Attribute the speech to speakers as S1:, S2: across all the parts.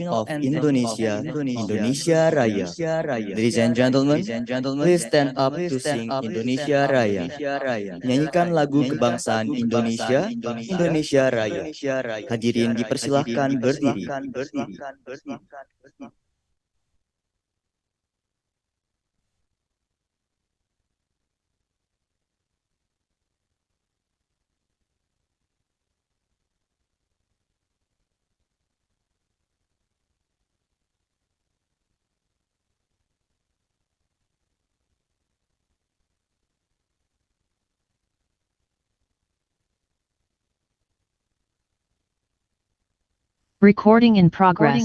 S1: of Indonesia, Indonesia Raya. Ladies and gentlemen, please stand up to sing Indonesia Raya. Nyanyikan lagu kebangsaan Indonesia, Indonesia Raya. Hadirin dipersilahkan berdiri.
S2: Recording in progress.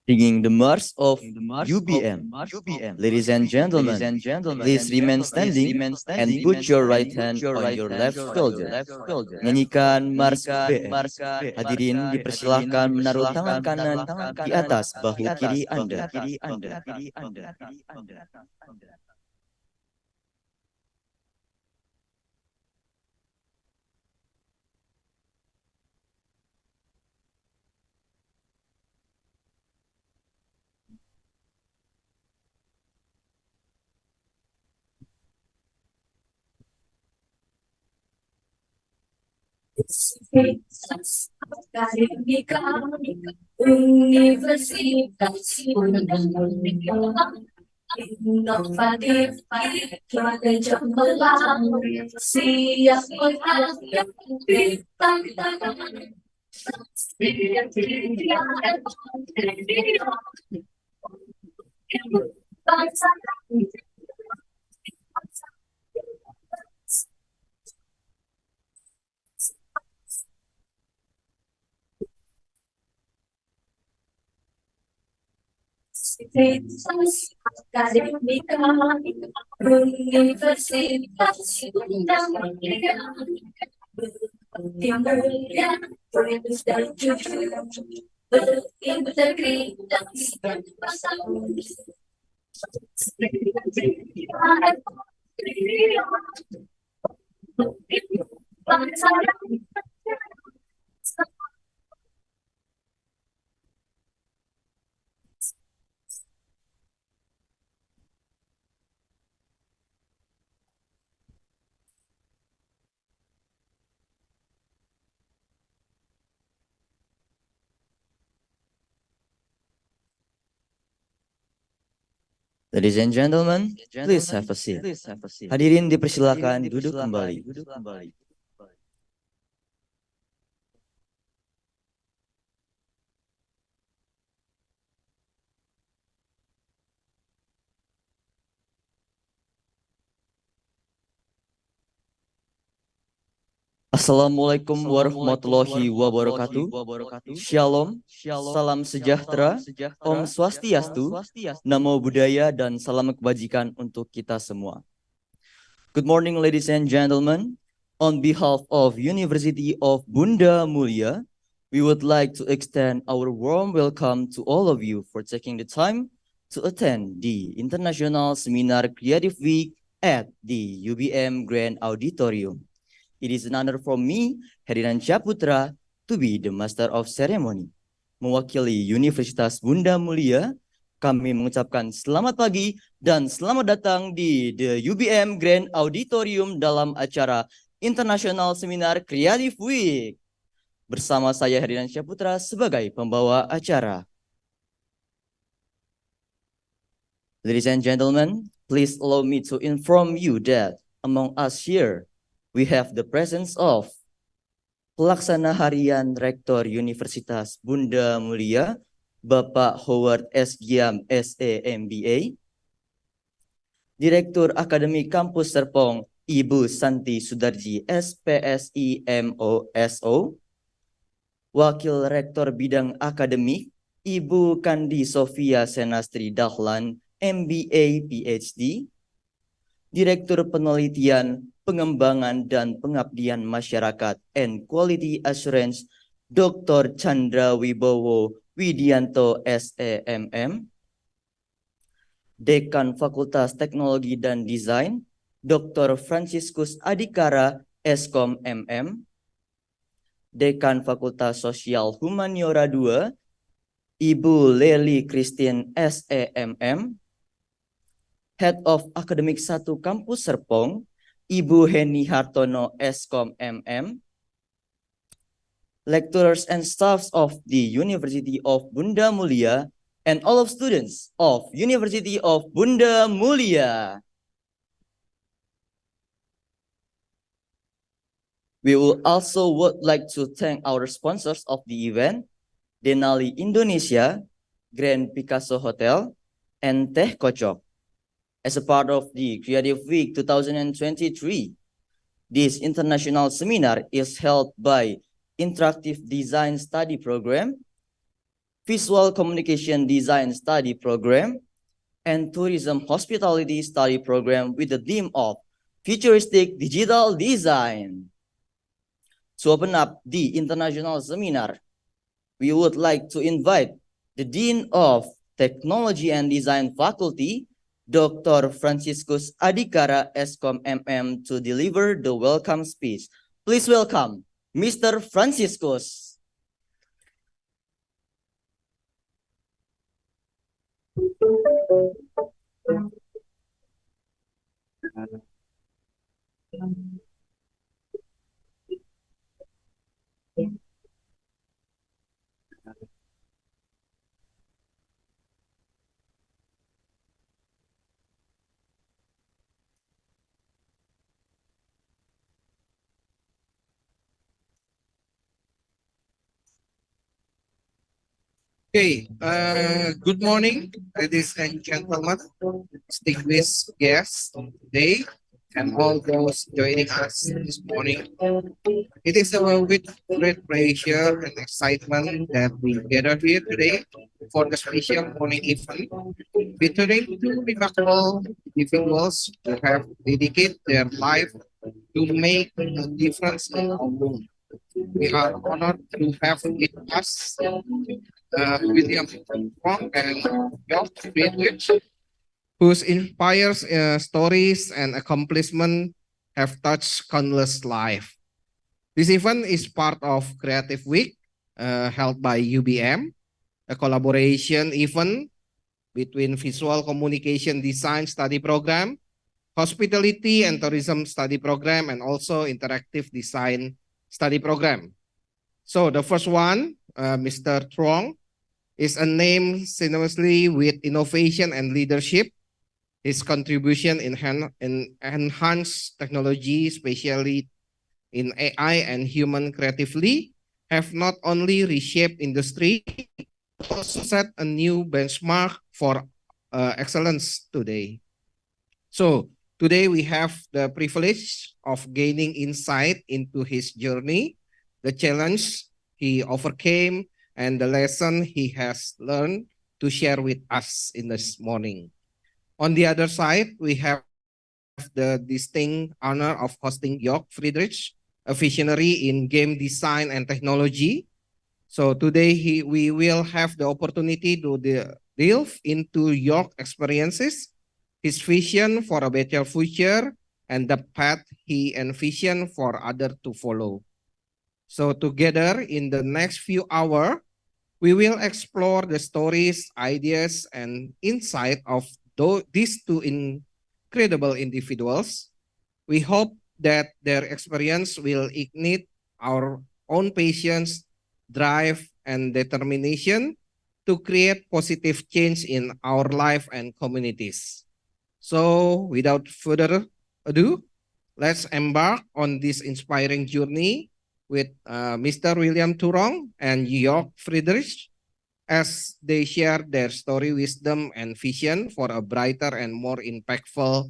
S1: Singing the March of UBM. Ladies and gentlemen, please remain standing and put your right hand on your left shoulder. Nyanyikan Mars UBM. Hadirin dipersilahkan menaruh tangan kanan di atas bahu kiri Anda.
S3: Universitas inovatif, cemerlang, siap menghadapi tantangan. Bangsa akademika, universitas Mulia, mulia, tulus dan jujur, berintegritas dan bersahabat. Bangsa
S1: Ladies and gentlemen, please have a seat. Hadirin dipersilakan duduk kembali. Assalamualaikum warahmatullahi wabarakatuh. Shalom, salam sejahtera, Om Swastiastu, Namo Buddhaya, dan salam kebajikan untuk kita semua. Good morning, ladies and gentlemen. On behalf of University of Bunda Mulia, we would like to extend our warm welcome to all of you for taking the time to attend the International Seminar Creative Week at the UBM Grand Auditorium. It is an honor for me, Heriran Syaputra, to be the Master of Ceremony. Mewakili Universitas Bunda Mulia, kami mengucapkan selamat pagi dan selamat datang di The UBM Grand Auditorium dalam acara International Seminar Creative Week. Bersama saya Heriran Syaputra sebagai pembawa acara. Ladies and gentlemen, please allow me to inform you that among us here, we have the presence of Pelaksana Harian Rektor Universitas Bunda Mulia, Bapak Howard S. Giam, SE MBA, Direktur Akademi Kampus Serpong, Ibu Santi Sudarji, SPSI MOSO, Wakil Rektor Bidang Akademik, Ibu Kandi Sofia Senastri Dahlan, MBA PhD, Direktur Penelitian, Pengembangan dan Pengabdian Masyarakat and Quality Assurance, Dr. Chandra Wibowo Widianto SEMM, Dekan Fakultas Teknologi dan Desain, Dr. Franciscus Adikara Eskom MM, Dekan Fakultas Sosial Humaniora II, Ibu Leli Christine SEMM, Head of Akademik 1 Kampus Serpong, Ibu Heni Hartono Eskom MM, lecturers and staffs of the University of Bunda Mulia, and all of students of University of Bunda Mulia. We would also like to thank our sponsors of the event, Denali Indonesia, Grand Picasso Hotel, and Teh Kocok. As a part of the Creative Week 2023, this international seminar is held by Interactive Design Study Program, Visual Communication Design Study Program, and Tourism Hospitality Study Program with the theme of Futuristic Digital Design. To open up the international seminar, we would like to invite the Dean of Technology and Design Faculty, Dr. Franciscus Adikara Eskom MM, to deliver the welcome speech. Please welcome Mr. Franciscus.
S4: Okay, good morning, ladies and gentlemen, distinguished guests today, and all those joining us this morning. It is with great pleasure and excitement that we gather here today for the special morning event featuring two remarkable individuals who have dedicated their life to make a difference in our world. We are honored to have with us William Wong and George Friedrich, whose inspires stories and accomplishments have touched countless lives. This event is part of Creative Week held by UBM, a collaboration event between Visual Communication Design Study Program, Hospitality and Tourism Study Program, and also Interactive Design Study Program. So the first one, Mr. Trong, is a name synonymously with innovation and leadership. His contribution in enhanced technology, especially in AI and human creatively, have not only reshaped industry, but also set a new benchmark for excellence today. So today we have the privilege of gaining insight into his journey, the challenge he overcame, and the lesson he has learned to share with us in this morning. On the other side, we have the distinct honor of hosting Jörg Friedrich, a visionary in game design and technology. So today we will have the opportunity to delve into Jörg experiences, his vision for a better future, and the path he envisioned for others to follow. So together in the next few hours, we will explore the stories, ideas, and insight of these two incredible individuals. We hope that their experience will ignite our own patience, drive, and determination to create positive change in our life and communities. So, without further ado, let's embark on this inspiring journey with Mr. William Turong and Jörg Friedrich as they share their story, wisdom, and vision for a brighter and more impactful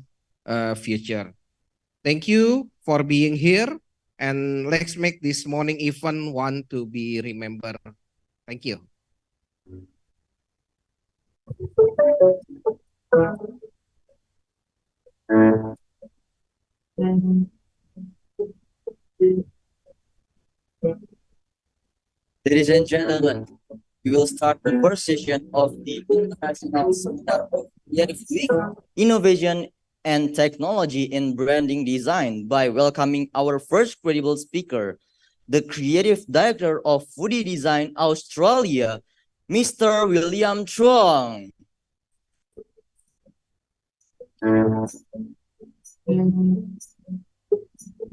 S4: future. Thank you for being here, and let's make this morning event one to be remembered. Thank you.
S1: Ladies and gentlemen, we will start the first session of the International Seminar of Creative Week, Innovation and Technology in Branding Design by welcoming our first credible speaker, the Creative Director of Foodie Design Australia, Mr. William Truong.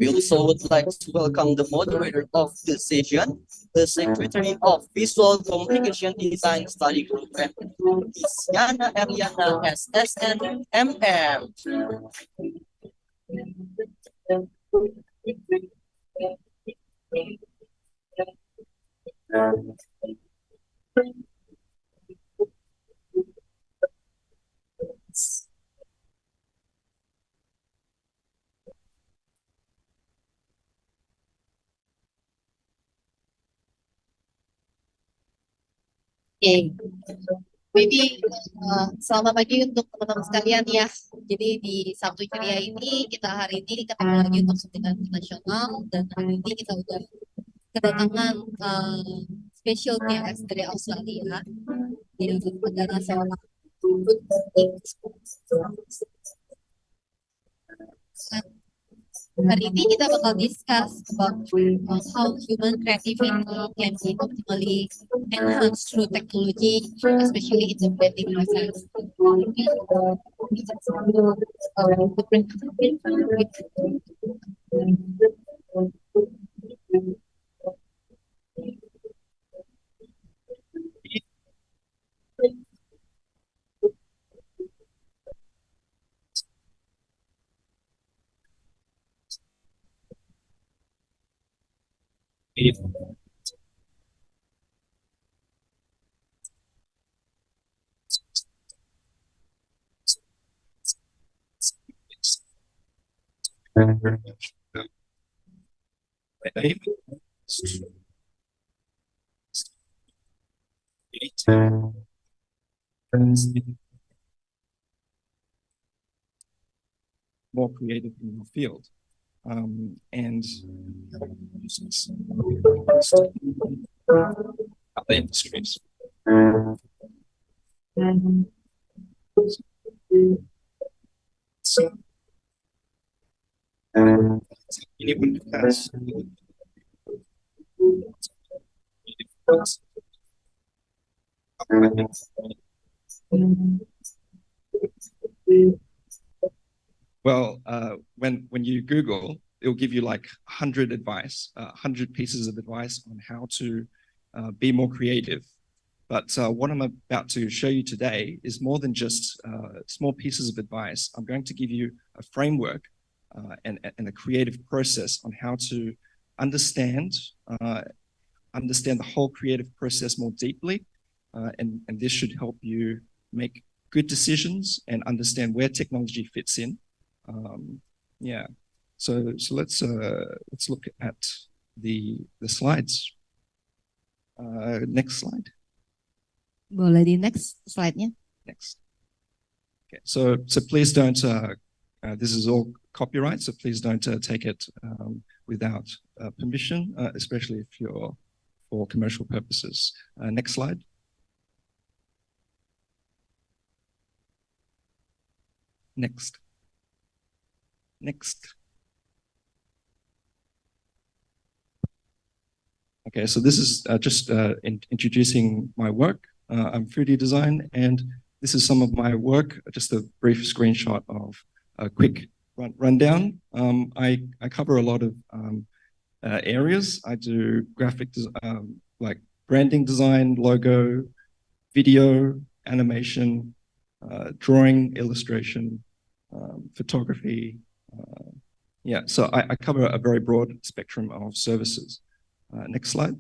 S1: We also would like to welcome the moderator of the session, the Secretary of Visual Communication Design Study Group, Ms. Yana Ariana SSN MM.
S5: Oke, maybe selamat pagi untuk teman-teman sekalian ya. Jadi di Sabtu ceria ini hari ini ketemu lagi untuk seminar nasional dan hari ini kita udah kedatangan special guest dari Australia yang adalah seorang hari ini kita bakal discuss about how human creativity can be optimally enhanced through technology, especially in the branding process.
S6: More creative in your field. And other industries. So, anyone who has well, when you Google, it'll give you like 100 pieces of advice on how to be more creative. But what I'm about to show you today is more than just small pieces of advice. I'm going to give you a framework and a creative process on how to understand the whole creative process more deeply. And this should help you make good decisions and understand where technology fits in. Yeah. So let's look at the slides. Next slide.
S5: Boleh di next slide-nya.
S6: Next. Okay. So please don't. This is all copyright, so please don't take it without permission, especially if you're for commercial purposes. Next slide. Next. Next. Okay, so this is just introducing my work. I'm 3D design, and this is some of my work, just a brief screenshot of a quick rundown. I cover a lot of areas. I do graphic, like branding design, logo, video, animation, drawing, illustration, photography. Yeah, so I cover a very broad spectrum of services. Next slide.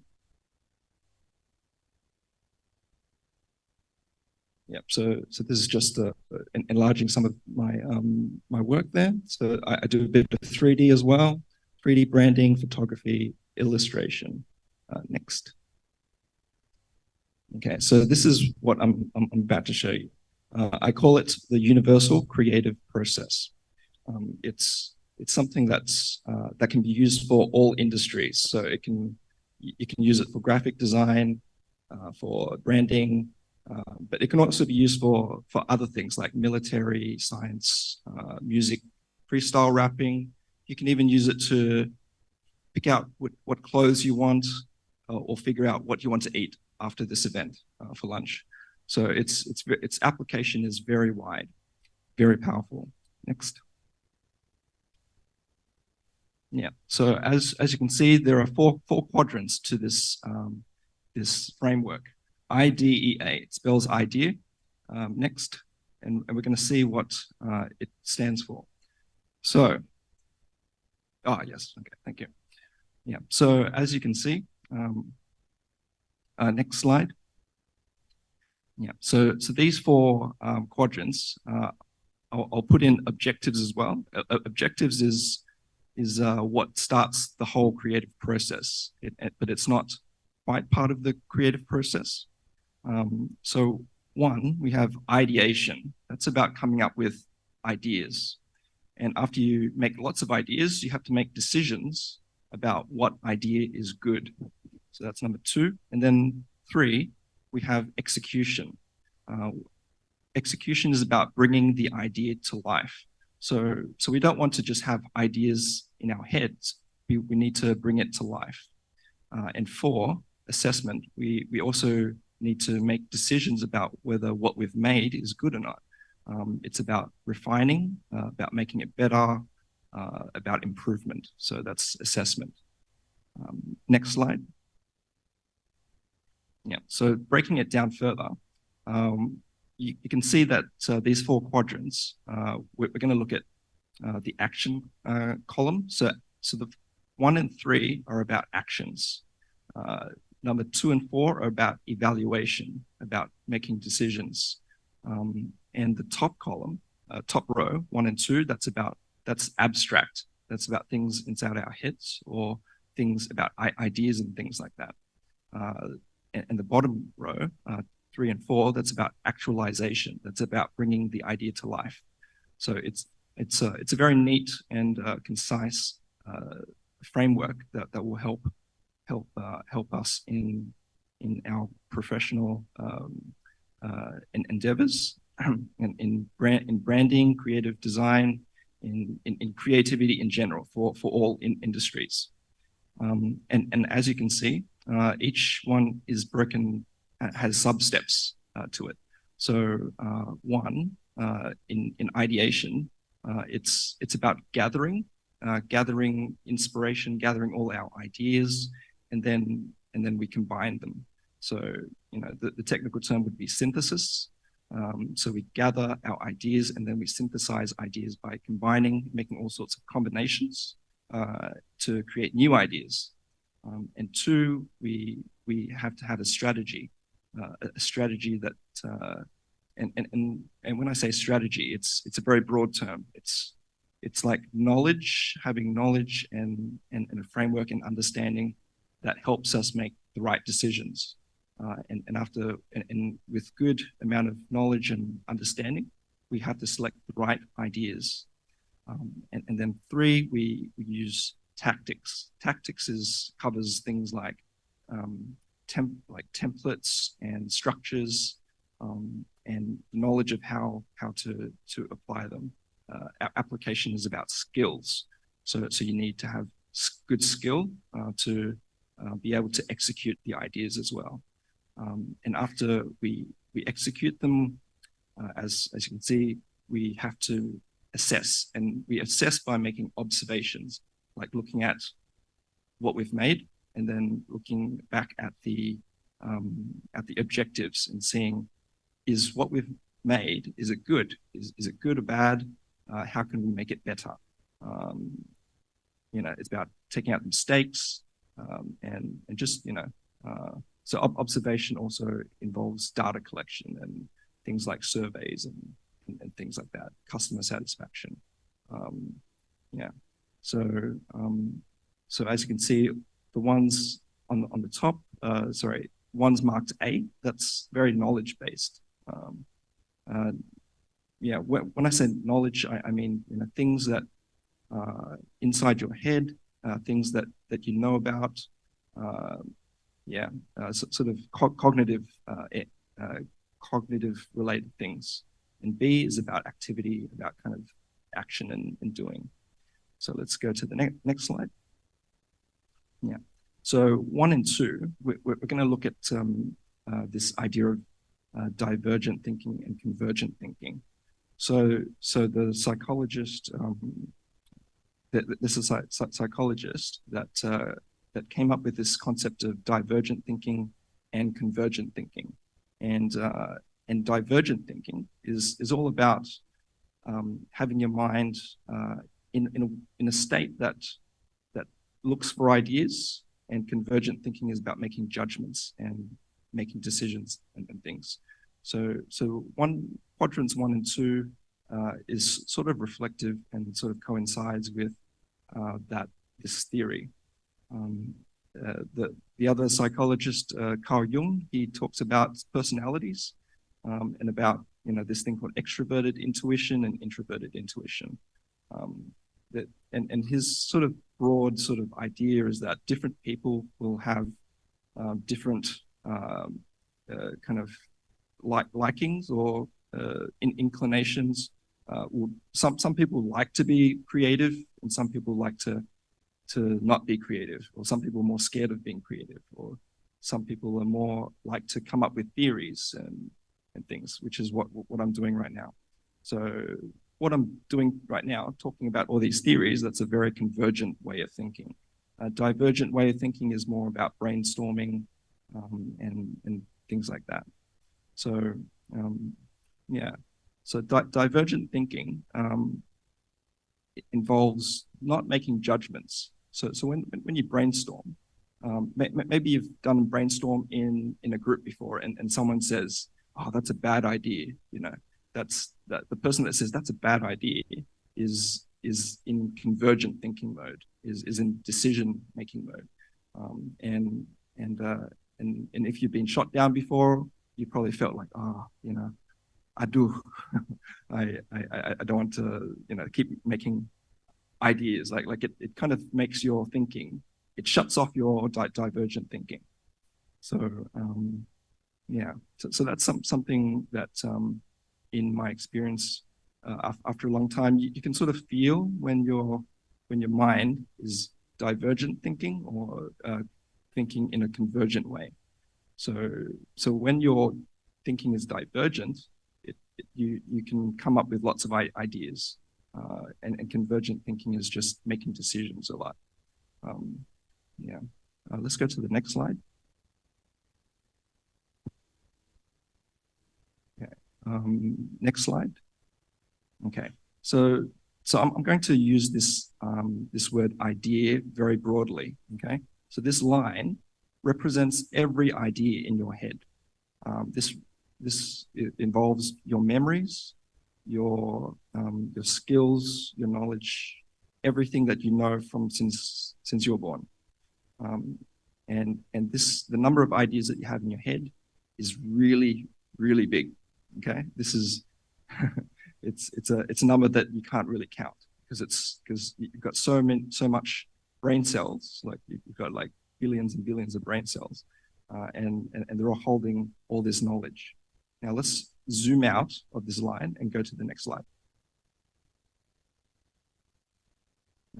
S6: Yep. So this is just enlarging some of my my work there. So I do a bit of 3D as well, 3D branding, photography, illustration. Next. Okay. So this is what I'm about to show you. I call it the universal creative process. It's something that's that can be used for all industries. So you can use it for graphic design, for branding. But it can also be used for other things like military, science, music, freestyle rapping. You can even use it to pick out what clothes you want or figure out what you want to eat after this event for lunch. So its application is very wide, very powerful. Next. Yeah. So as you can see, there are four quadrants to this this framework. IDEA, it spells idea. Next, and we're going to see what it stands for. So, yes, okay, thank you. Yeah, so as you can see, next slide. Yeah, so these four quadrants, I'll put in objectives as well. Objectives is what starts the whole creative process, but it's not quite part of the creative process. So one, we have ideation. That's about coming up with ideas. And after you make lots of ideas, you have to make decisions about what idea is good. So that's number two. And then three, we have execution. Execution is about bringing the idea to life. So we don't want to just have ideas in our heads. We need to bring it to life. And four, assessment. We also need to make decisions about whether what we've made is good or not. It's about refining, about making it better, about improvement. So that's assessment. Next slide. Yeah, so breaking it down further, you can see that these four quadrants, we're going to look at the action column. So the 1 and 3 are about actions. Number 2 and 4 are about evaluation, about making decisions. And the top column, top row, 1 and 2, that's abstract. That's about things inside our heads or things about ideas and things like that. And the bottom row, 3 and 4, that's about actualization. That's about bringing the idea to life. So it's a very neat and concise framework that will help us in our professional endeavors, in branding, creative design, in creativity in general for all industries. And as you can see, each one is broken, has sub-steps to it. So one, in ideation, it's about gathering inspiration, gathering all our ideas, and then we combine them. So, you know, the technical term would be synthesis. So we gather our ideas and then we synthesize ideas by combining, making all sorts of combinations to create new ideas. And two, we have to have a strategy that, and when I say strategy, it's a very broad term. It's like knowledge, having knowledge and a framework and understanding that helps us make the right decisions. And with good amount of knowledge and understanding, we have to select the right ideas. And then three, we use tactics. Tactics covers things like templates and structures, and knowledge of how to apply them. Application is about skills. So you need to have good skill to be able to execute the ideas as well. And after we execute them, as you can see, we have to assess, and we assess by making observations, like looking at what we've made, and then looking back at the objectives and seeing, is what we've made, is it good? Is it good or bad? How can we make it better? You know, it's about taking out mistakes, and just, you know, so observation also involves data collection and things like surveys and things like that, customer satisfaction. Yeah, so as you can see, the ones on the top, one's marked A, that's very knowledge based. Yeah, when I say knowledge, I mean, you know, things that inside your head, things that you know about. Yeah, sort of cognitive related things. And B is about activity, about kind of action and doing. So let's go to the next slide. Yeah, so 1 and 2, we're going to look at this idea of divergent thinking and convergent thinking. So the psychologist, this is a psychologist that came up with this concept of divergent thinking and convergent thinking. And divergent thinking is all about having your mind in a state that looks for ideas, and convergent thinking is about making judgments and making decisions and things. So quadrants 1 and 2 is sort of reflective and sort of coincides with this theory. The other psychologist, Carl Jung, he talks about personalities and about, you know, this thing called extroverted intuition and introverted intuition. And his sort of broad sort of idea is that different people will have different kind of likings or inclinations. Some people like to be creative, and some people like to not be creative, or some people are more scared of being creative, or some people are more like to come up with theories and things, which is what I'm doing right now. So what I'm doing right now, talking about all these theories, that's a very convergent way of thinking. A divergent way of thinking is more about brainstorming and things like that. So yeah, so divergent thinking it involves not making judgments. So when you brainstorm, maybe you've done a brainstorm in a group before, and someone says, "Oh, that's a bad idea," you know. The person that says that's a bad idea is in convergent thinking mode, is in decision making mode, and if you've been shot down before, you probably felt like, oh, you know, I don't want to, you know, keep making ideas, like it kind of makes your thinking, it shuts off your divergent thinking. So yeah, so that's something that in my experience, after a long time, you can sort of feel when your mind is divergent thinking or thinking in a convergent way. So when your thinking is divergent, you can come up with lots of ideas, and convergent thinking is just making decisions a lot. Yeah, let's go to the next slide. Next slide. Okay, so I'm going to use this this word idea very broadly. Okay, so this line represents every idea in your head. This involves your memories, your skills, your knowledge, everything that you know from since you were born. And the number of ideas that you have in your head is really, really big. Okay, this is it's a number that you can't really count because you've got so much brain cells, like you've got like billions and billions of brain cells, and they're all holding all this knowledge. Now let's zoom out of this line and go to the next slide.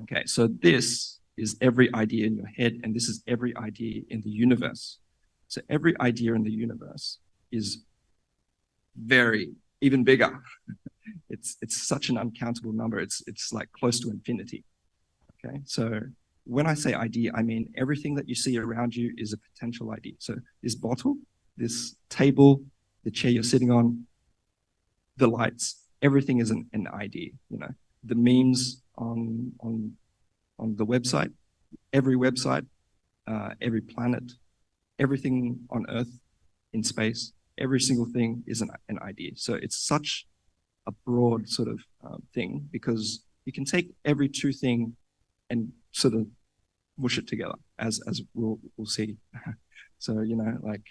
S6: Okay, so this is every idea in your head, and this is every idea in the universe. So every idea in the universe is even bigger. It's such an uncountable number. It's like close to infinity. Okay, so when I say idea, I mean everything that you see around you is a potential idea. So this bottle, this table, the chair you're sitting on, the lights, everything is an idea. You know, the memes on the website, every website, every planet, everything on Earth, in space, every single thing is an idea. So it's such a broad sort of thing because you can take every two thing and sort of mush it together, as we'll see. So you know, like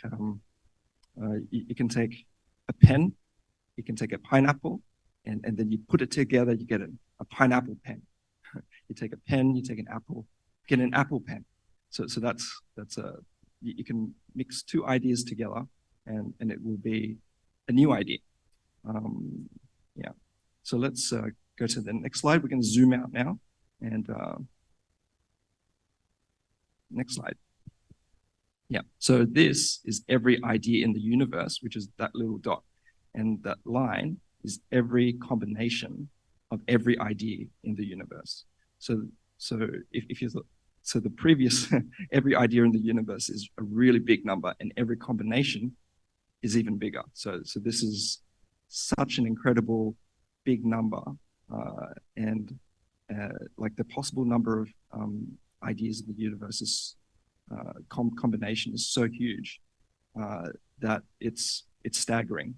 S6: you can take a pen, you can take a pineapple, and then you put it together, you get a pineapple pen. You take a pen, you take an apple, get an apple pen. So that's you can mix two ideas together, and it will be a new idea. Yeah. So let's go to the next slide. We're going to zoom out now, and next slide. Yeah. So this is every idea in the universe, which is that little dot, and that line is every combination of every idea in the universe. So if you look, so the previous every idea in the universe is a really big number, and every combination is even bigger. So this is such an incredible big number, and like the possible number of ideas in the universe is combination is so huge that it's staggering,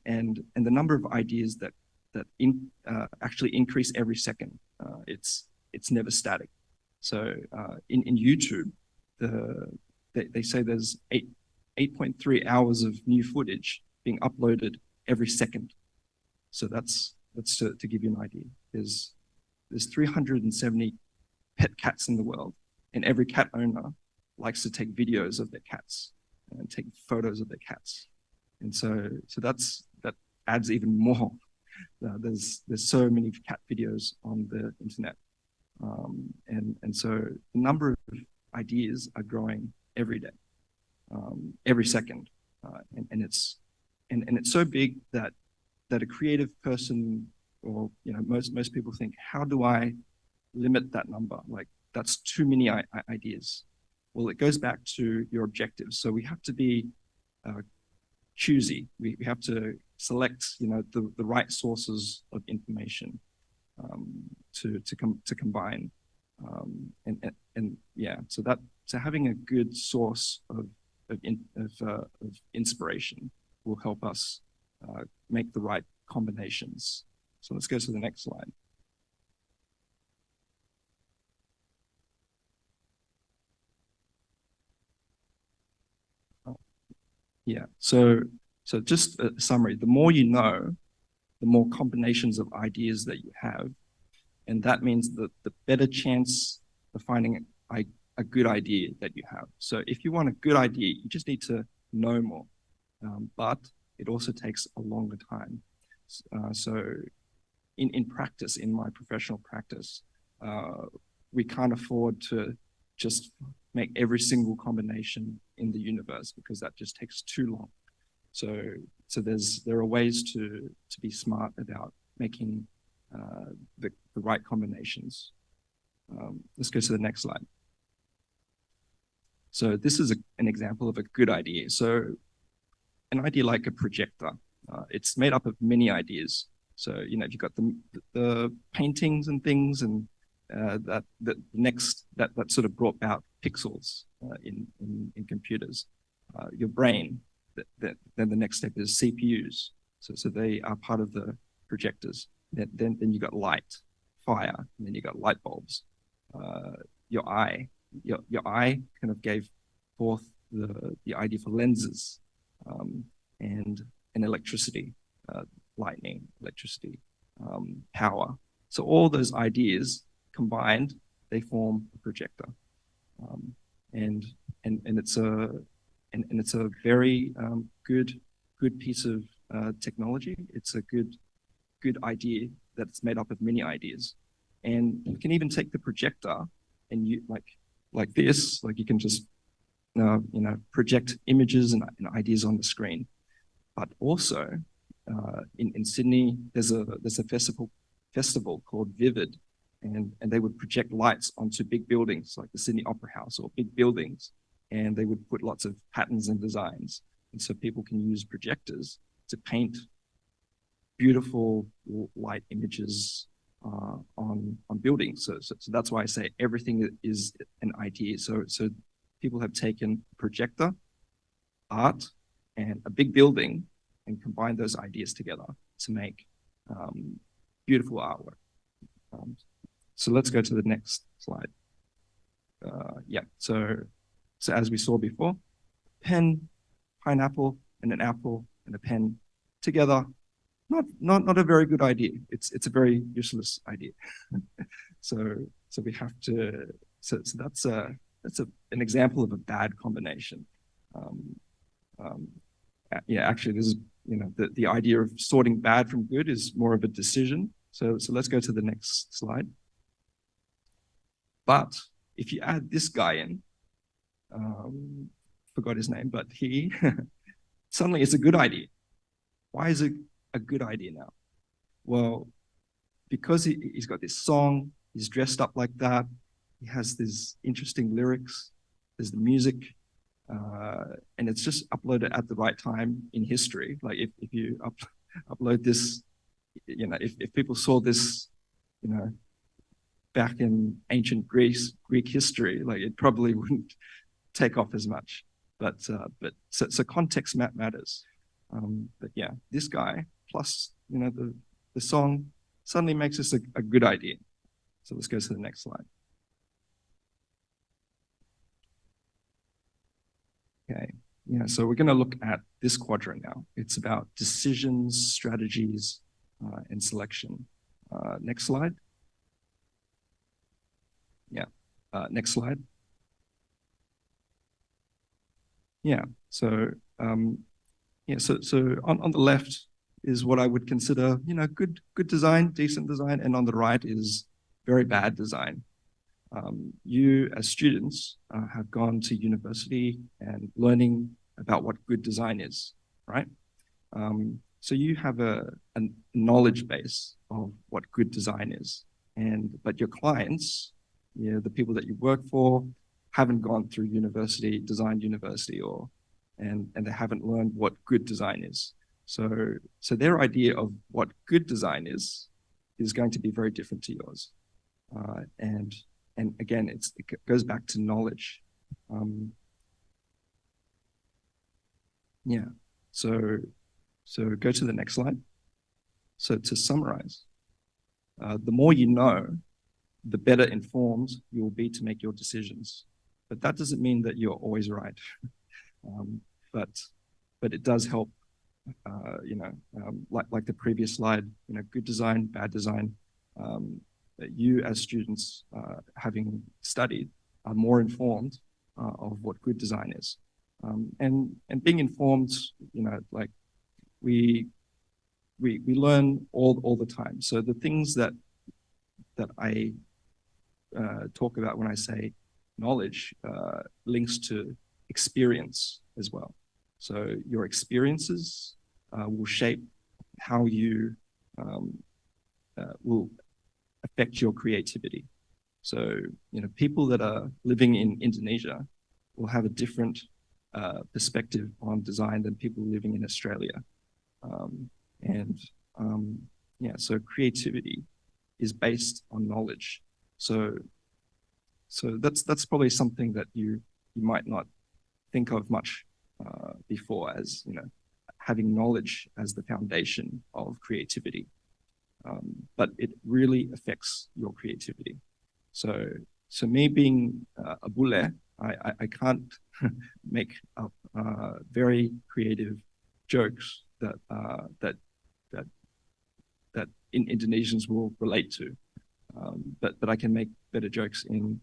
S6: and the number of ideas that actually increase every second. It's never static. So in YouTube, they say there's 8.3 hours of new footage being uploaded every second. So that's to give you an idea. There's 370 pet cats in the world, and every cat owner likes to take videos of their cats and take photos of their cats. And so that adds even more. There's so many cat videos on the internet, and so the number of ideas are growing every day, every second, and it's so big that a creative person, or you know, most people think, how do I limit that number? Like that's too many ideas. Well, it goes back to your objectives. So we have to be choosy. We have to select, you know, the right sources of information to combine, and yeah. So having a good source of inspiration will help us make the right combinations. So let's go to the next slide. Yeah, so just a summary. The more you know, the more combinations of ideas that you have, and that means that the better chance of finding a good idea that you have. So if you want a good idea, you just need to know more, but it also takes a longer time. So in practice, in my professional practice, we can't afford to just make every single combination in the universe because that just takes too long. So there are ways to be smart about making the right combinations. Let's go to the next slide. So this is an example of a good idea. So an idea like a projector. It's made up of many ideas. So, you know, you've got the paintings and things, and that sort of brought about pixels in computers. Your brain, then the next step is CPUs. So they are part of the projectors. Then you got light, fire, and then you got light bulbs. Your eye kind of gave forth the idea for lenses, and electricity, lightning, electricity, power. So all those ideas combined, they form a projector, and it's a very good piece of technology. It's a good idea that's made up of many ideas, and you can even take the projector and you like this, like you can just project images and ideas on the screen. But also in Sydney, there's a festival called Vivid, and they would project lights onto big buildings like the Sydney Opera House or big buildings, and they would put lots of patterns and designs, and so people can use projectors to paint beautiful light images on buildings. So that's why I say everything is an idea. So people have taken projector, art, and a big building and combined those ideas together to make beautiful artwork. So let's go to the next slide. Yeah, so as we saw before, pen, pineapple, and an apple and a pen together, not a very good idea. It's a very useless idea. So we have to. So that's an example of a bad combination. Yeah, actually, this is the idea of sorting bad from good is more of a decision. So let's go to the next slide. But if you add this guy in, forgot his name, but he suddenly it's a good idea. Why is it a good idea now? Well, because he's got this song, he's dressed up like that, he has these interesting lyrics, there's the music, and it's just uploaded at the right time in history. Like if you upload this, if people saw this, back in ancient Greek history, like it probably wouldn't take off as much. But so context matters. But yeah, this guy plus the song suddenly makes this a good idea. So let's go to the next slide. Okay, yeah, so we're going to look at this quadrant now. It's about decisions, strategies, and selection. Next slide. Yeah, next slide. Yeah, so so on the left is what I would consider good design, decent design, and on the right is very bad design. You as students have gone to university and learning about what good design is, right? So you have a knowledge base of what good design is, but your clients, the people that you work for, haven't gone through university, and they haven't learned what good design is. So their idea of what good design is going to be very different to yours. And again, it goes back to knowledge. Yeah. So go to the next slide. So to summarize, the more you know, the better informed you will be to make your decisions. But that doesn't mean that you're always right. But it does help. Like the previous slide, good design, bad design. You as students, having studied, are more informed of what good design is, and being informed. Like we learn all the time. So the things that I talk about when I say knowledge links to experience as well. So your experiences will shape how you will affect your creativity. So, people that are living in Indonesia will have a different perspective on design than people living in Australia. And yeah, so creativity is based on knowledge. So that's probably something that you might not think of much before, as having knowledge as the foundation of creativity. But it really affects your creativity. So me being a bule, I can't make up very creative jokes that Indonesians will relate to, but I can make better jokes in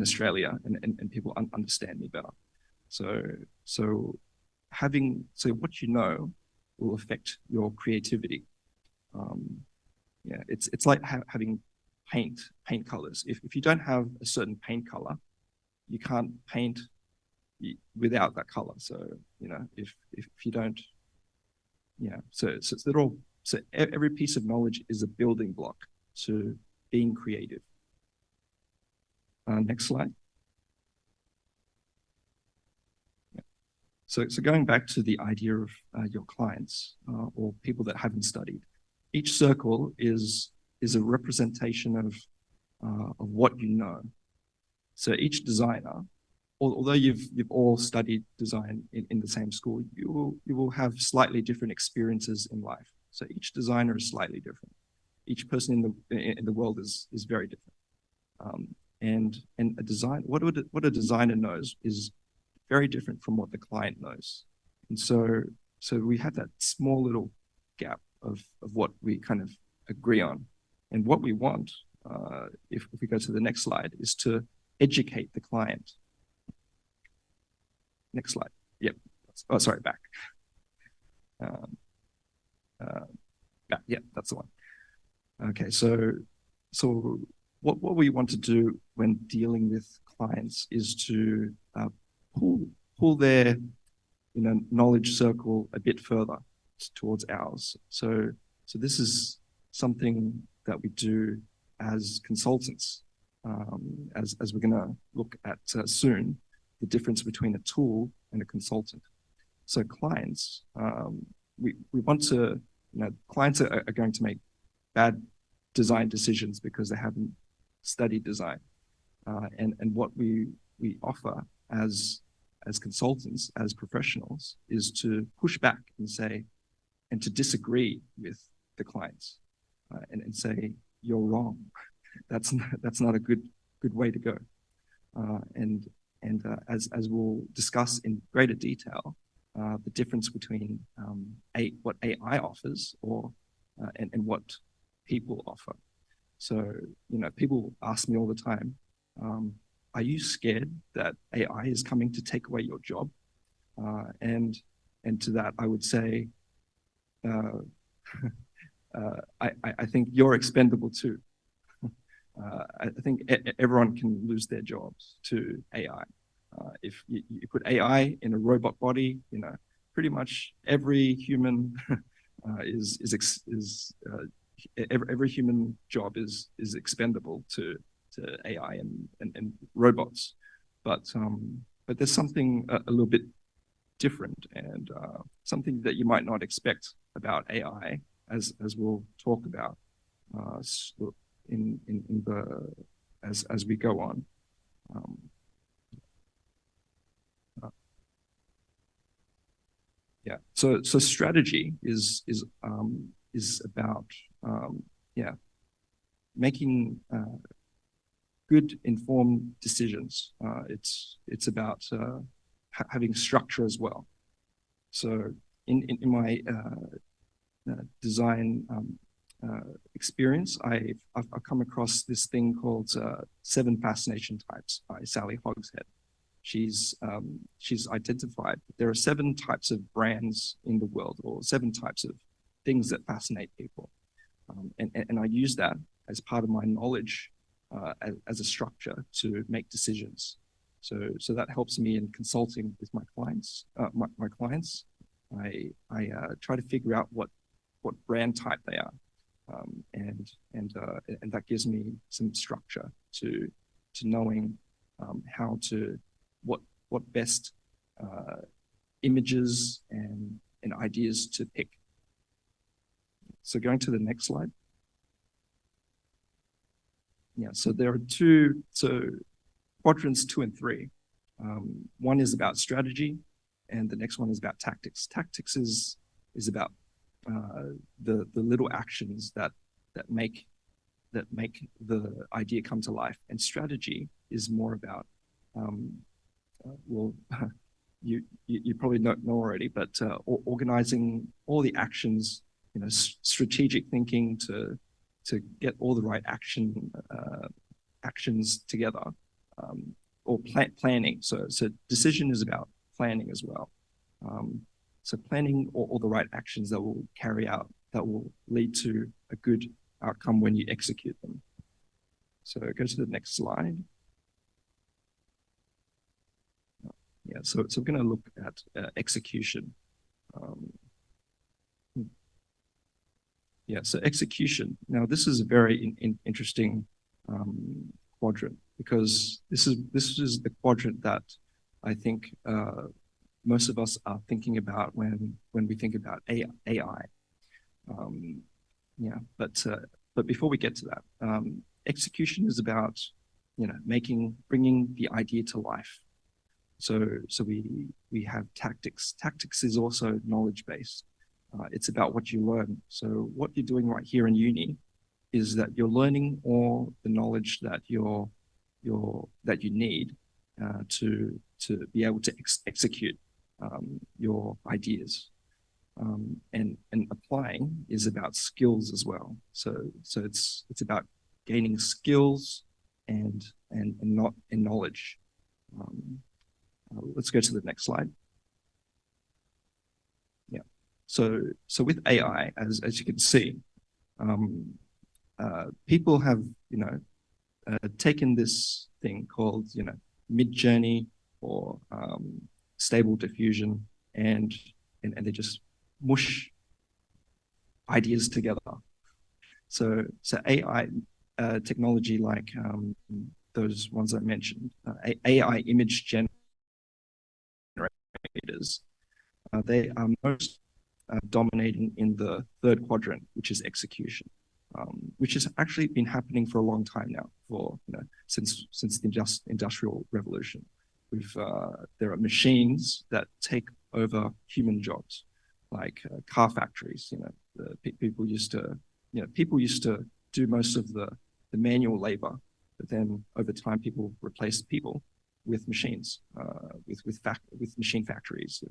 S6: Australia, and people understand me better. So what you know will affect your creativity. Yeah, it's like having paint colors. If you don't have a certain paint color, you can't paint without that color. So if you don't, so they're all, so every piece of knowledge is a building block to being creative. Next slide. Yeah. So going back to the idea of your clients or people that haven't studied, each circle is a representation of what you know. So each designer, although you've all studied design in the same school, you will have slightly different experiences in life. So each designer is slightly different. Each person in the world is very different. And a design, what a designer knows is very different from what the client knows. And so we have that small little gap of what we kind of agree on. And what we want, if we go to the next slide, is to educate the client. Next slide. Yep. Oh, sorry, back. Back. Yeah, that's the one. Okay, so what we want to do when dealing with clients is to pull their knowledge circle a bit further towards ours. So this is something that we do as consultants, as we're going to look at soon, the difference between a tool and a consultant. So clients, we want to, clients are going to make bad design decisions because they haven't studied design. And what we offer as consultants, as professionals, is to push back and say, and to disagree with the clients, and say, you're wrong. That's not a good way to go. And as we'll discuss in greater detail, the difference between what AI offers and what people offer. So people ask me all the time, are you scared that AI is coming to take away your job? And to that I would say, I think you're expendable too. I think everyone can lose their jobs to AI. If you put AI in a robot body, pretty much every human every human job is expendable to AI and robots. But there's something a little bit different, and something that you might not expect about AI, as we'll talk about as we go on. Yeah. So strategy is about making good informed decisions. It's about having structure as well. So in my design experience, I've come across this thing called 7 Fascination Types by Sally Hogshead. She's identified there are 7 types of brands in the world, or 7 types of things that fascinate people, and I use that as part of my knowledge as a structure to make decisions. So that helps me in consulting with my clients. My clients, I try to figure out what brand type they are, and that gives me some structure to knowing how to what best images and and ideas to pick. So going to the next slide. Yeah, so there are quadrants 2 and 3. One is about strategy, and the next one is about tactics. Tactics is about the little actions that make the idea come to life, and strategy is more about well, you probably know already, but organizing all the actions, strategic thinking to get all the right actions together, or planning. So decision is about planning as well. So planning all the right actions that will carry out, that will lead to a good outcome when you execute them. So go to the next slide. Yeah, so we're going to look at execution. Yeah, so execution. Now, this is a very interesting quadrant, because this is the quadrant that I think most of us are thinking about when we think about AI. Yeah, but before we get to that, execution is about bringing the idea to life. So we have tactics. Tactics is also knowledge based. It's about what you learn. So what you're doing right here in uni is that you're learning all the knowledge that you need to be able to execute your ideas. And applying is about skills as well. So it's about gaining skills and knowledge. Let's go to the next slide. Yeah. So with AI, as you can see, people have taken this thing called mid-journey or stable diffusion, and they just mush ideas together. So AI technology like those ones I mentioned, AI image generators, they are most dominating in the third quadrant, which is execution, which has actually been happening for a long time now, since the Industrial Revolution. There are machines that take over human jobs, like car factories. People used to do most of the manual labor, but then over time people replaced people with machines, with machine factories.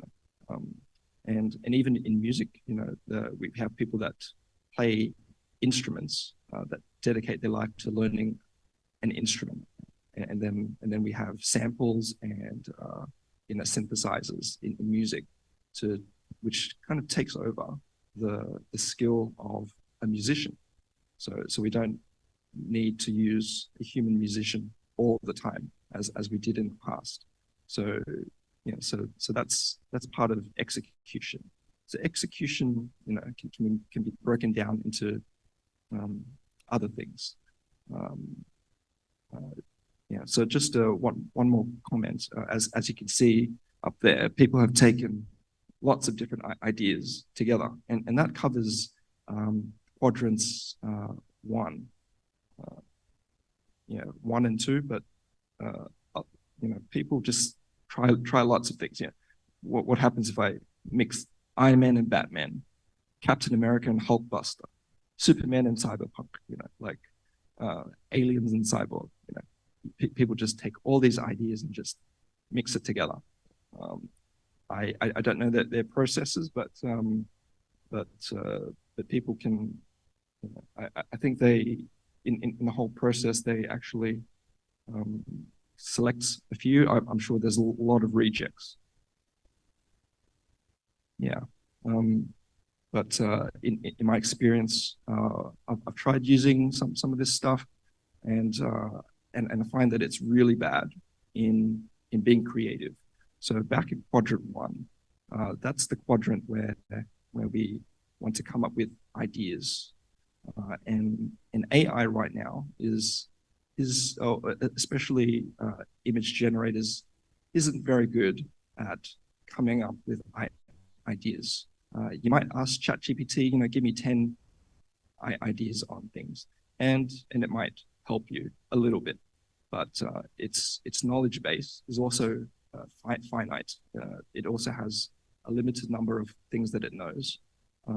S6: And even in music, we have people that play instruments that dedicate their life to learning an instrument, and then we have samples and synthesizers in music, which kind of takes over the skill of a musician. So we don't need to use a human musician all the time as we did in the past. So that's part of execution. So execution, can be broken down into other things. So just one more comment. As you can see up there, people have taken lots of different ideas together, and that covers quadrants 1 and 2. But people just try lots of things. What happens if I mix Iron Man and Batman, Captain America and Hulkbuster, Superman and Cyberpunk? Aliens and Cyborg. People just take all these ideas and just mix it together. I don't know that their processes, but people can. I think they in the whole process they actually select a few. I'm sure there's a lot of rejects. Yeah. But in my experience, I've tried using some of this stuff, and I find that it's really bad in being creative. So back in quadrant 1, that's the quadrant where we want to come up with ideas, and AI right now is especially image generators isn't very good at coming up with ideas. You might ask ChatGPT, give me 10 ideas on things, and it might help you a little bit, but its knowledge base is also finite. It also has a limited number of things that it knows.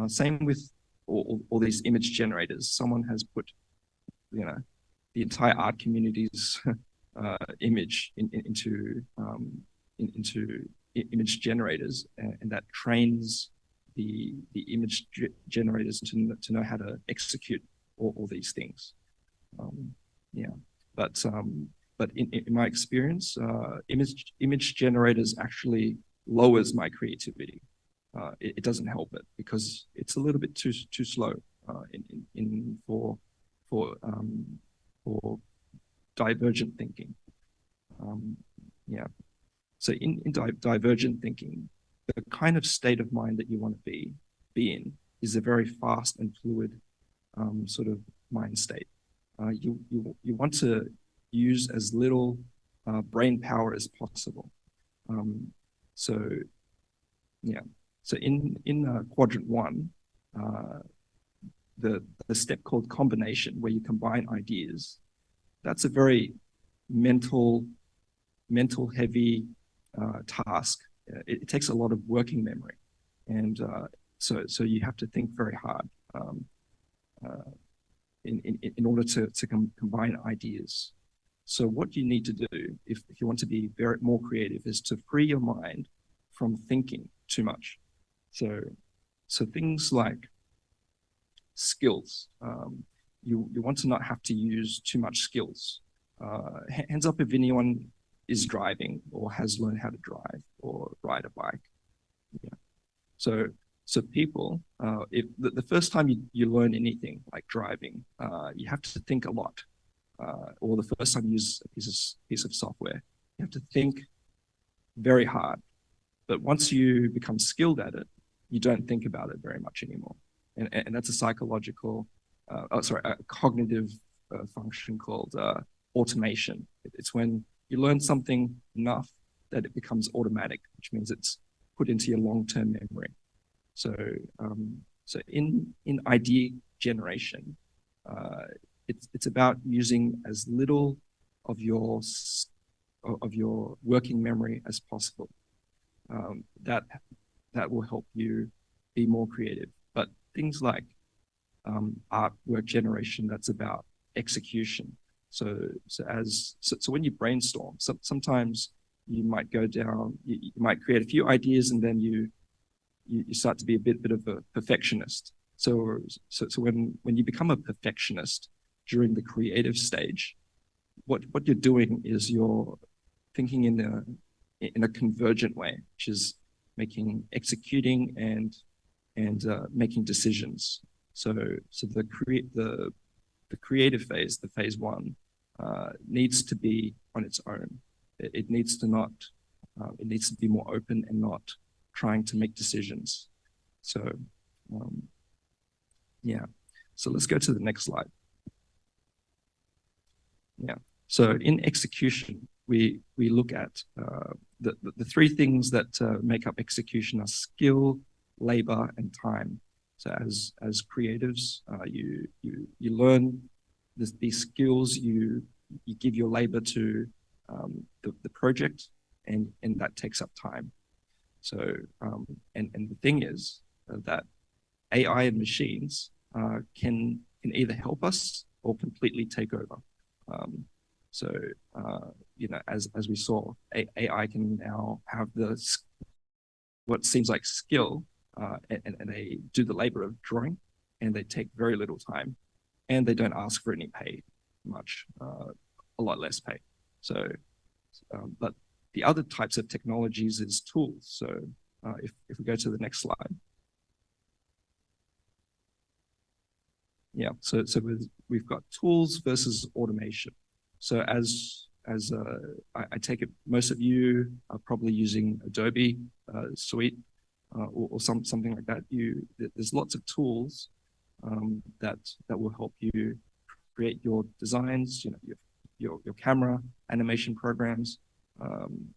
S6: Same with all these image generators. Someone has put, the entire art community's image into image generators, and that trains the image generators to know how to execute all these things. But in my experience, image generators actually lowers my creativity. It doesn't help it because it's a little bit too slow for divergent thinking. So in divergent thinking, the kind of state of mind that you want to be in is a very fast and fluid sort of mind state. You want to use as little brain power as possible. So in quadrant 1, the step called combination, where you combine ideas, that's a very mental heavy task. It takes a lot of working memory, and so you have to think very hard in order to combine ideas. So what you need to do if you want to be more creative is to free your mind from thinking too much. So things like skills, you want to not have to use too much skills. Hands up if anyone is driving or has learned how to drive or ride a bike. So people, if the first time you learn anything like driving, you have to think a lot. Or the first time you use a piece of software, you have to think very hard. But once you become skilled at it, you don't think about it very much anymore. And that's a psychological, a cognitive function called automation. It's when you learn something enough that it becomes automatic, which means it's put into your long-term memory. So in idea generation, it's about using as little of your working memory as possible. That will help you be more creative. But things like artwork generation, that's about execution. So when you brainstorm, sometimes you might go down, you might create a few ideas, and then you start to be a bit of a perfectionist. So when you become a perfectionist during the creative stage, what you're doing is you're thinking in a convergent way, which is executing and making decisions. So the creative phase, the phase 1, needs to be on its own. It needs to be more open and not trying to make decisions. So so let's go to the next slide. So in execution, we look at the 3 things that make up execution are skill, labor, and time. So as creatives, you learn these skills, you give your labor to the project, and that takes up time. So and the thing is that AI and machines can either help us or completely take over. As we saw, AI can now have what seems like skill, and they do the labor of drawing, and they take very little time, and they don't ask for any pay, a lot less pay. So, but the other types of technologies is tools. So if we go to the next slide. So we've got tools versus automation. So as I take it, most of you are probably using Adobe Suite or something like that. There's lots of tools that will help you create your designs, your camera, animation programs,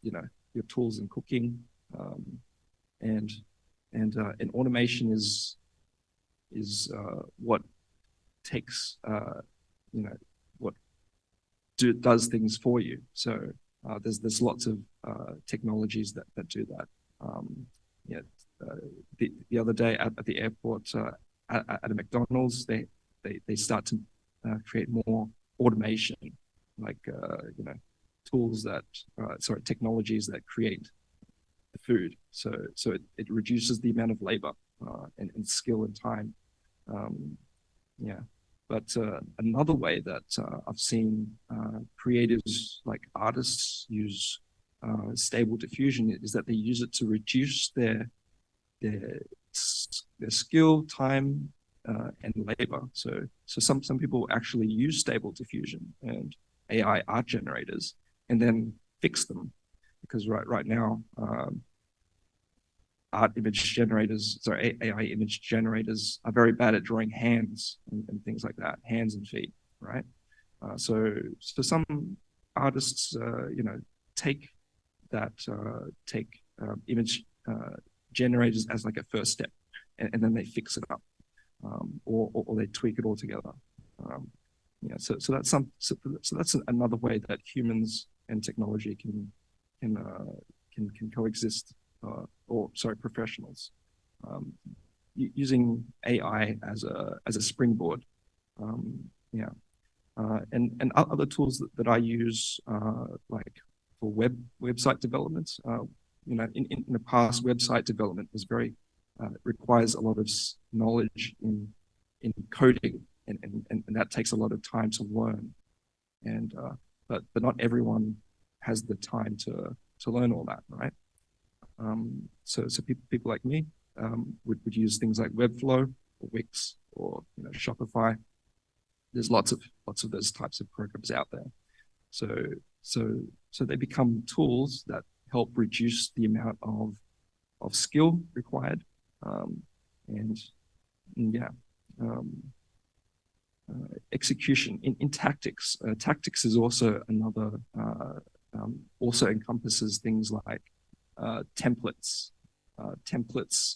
S6: your tools in cooking, and and automation is what takes what does things for you. So there's lots of technologies that do that. Yeah, the other day at the airport, at a McDonald's, they start to create more automation, like tools that technologies that create the food. So it reduces the amount of labor and skill and time. Yeah. But another way that I've seen creatives like artists use stable diffusion is that they use it to reduce their skill, time, and labor. So some people actually use stable diffusion and AI art generators and then fix them, because right now AI image generators are very bad at drawing hands and things like that, hands and feet, right? So some artists, take image generators as like a first step, and then they fix it up, or they tweak it all together. So that's another way that humans and technology can coexist. Professionals using AI as a springboard. And other tools that I use, like for website development. In the past, website development was requires a lot of knowledge in coding, and that takes a lot of time to learn. And but not everyone has the time to learn all that, right? So people like me would use things like Webflow or Wix or Shopify. There's lots of those types of programs out there. So they become tools that help reduce the amount of skill required, execution in tactics. Tactics is also another also encompasses things like templates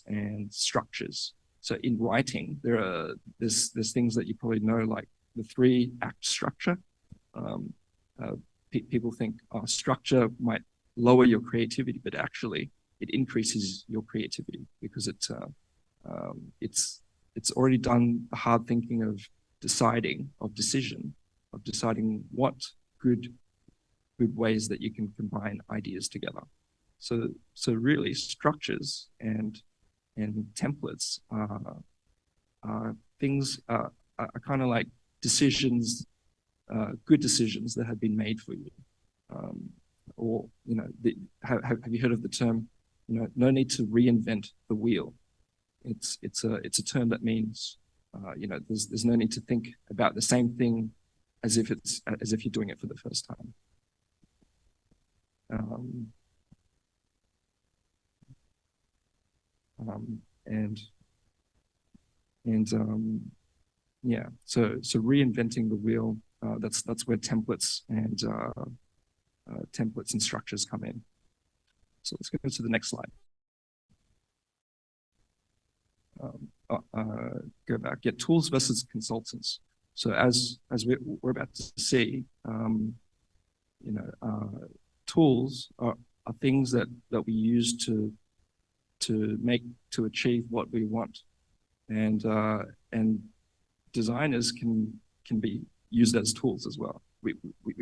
S6: and structures. So in writing, there's things that you probably know, like the 3-act structure. People think structure might lower your creativity, but actually it increases your creativity, because it's already done the hard thinking of deciding what good ways that you can combine ideas together. So really, structures and templates are things are kind of like decisions, good decisions that have been made for you. Or have you heard of the term? No need to reinvent the wheel. It's a term that means there's no need to think about the same thing as if you're doing it for the first time. So reinventing the wheel, that's where templates and structures come in. So let's go to the next slide. Go back. Yeah, tools versus consultants. So as we're about to see, tools are things that we use to achieve what we want, and designers can be used as tools as well. We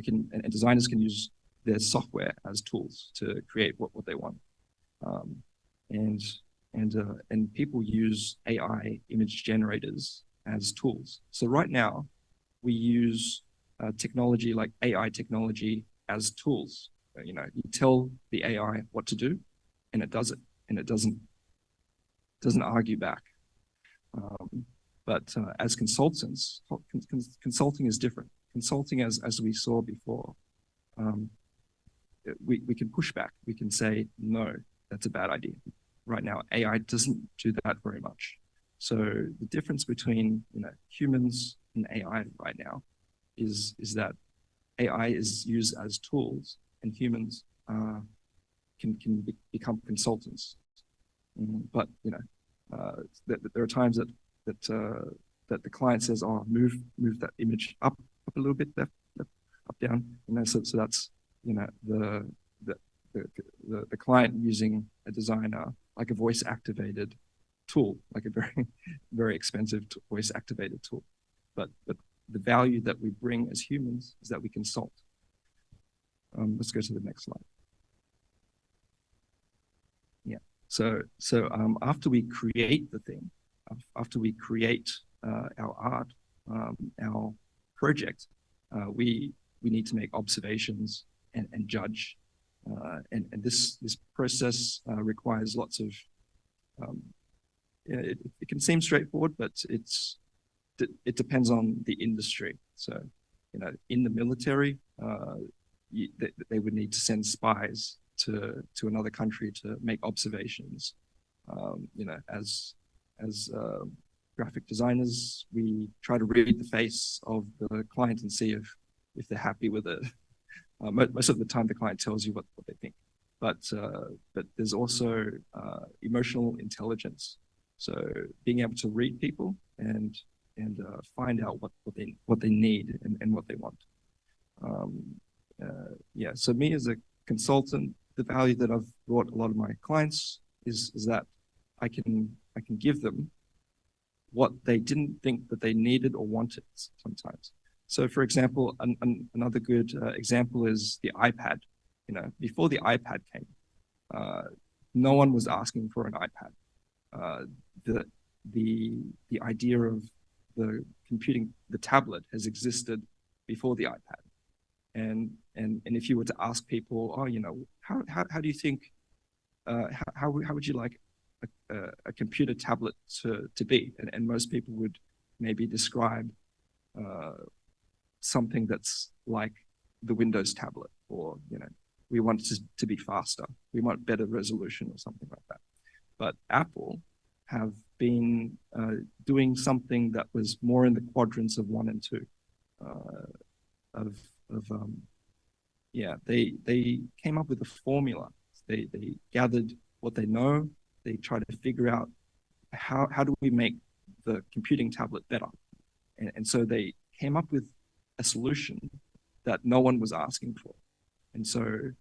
S6: can, and designers can use their software as tools to create what they want. And people use AI image generators as tools. So right now, we use technology like AI technology as tools. You tell the AI what to do, and it does it, and it doesn't argue back. But as consultants, consulting is different. Consulting, as we saw before, we can push back. We can say, no, that's a bad idea. Right now, AI doesn't do that very much. So the difference between humans and AI right now is that AI is used as tools, and humans can become consultants. But there are times that the client says, "Oh, move that image up a little bit, left, up, down," so that's the client using a designer like a voice activated tool, like a very very expensive voice activated tool, but the value that we bring as humans is that we consult. Let's go to the next slide. Yeah. So after we create the thing, after we create our art, our project, we need to make observations and judge. And this process requires lots of. It can seem straightforward, but it depends on the industry. So, in the military, they would need to send spies to another country to make observations. As graphic designers, we try to read the face of the client and see if they're happy with it. Most of the time, the client tells you what they think, but there's also emotional intelligence. So being able to read people and find out what they need and what they want. So me as a consultant, the value that I've brought a lot of my clients is that I can give them what they didn't think that they needed or wanted sometimes. So, for example, another good example is the iPad. Before the iPad came, no one was asking for an iPad. The idea of the tablet has existed before the iPad. And if you were to ask people, how do you think, how would you like a computer tablet to be? And most people would maybe describe something that's like the Windows tablet, or we want it to be faster, we want better resolution or something like that. But Apple have been doing something that was more in the quadrants of 1 and 2. They came up with a formula. They gathered what they know. They tried to figure out how do we make the computing tablet better, and so they came up with a solution that no one was asking for, and so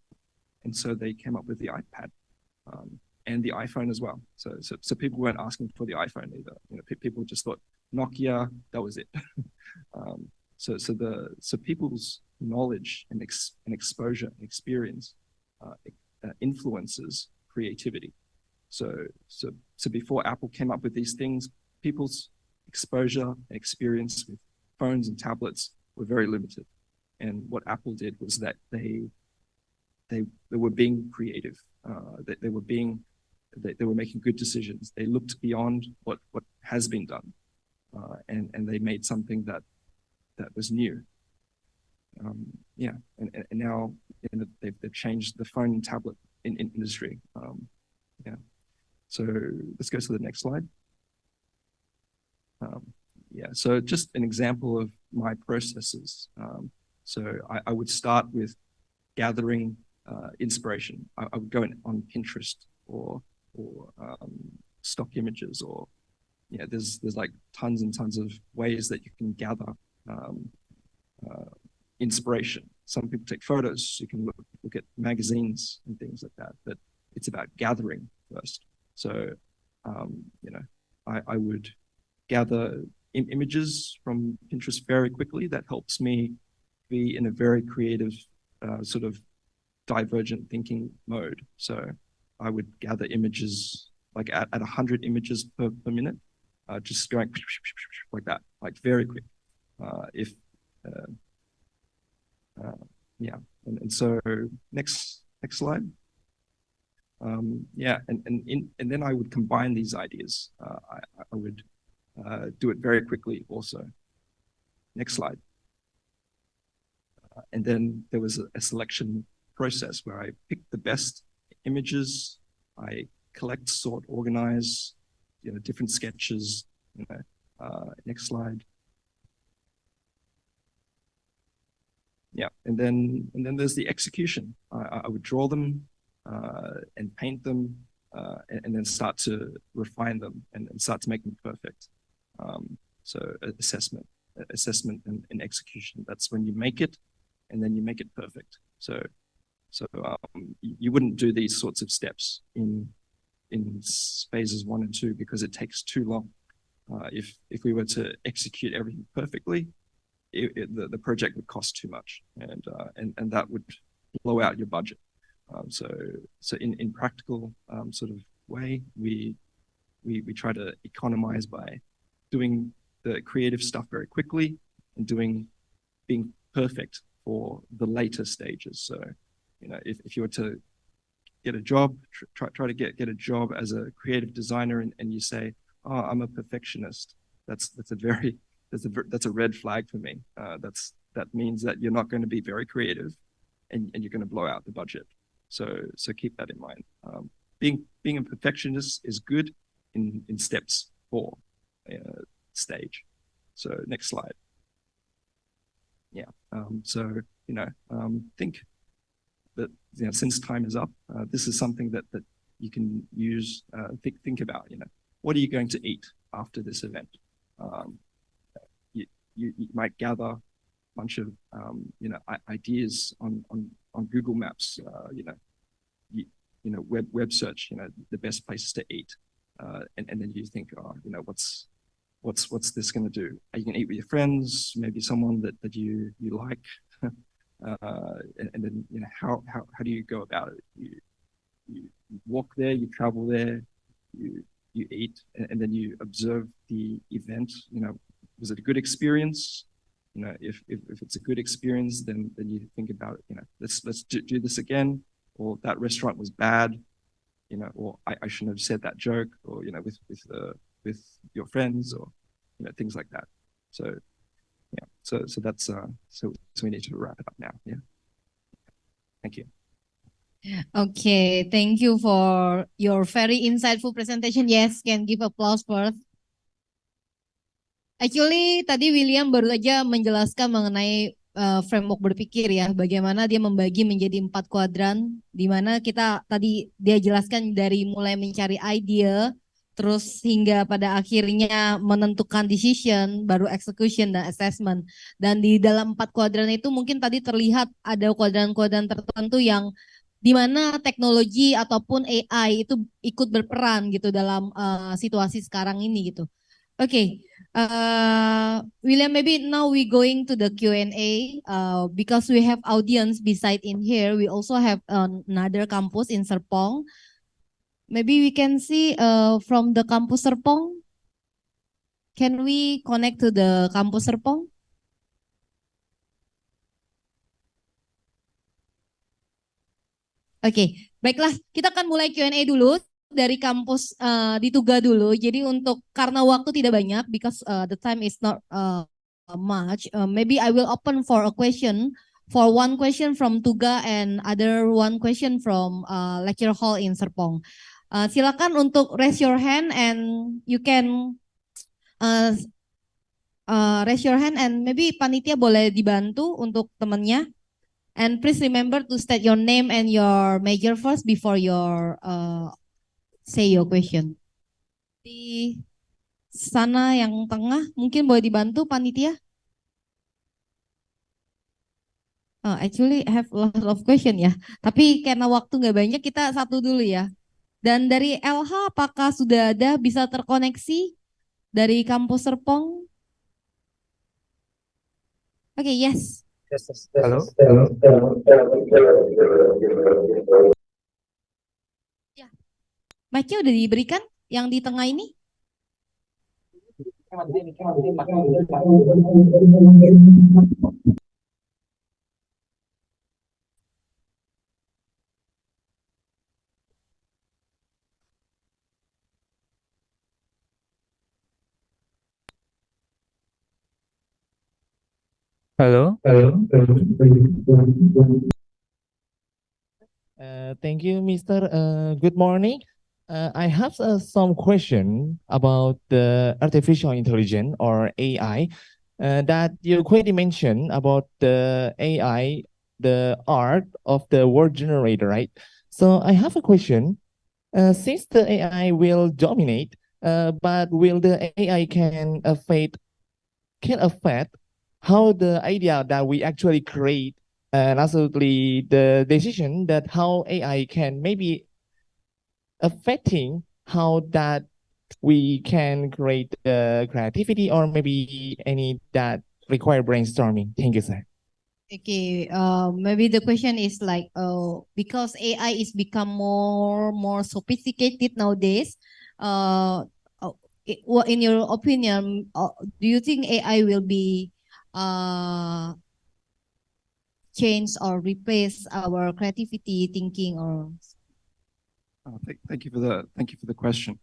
S6: they came up with the iPad and the iPhone as well. So people weren't asking for the iPhone either. People just thought Nokia, that was it. So people's knowledge and exposure and experience influences creativity. So before Apple came up with these things, people's exposure and experience with phones and tablets were very limited. And what Apple did was that they were being creative. They were making good decisions. They looked beyond what has been done, and they made something that was new. And now they've changed the phone and tablet industry. So let's go to the next slide. So just an example of my processes. So I would start with gathering inspiration. I would go on Pinterest or stock images, or there's like tons and tons of ways that you can gather inspiration. Some people take photos. You can look at magazines and things like that. But it's about gathering first. So I would gather images from Pinterest very quickly. That helps me be in a very creative sort of divergent thinking mode. So I would gather images like at 100 images per minute, just going like that, like very quick. And so next slide. And then I would combine these ideas. I would do it very quickly also. Next slide. And then there was a selection process where I picked the best images. I collect, sort, organize, different sketches. Next slide. And then there's the execution. I would draw them and paint them and then start to refine them and start to make them perfect. So assessment and execution. That's when you make it, and then you make it perfect. So you wouldn't do these sorts of steps in phases 1 and 2 because it takes too long. If we were to execute everything perfectly, the project would cost too much, and that would blow out your budget. So in practical sort of way, we try to economize by doing the creative stuff very quickly and being perfect for the later stages. So, you know, if you were to get a job, try to get a job as a creative designer, and you say, "Oh, I'm a perfectionist," that's a red flag for me. That means that you're not going to be very creative, and you're going to blow out the budget. So keep that in mind. Being a perfectionist is good in steps 4 stage. So next slide. Yeah. So think that since time is up, this is something that you can use. Think about. What are you going to eat after this event? You might gather a bunch of ideas on Google Maps. Web search. The best places to eat, and then you think, what's this going to do? Are you going to eat with your friends? Maybe someone that you like. And then how do you go about it? You walk there, you travel there, you eat, and then you observe the event. Was it a good experience? If it's a good experience, then you think about it. Let's do this again. Or that restaurant was bad. Or I shouldn't have said that joke. Or with your friends, or things like that. So yeah, so that's so we need to wrap it up now. Yeah, thank you.
S5: Okay, thank you for your very insightful presentation. Yes, can give applause first. Actually, tadi William baru aja menjelaskan mengenai framework berpikir ya, bagaimana dia membagi menjadi 4 kuadran, di mana tadi dia jelaskan dari mulai mencari ide, terus hingga pada akhirnya menentukan decision, baru execution dan assessment. Dan di dalam 4 kuadran itu mungkin tadi terlihat ada kuadran-kuadran tertentu yang di mana teknologi ataupun AI itu ikut berperan gitu dalam situasi sekarang ini gitu. Okay, William, maybe now we going to the Q&A because we have audience beside in here. We also have another campus in Serpong. Maybe we can see from the campus Serpong. Can we connect to the campus Serpong? Oke, baiklah, kita akan mulai Q&A dulu dari kampus di Tuga dulu. Jadi karena waktu tidak banyak, because the time is not much, maybe I will open for a question, for one question from Tuga and other one question from lecture hall in Serpong. Silakan untuk raise your hand and you can raise your hand and maybe panitia boleh dibantu untuk temannya. And please remember to state your name and your major first before your say your question. Di sana yang tengah mungkin boleh dibantu panitia. Actually I have a lot of question ya. Tapi karena waktu nggak banyak kita satu dulu ya. Dan dari LH apakah sudah ada bisa terkoneksi dari kampus Serpong? Oke, yes.
S7: Halo.
S5: Ya. Mic-nya udah diberikan yang di tengah ini?
S7: Hello.
S8: Thank you, Mr. Good morning. I have some question about the artificial intelligence or AI that you quickly mentioned about the AI, the art of the word generator, right? So I have a question. Since the AI will dominate, but will the AI can affect how the idea that we actually create, and absolutely the decision that how AI can maybe affecting how that we can create the creativity or maybe any that require brainstorming. Thank you, sir.
S5: Okay, maybe the question is like, because AI is become more sophisticated nowadays. In your opinion, do you think AI will be change or replace our creativity, thinking, or?
S6: Thank you for the question.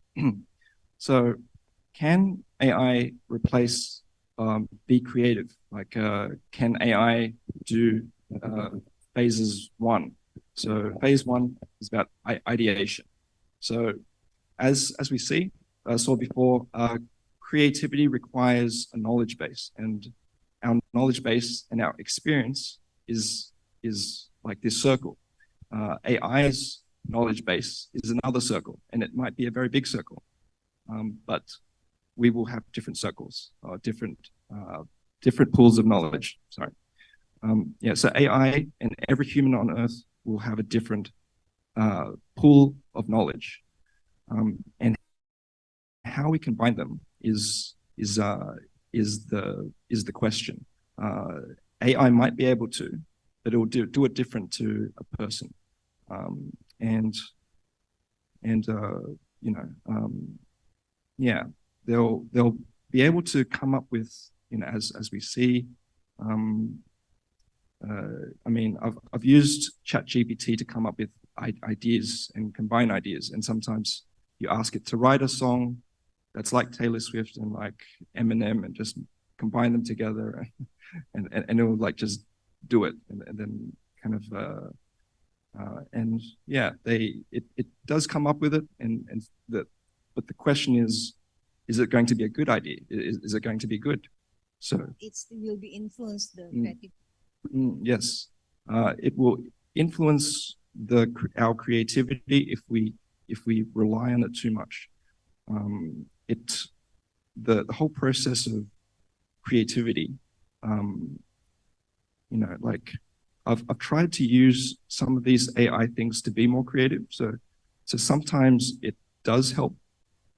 S6: So, can AI replace be creative? Like, can AI do phases one? So, phase one is about ideation. So, as we saw before, creativity requires a knowledge base, and our knowledge base and our experience is like this circle. AI's knowledge base is another circle, and it might be a very big circle, but we will have different circles, different pools of knowledge. Sorry. So AI and every human on Earth will have a different pool of knowledge, and how we combine them is the question. AI might be able to, but it will do it different to a person, and they'll be able to come up with, as we see. I mean, I've used ChatGPT to come up with ideas and combine ideas, and sometimes you ask it to write a song that's like Taylor Swift and like Eminem, and just combine them together, and it will like just do it, and then kind of it does come up with it, but the question is it going to be a good idea? Is it going to be good? So
S5: It will be influence the
S6: creativity. Yes, it will influence our creativity if we rely on it too much. The whole process of creativity, like I've tried to use some of these AI things to be more creative. So sometimes it does help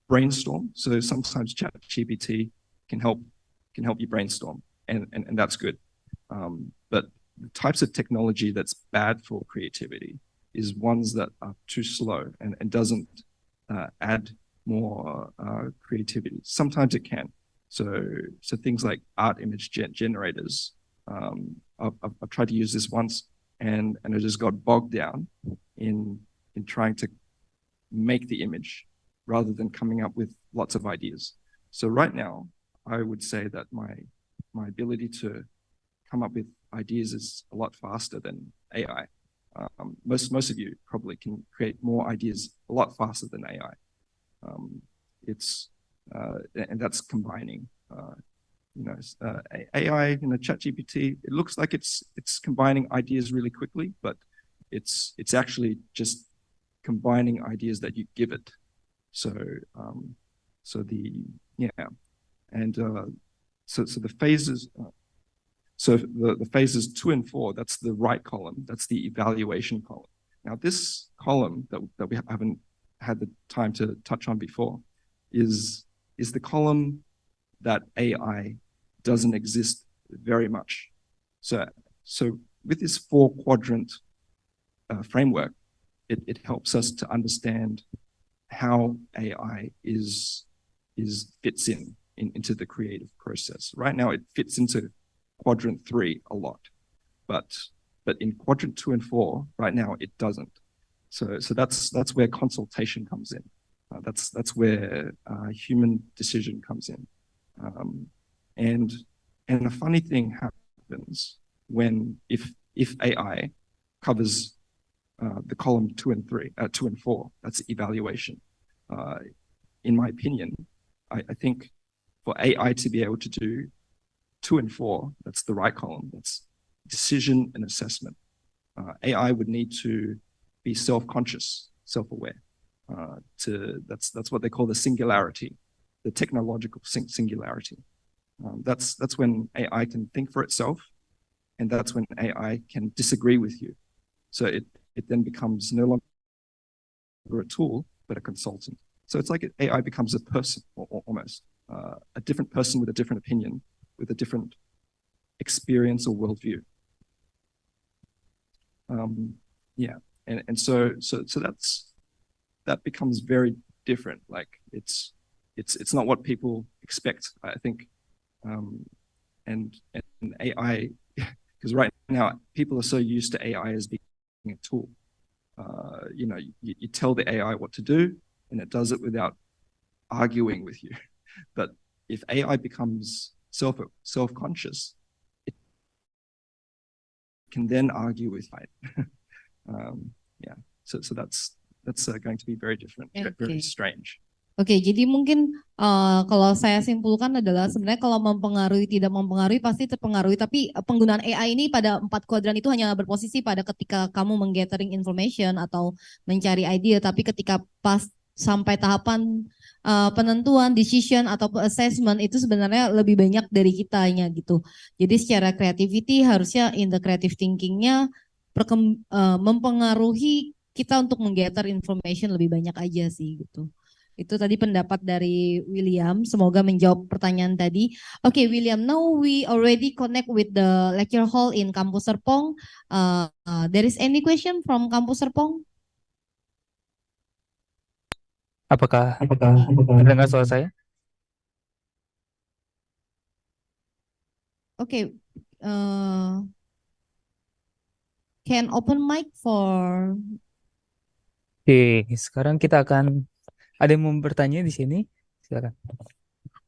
S6: brainstorm. So sometimes ChatGPT can help you brainstorm, and that's good. But the types of technology that's bad for creativity is ones that are too slow and doesn't add more creativity. Sometimes it can. So things like art image generators. I've tried to use this once, and I just got bogged down in trying to make the image rather than coming up with lots of ideas. So right now, I would say that my ability to come up with ideas is a lot faster than AI. Most of you probably can create more ideas a lot faster than AI. And that's combining. AI, ChatGPT, it looks like it's combining ideas really quickly, but it's actually just combining ideas that you give it. So the phases. So the phases 2 and 4, that's the right column, that's the evaluation column. Now this column that we haven't had the time to touch on before is the column that AI doesn't exist very much. So with this 4-quadrant framework, it helps us to understand how AI fits into the creative process. Right now, it fits into quadrant 3 a lot, but in quadrant 2 and 4 right now it doesn't. So that's where consultation comes in. That's where human decision comes in. And a funny thing happens if AI covers the column 2 and 4. That's evaluation. In my opinion, I think for AI to be able to do 2 and 4, that's the right column. That's decision and assessment. AI would need to be self-conscious, self-aware. That's what they call the singularity, the technological singularity. That's when AI can think for itself, and that's when AI can disagree with you. So it then becomes no longer a tool, but a consultant. So it's like AI becomes a person, or almost a different person with a different opinion, with a different experience or worldview. Yeah, and so that becomes very different. Like it's not what people expect, I think, and AI, because right now people are so used to AI as being a tool. You know, you tell the AI what to do, and it does it without arguing with you. But if AI becomes self-conscious, it can then argue with it. Yeah, so that's going to be very different, very strange.
S5: Oke, jadi mungkin kalau saya simpulkan adalah sebenarnya kalau mempengaruhi tidak mempengaruhi pasti terpengaruhi, tapi penggunaan AI ini pada 4 kuadran itu hanya berposisi pada ketika kamu menggathering information atau mencari ide, tapi ketika pas sampai tahapan penentuan, decision atau assessment itu sebenarnya lebih banyak dari kitanya gitu. Jadi secara creativity harusnya in the creative thinkingnya mempengaruhi kita untuk menggather information lebih banyak aja sih gitu. Itu tadi pendapat dari William. Semoga menjawab pertanyaan tadi. Oke, William, now we already connect with the lecture hall in Kampus Serpong. There is any question from Kampus Serpong?
S7: Apakah mendengar suara saya?
S5: Oke, can open mic for...
S7: Oke, sekarang kita akan ada yang mau bertanya di sini. Silakan.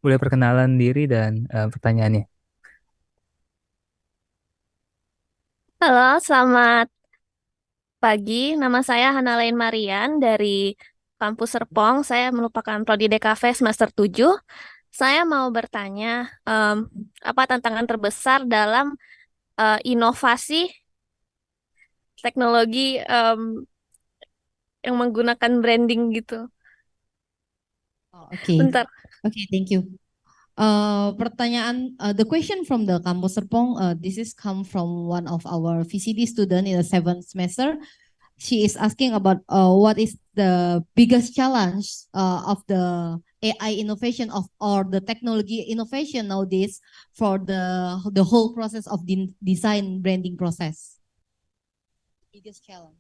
S7: Boleh perkenalan diri dan pertanyaannya.
S9: Halo, selamat pagi. Nama saya Hanalain Marian dari Kampus Serpong. Saya merupakan Prodi DKV semester 7. Saya mau bertanya, apa tantangan terbesar dalam inovasi teknologi yang menggunakan branding gitu?
S5: Oke,
S9: Bentar.
S5: Oke, thank you. Pertanyaan, the question from the Kampus Serpong, this is come from one of our VCD student in the 7th semester. She is asking about what is the biggest challenge of the AI innovation or the technology innovation nowadays for the whole process of the design branding process. Biggest challenge.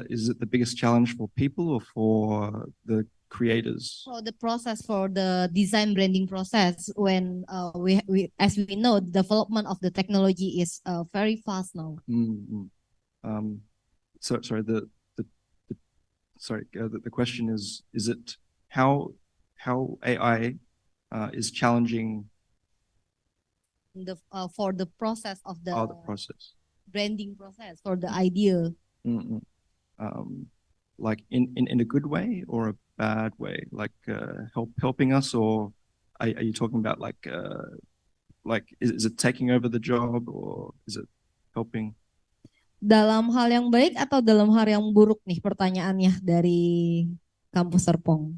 S6: Is it the biggest challenge for people or for the creators?
S5: So the process for the design branding process, when we as we know, the development of the technology is very fast now.
S6: Sorry, the question is it how AI is challenging
S5: for the process of the
S6: process
S5: branding process for the idea.
S6: Like in a good way or a bad way, like helping us, or are you talking about like is it taking over the job, or is it helping?
S5: Dalam hal yang baik atau dalam hal yang buruk nih pertanyaannya dari Kampus Serpong?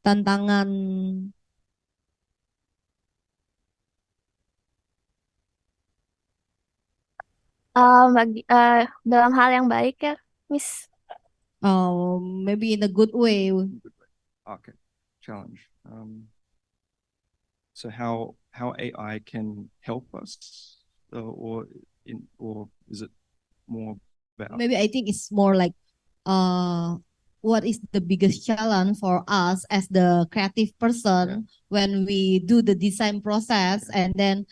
S5: Tantangan
S9: dalam hal yang baik ya, Miss.
S5: maybe in a good way.
S6: Okay, challenge. So how AI can help us, or is it more about?
S5: Maybe I think it's more like what is the biggest challenge for us as the creative person when we do the design process, and then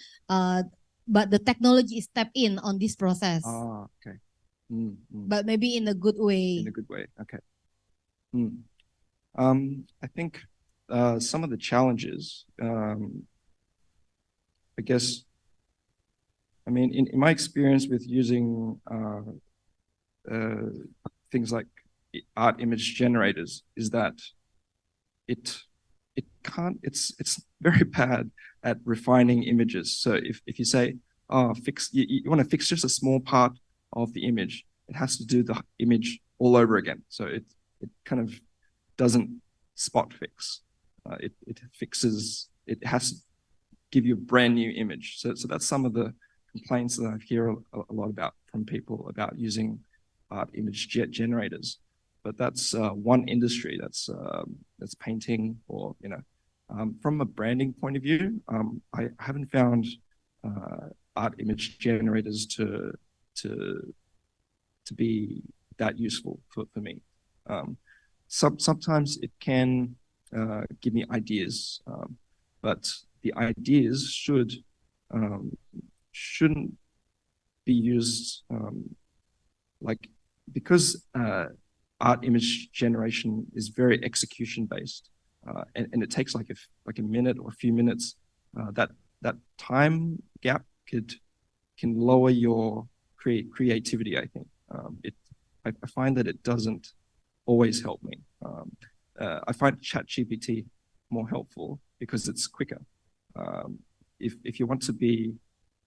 S5: but the technology is step in on this process.
S6: Okay.
S5: But maybe in a good way.
S6: In a good way, okay. I think some of the challenges, I guess, I mean, in my experience with using things like art image generators, is that it's very bad at refining images. So if you say, you want to fix just a small part of the image, it has to do the image all over again. So it kind of doesn't spot fix. It fixes, it has to give you a brand new image. So that's some of the complaints that I hear a lot about from people about using art image generators. But that's one industry, that's painting, or from a branding point of view, I haven't found art image generators to be that useful for me. Sometimes it can give me ideas, but the ideas shouldn't be used because art image generation is very execution based, and it takes like a minute or a few minutes. That time gap can lower your creativity, I think. I find that it doesn't always help me. I find ChatGPT more helpful because it's quicker. If you want to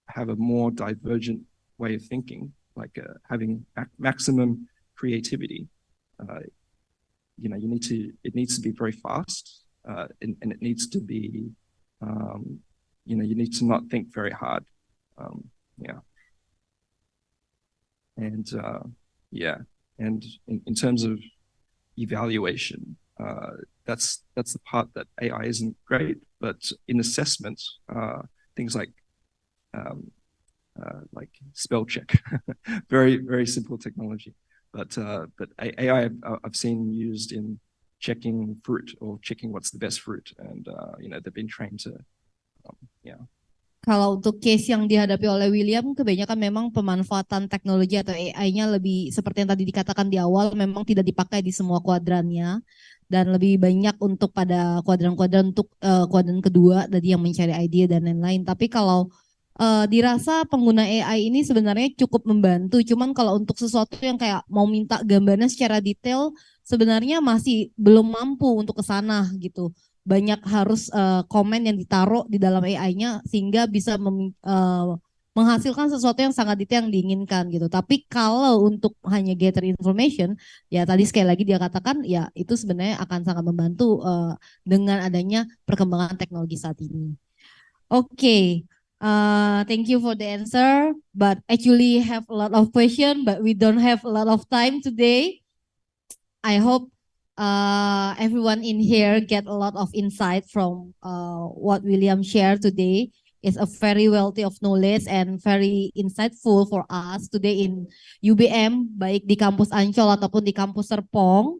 S6: have a more divergent way of thinking, like having maximum creativity, it needs to be very fast, and it needs to be, you need to not think very hard. And in terms of evaluation, that's the part that AI isn't great, but in assessment, things like spell check, very, very simple technology, but AI I've seen used in checking fruit or checking what's the best fruit, and they've been trained to
S5: Kalau untuk case yang dihadapi oleh William, kebanyakan memang pemanfaatan teknologi atau AI-nya lebih seperti yang tadi dikatakan di awal, memang tidak dipakai di semua kuadrannya, dan lebih banyak untuk pada kuadran-kuadran untuk kuadran kedua tadi yang mencari ide dan lain-lain. Tapi kalau dirasa pengguna AI ini sebenarnya cukup membantu, cuman kalau untuk sesuatu yang kayak mau minta gambarnya secara detail, sebenarnya masih belum mampu untuk ke sana gitu. Banyak harus komen yang ditaruh di dalam AI-nya sehingga bisa menghasilkan sesuatu yang sangat detail yang diinginkan gitu. Tapi kalau untuk hanya gather information, ya tadi sekali lagi dia katakan ya itu sebenarnya akan sangat membantu dengan adanya perkembangan teknologi saat ini. Okay, thank you for the answer. But actually have a lot of question, but we don't have a lot of time today. I hope everyone in here get a lot of insight from what William shared today. It's a very wealthy of knowledge and very insightful for us today in UBM, baik di kampus Ancol ataupun di kampus Serpong.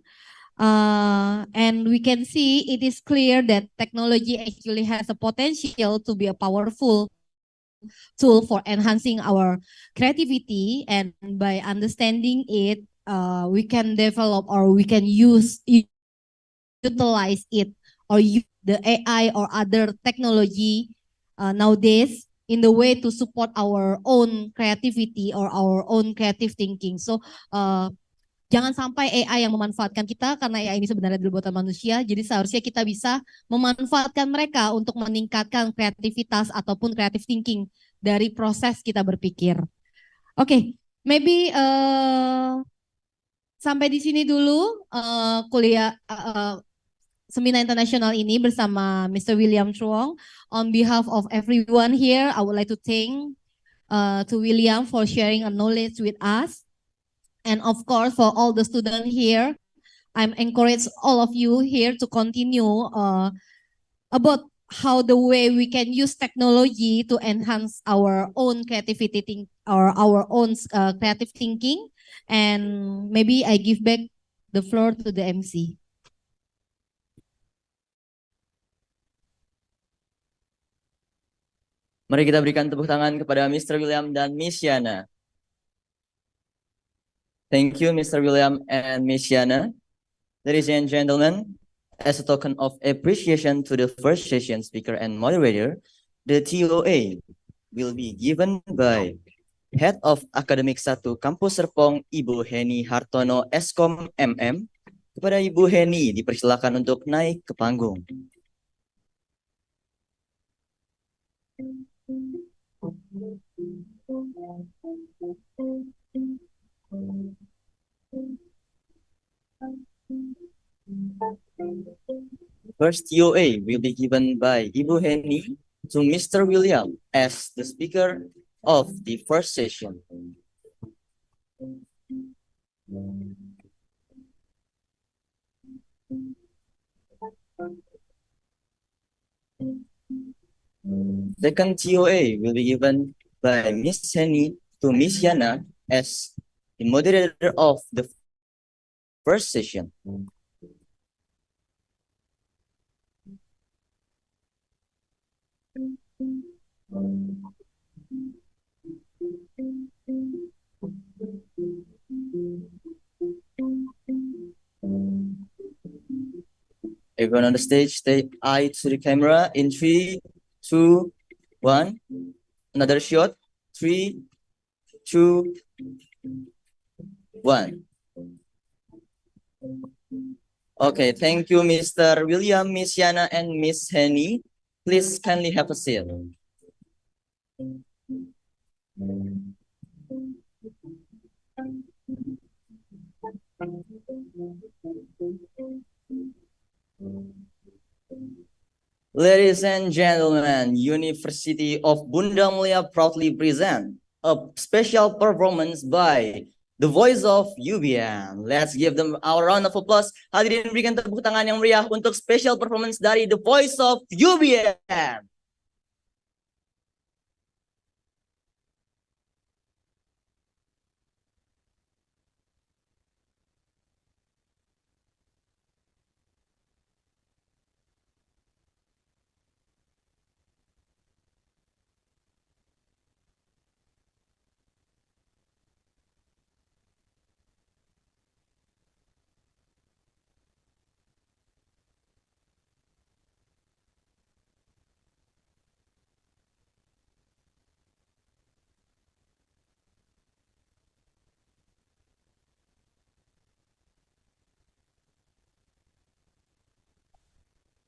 S5: And we can see it is clear that technology actually has a potential to be a powerful tool for enhancing our creativity, and by understanding it, we can develop or we can utilize it or use the AI or other technology nowadays in the way to support our own creativity or our own creative thinking. So jangan sampai AI yang memanfaatkan kita, karena AI ini sebenarnya adalah buatan manusia, jadi seharusnya kita bisa memanfaatkan mereka untuk meningkatkan kreativitas ataupun creative thinking dari proses kita berpikir. Oke, maybe sampai di sini dulu kuliah seminar internasional ini bersama Mr. William Truong. On behalf of everyone here, I would like to thank to William for sharing a knowledge with us. And of course, for all the students here, I'm encourage all of you here to continue about how the way we can use technology to enhance our own creativity or our own creative thinking. And maybe I give back the floor to the MC.
S1: Mari kita berikan tepuk tangan kepada Mr. William dan Miss Yana. Thank you, Mr. William and Miss Yana. Ladies and gentlemen, as a token of appreciation to the first session speaker and moderator, the TOA will be given by Head of Akademik 1 Kampus Serpong, Ibu Heni Hartono, Eskom MM. Kepada Ibu Heni, dipersilakan untuk naik ke panggung. First TOA will be given by Ibu Henny to Mr. William as the speaker of the first session. Second TOA will be given by Miss Henny to Miss Yana as the moderator of the first session. Everyone on the stage, take eye to the camera in 3, 2, 1. Another shot. 3, 2, 1. Okay, thank you, Mr. William, Miss Yana, and Miss Henny. Please kindly have a seat. Ladies and gentlemen, University of Bunda Mulia proudly present a special performance by the voice of UBM. Let's give them our round of applause. Hadirin berikan tepuk tangan yang meriah untuk special performance dari the voice of UBM.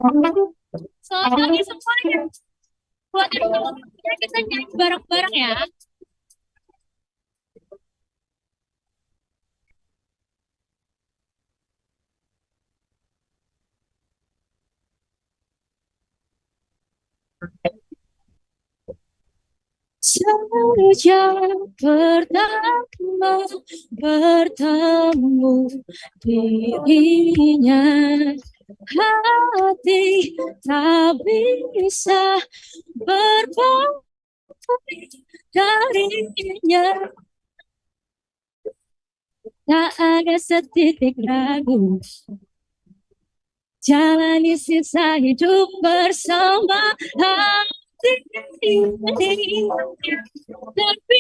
S3: Selamat pagi semuanya. Buat yang belum punya, kita nyanyi bareng-bareng ya. Sejak pertama bertemu dirinya, hati tak bisa berpaling darinya. Tak ada setitik ragu, jalani sisa hidup bersama hati ini. Tapi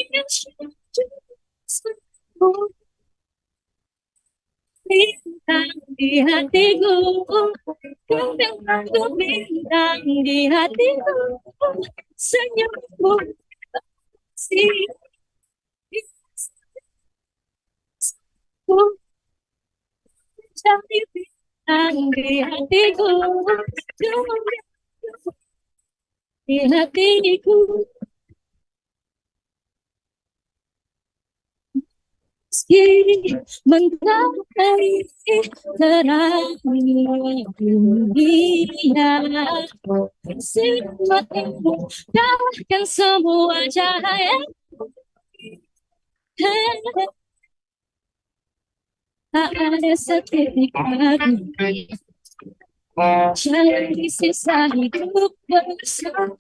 S3: bintang di hatiku, kau bintang di hatiku, senyummu si jadi bintang di hatiku, di hatiku. Meski menggali terang dunia, sifatmu dapatkan semua cahaya. Tak ada setitik ragu, jalani sisa hidup bersama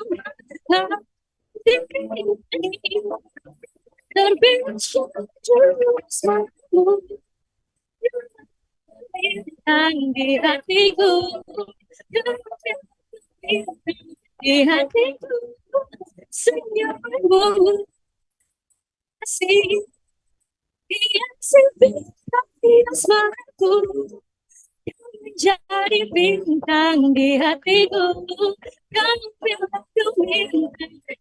S3: hati ini. Terbincang bersamamu, bintang di hatiku, di hatiku, senyummu masih hiasi bintang di asmaraku, menjadi bintang di hatiku, kamu bintang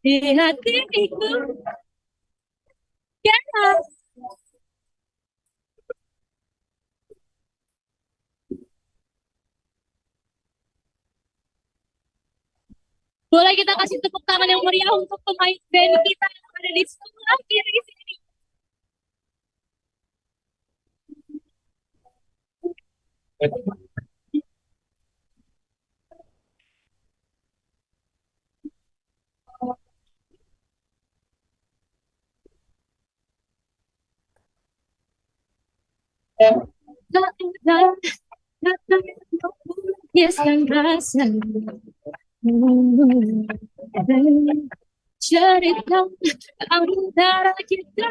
S3: di hatiku. Yeah. Boleh kita kasih tepuk tangan yang meriah untuk pemain band kita yang ada di sebelah kiri sini. Biaskan rasa cerita antara kita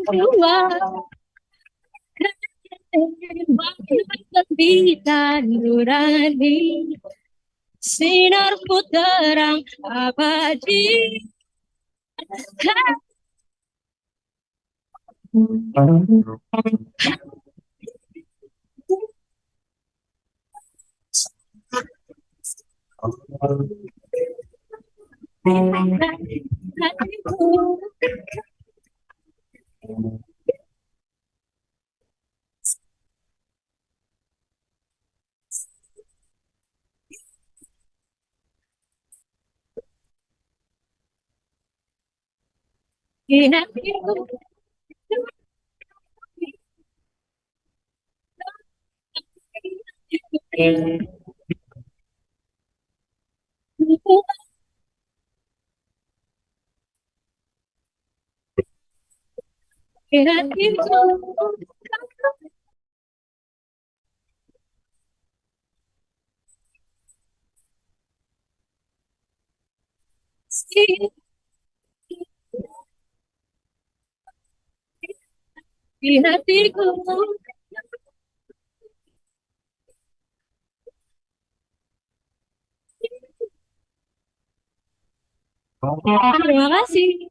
S3: berdua. Bintang nurani, sinarmu terang abadi. Di hatiku. Terima kasih.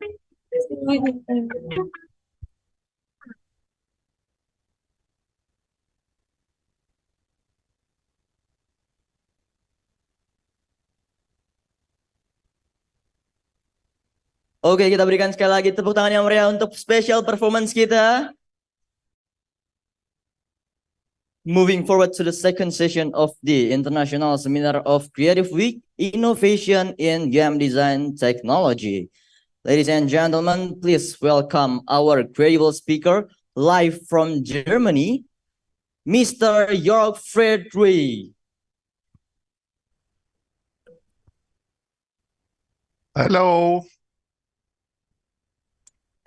S1: Oke, kita berikan sekali lagi tepuk tangan yang meriah untuk special performance kita. Moving forward to the second session of the International Seminar of Creative Week, Innovation in Game Design Technology. Ladies and gentlemen, please welcome our credible speaker live from Germany, Mr. Jörg Friedrich.
S10: Hello.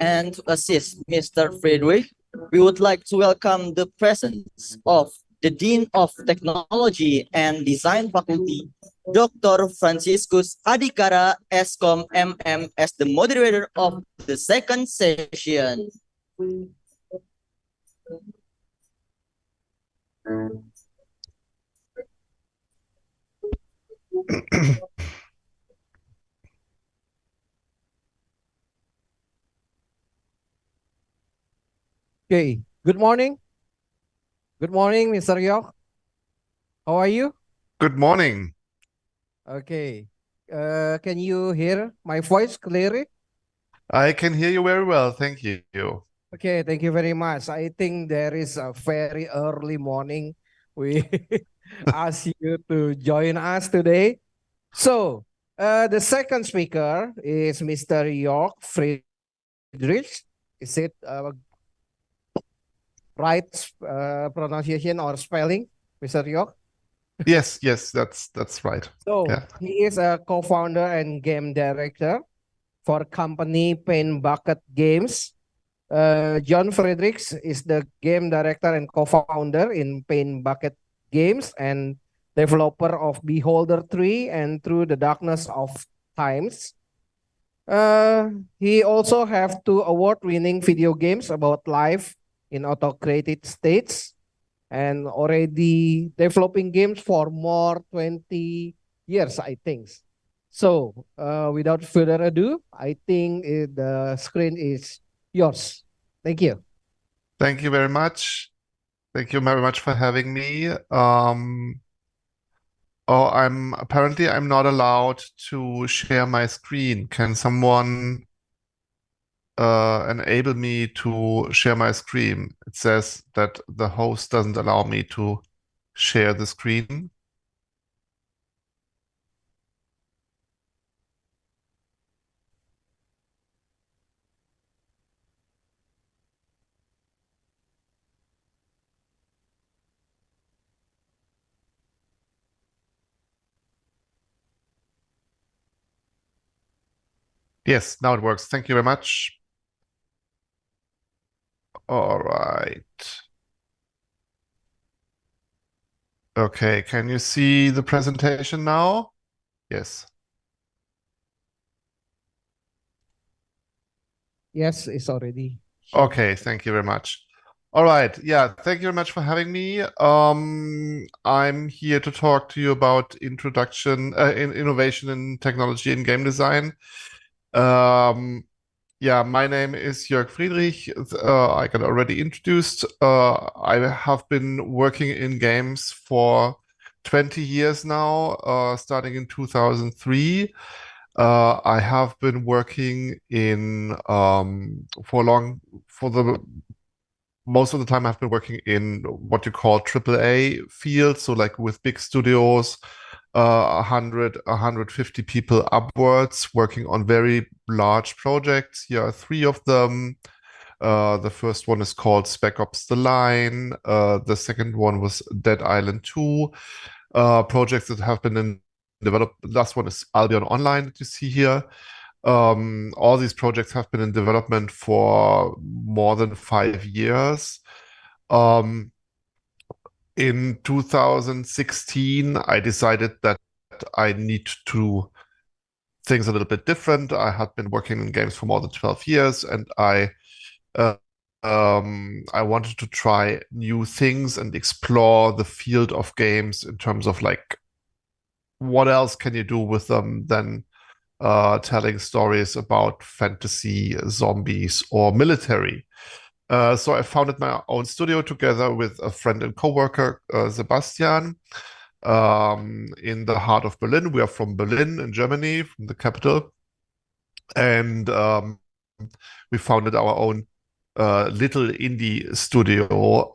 S1: And to assist Mr. Friedrich, we would like to welcome the presence of the Dean of Technology and Design Faculty, Dr. Franciscus Adhikara, Eskom MM, as the moderator of the second session.
S11: Okay, good morning. Good morning, Mr. Yok. How are you?
S10: Good morning.
S11: Okay. Can you hear my voice clearly?
S10: I can hear you very well. Thank you.
S11: Okay, thank you very much. I think there is a very early morning. We ask you to join us today. So, the second speaker is Mr. York Friedrich. Is it right pronunciation or spelling, Mr. York?
S10: Yes, that's right.
S11: So
S10: Yeah.
S11: he is a co-founder and game director for company Paint Bucket Games. John Fredericks is the game director and co-founder in Paint Bucket Games and developer of Beholder 3 and Through the Darkness of Times. He also have 2 award-winning video games about life in auto-created states and already developing games for more 20 years, I think. So, without further ado, I think the screen is yours. Thank you.
S10: Thank you very much. Thank you very much for having me. I'm not allowed to share my screen. Can someone enable me to share my screen? It says that the host doesn't allow me to share the screen. Yes, now it works. Thank you very much. All right. Okay, can you see the presentation now? Yes.
S11: Yes, it's already shown.
S10: Okay, thank you very much. All right, yeah, thank you very much for having me. I'm here to talk to you about innovation in technology and game design. Yeah, my name is Jörg Friedrich. I got already introduced. I have been working in games for 20 years now, starting in 2003. I have been working in for the most of the time I've been working in what you call AAA fields, so like with big studios, 150 people upwards, working on very large projects. Here are three of them. The first one is called Spec Ops: The Line. The second one was Dead Island 2. Projects that have been in developed. The last one is Albion Online that you see here. All these projects have been in development for more than 5 years. In 2016, I decided that I need to things a little bit different. I had been working in games for more than 12 years, and uh, I wanted to try new things and explore the field of games in terms of like what else can you do with them than telling stories about fantasy, zombies, or military. So I founded my own studio together with a friend and coworker, Sebastian, in the heart of Berlin. We are from Berlin in Germany, from the capital. And we founded our own little indie studio,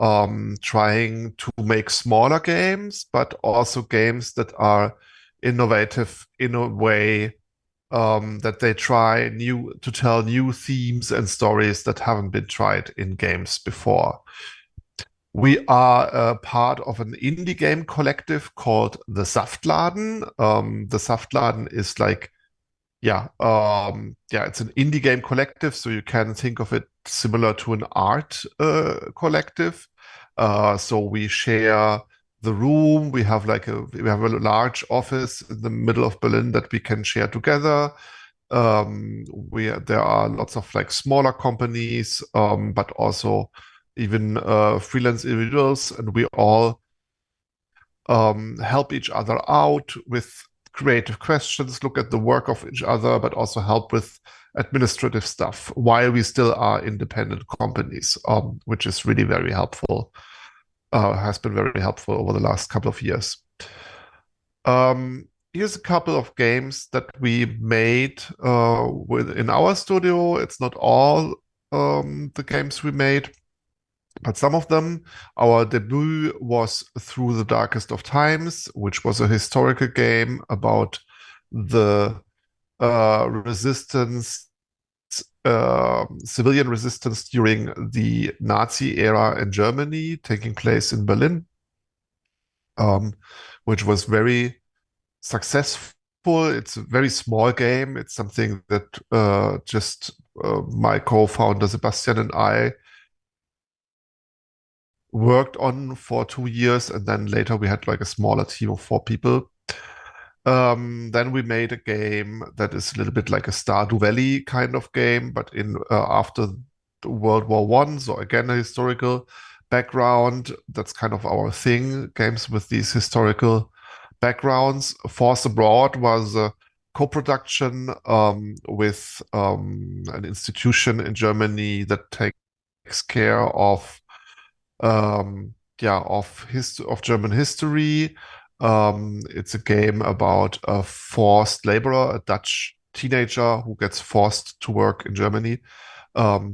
S10: trying to make smaller games, but also games that are innovative in a way that they try to tell new themes and stories that haven't been tried in games before. We are a part of an indie game collective called the Saftladen. The Saftladen is like, it's an indie game collective, so you can think of it similar to an art collective. So we share the room. We have a large office in the middle of Berlin that we can share together. There are lots of like smaller companies, but also even freelance individuals, and we all help each other out with creative questions, look at the work of each other, but also help with administrative stuff while we still are independent companies, which is really very helpful. Has been very helpful over the last couple of years. Here's a couple of games that we made in our studio. It's not all the games we made, but some of them. Our debut was Through the Darkest of Times, which was a historical game about the civilian resistance during the Nazi era in Germany, taking place in Berlin, which was very successful. It's a very small game. It's something that just my co-founder Sebastian and I worked on for 2 years, and then later we had like a smaller team of 4 people. Then we made a game that is a little bit like a Stardew Valley kind of game, but in after World War One. So again, a historical background. That's kind of our thing. Games with these historical backgrounds. Force Abroad was a co-production with an institution in Germany that takes care of German history. It's a game about a forced laborer, a Dutch teenager who gets forced to work in Germany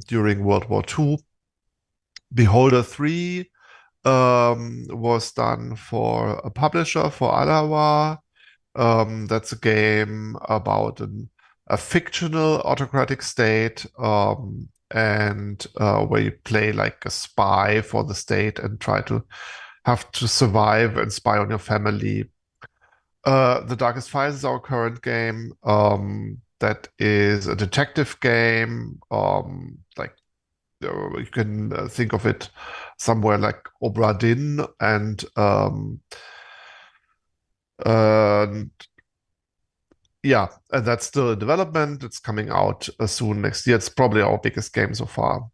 S10: during World War II. Beholder 3 was done for a publisher, for Alawa. That's a game about a fictional autocratic state, and where you play like a spy for the state and have to survive and spy on your family. The Darkest Files is our current game. that is a detective game, like you can think of it somewhere like Obra Dinn, and yeah, and that's still in development. It's coming out soon next year. It's probably our biggest game so far.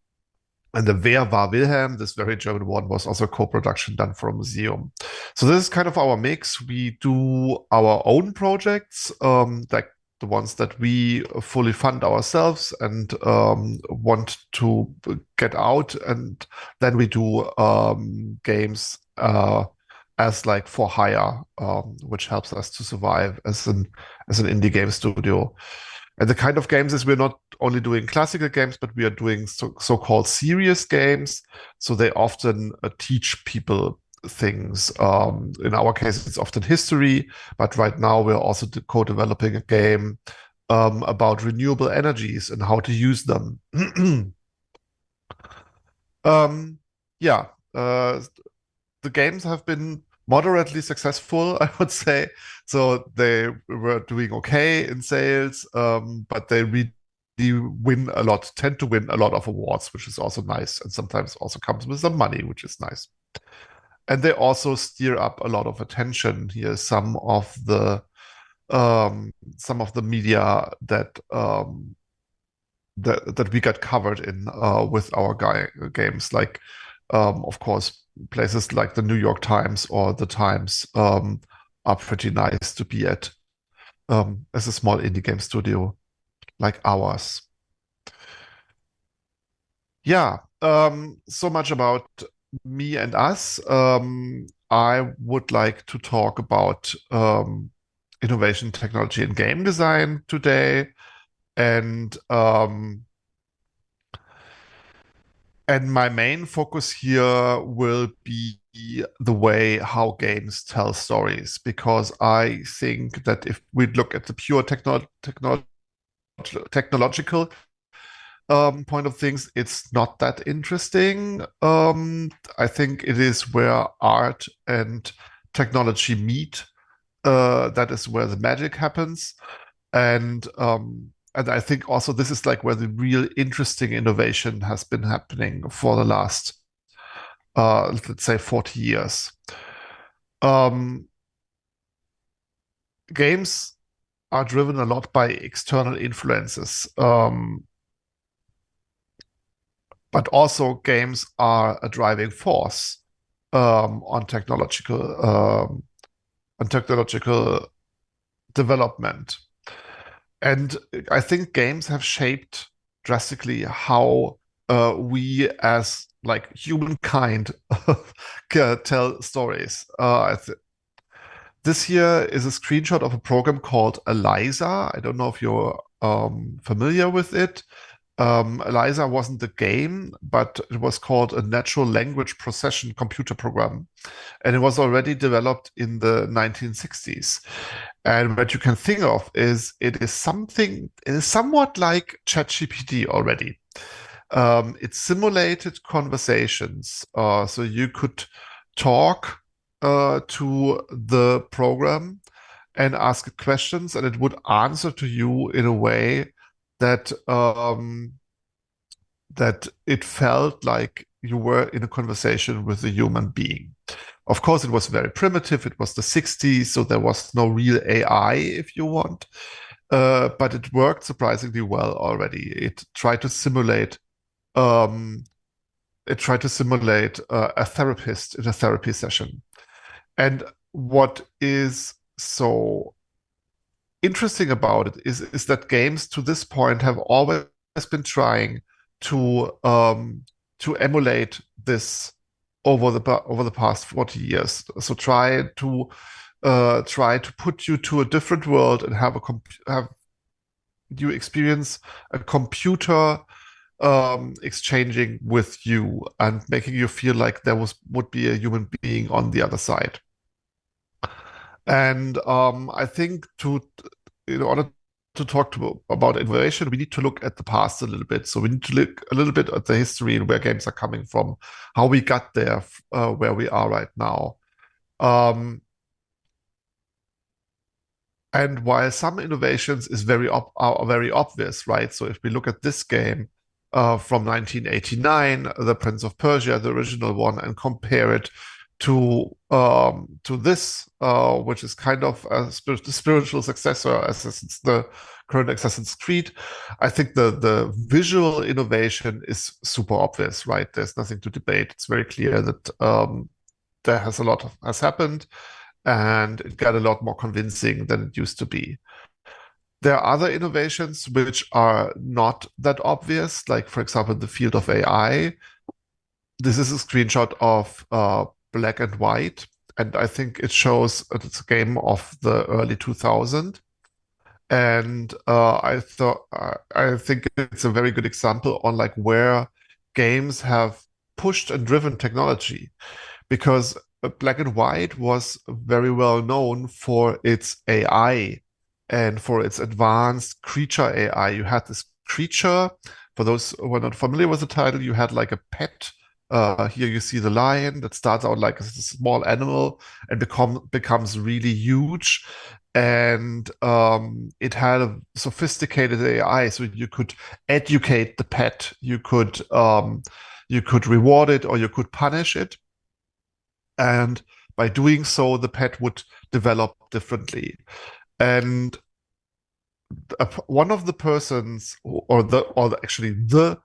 S10: And the Wer war Wilhelm, this very German one, was also a co-production done for a museum. So this is kind of our mix. We do our own projects, like the ones that we fully fund ourselves and want to get out. And then we do games as like for hire, which helps us to survive as an indie game studio. And the kind of games is we're not only doing classical games, but we are doing so-called serious games. So they often teach people things. In our case, it's often history, but right now we're also co-developing a game about renewable energies and how to use them. Yeah, the games have been moderately successful, I would say. So they were doing okay in sales, but they really tend to win a lot of awards, which is also nice, and sometimes also comes with some money, which is nice. And they also steer up a lot of attention. Here, some of the media that we got covered in with our games, like of course places like the New York Times or the Times are pretty nice to be at as a small indie game studio like ours. Yeah, so much about me and us. I would like to talk about innovation, technology, and game design today. And my main focus here will be the way how games tell stories, because I think that if we look at the pure technological point of things, it's not that interesting. I think it is where art and technology meet. That is where the magic happens. And I think also this is like where the real interesting innovation has been happening for the last, let's say, 40 years. Games are driven a lot by external influences. But also games are a driving force on technological development. And I think games have shaped drastically how we as like humankind tell stories. This here is a screenshot of a program called ELIZA. I don't know if you're familiar with it. ELIZA wasn't a game, but it was called a natural language processing computer program. And it was already developed in the 1960s. And what you can think of is it is somewhat like ChatGPT already. It simulated conversations. So you could talk to the program and ask questions, and it would answer to you in a way that that it felt like you were in a conversation with a human being. Of course, it was very primitive. It was the 60s, so there was no real AI, if you want. But it worked surprisingly well already. It tried to simulate a therapist in a therapy session. And what is so interesting about it is that games to this point have always been trying to emulate this over the past 40 years. So try to put you to a different world and have you experience a computer exchanging with you and making you feel like there would be a human being on the other side. And I think in order to talk about innovation, we need to look at the past a little bit. So we need to look a little bit at the history and where games are coming from, how we got there, where we are right now. And while some innovations are very obvious, right? So if we look at this game from 1989, The Prince of Persia, the original one, and compare it to this, which is kind of the spiritual successor, as it's the current Assassin's Creed, I think the visual innovation is super obvious, right? There's nothing to debate. It's very clear that there has happened, and it got a lot more convincing than it used to be. There are other innovations which are not that obvious, like, for example, the field of AI. This is a screenshot of Black and White, and I think it shows it's a game of the early 2000s. And I think it's a very good example on like where games have pushed and driven technology, because Black and White was very well known for its AI and for its advanced creature AI. You had this creature, for those who are not familiar with the title, you had like a pet. Here you see the lion that starts out like a small animal and becomes really huge. And it had a sophisticated AI, so you could educate the pet, you could reward it or you could punish it. And by doing so, the pet would develop differently. And one of the persons, actually the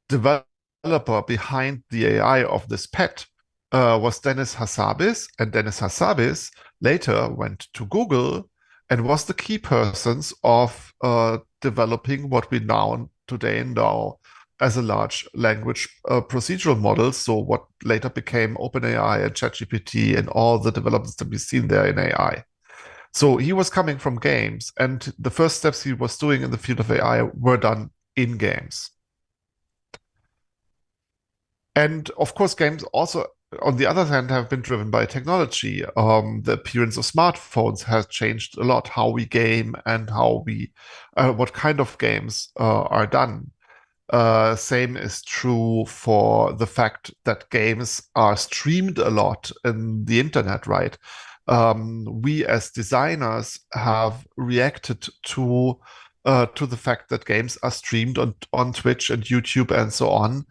S10: developer behind the AI of this pet, was Dennis Hassabis. And Dennis Hassabis later went to Google and was the key persons of developing what we today know as a large language procedural model. So what later became OpenAI and ChatGPT and all the developments that we've seen there in AI. So he was coming from games, and the first steps he was doing in the field of AI were done in games. And of course, games also, on the other hand, have been driven by technology. The appearance of smartphones has changed a lot how we game and how what kind of games are done. Same is true for the fact that games are streamed a lot in the internet, right? We as designers have reacted to the fact that games are streamed on Twitch and YouTube and so on.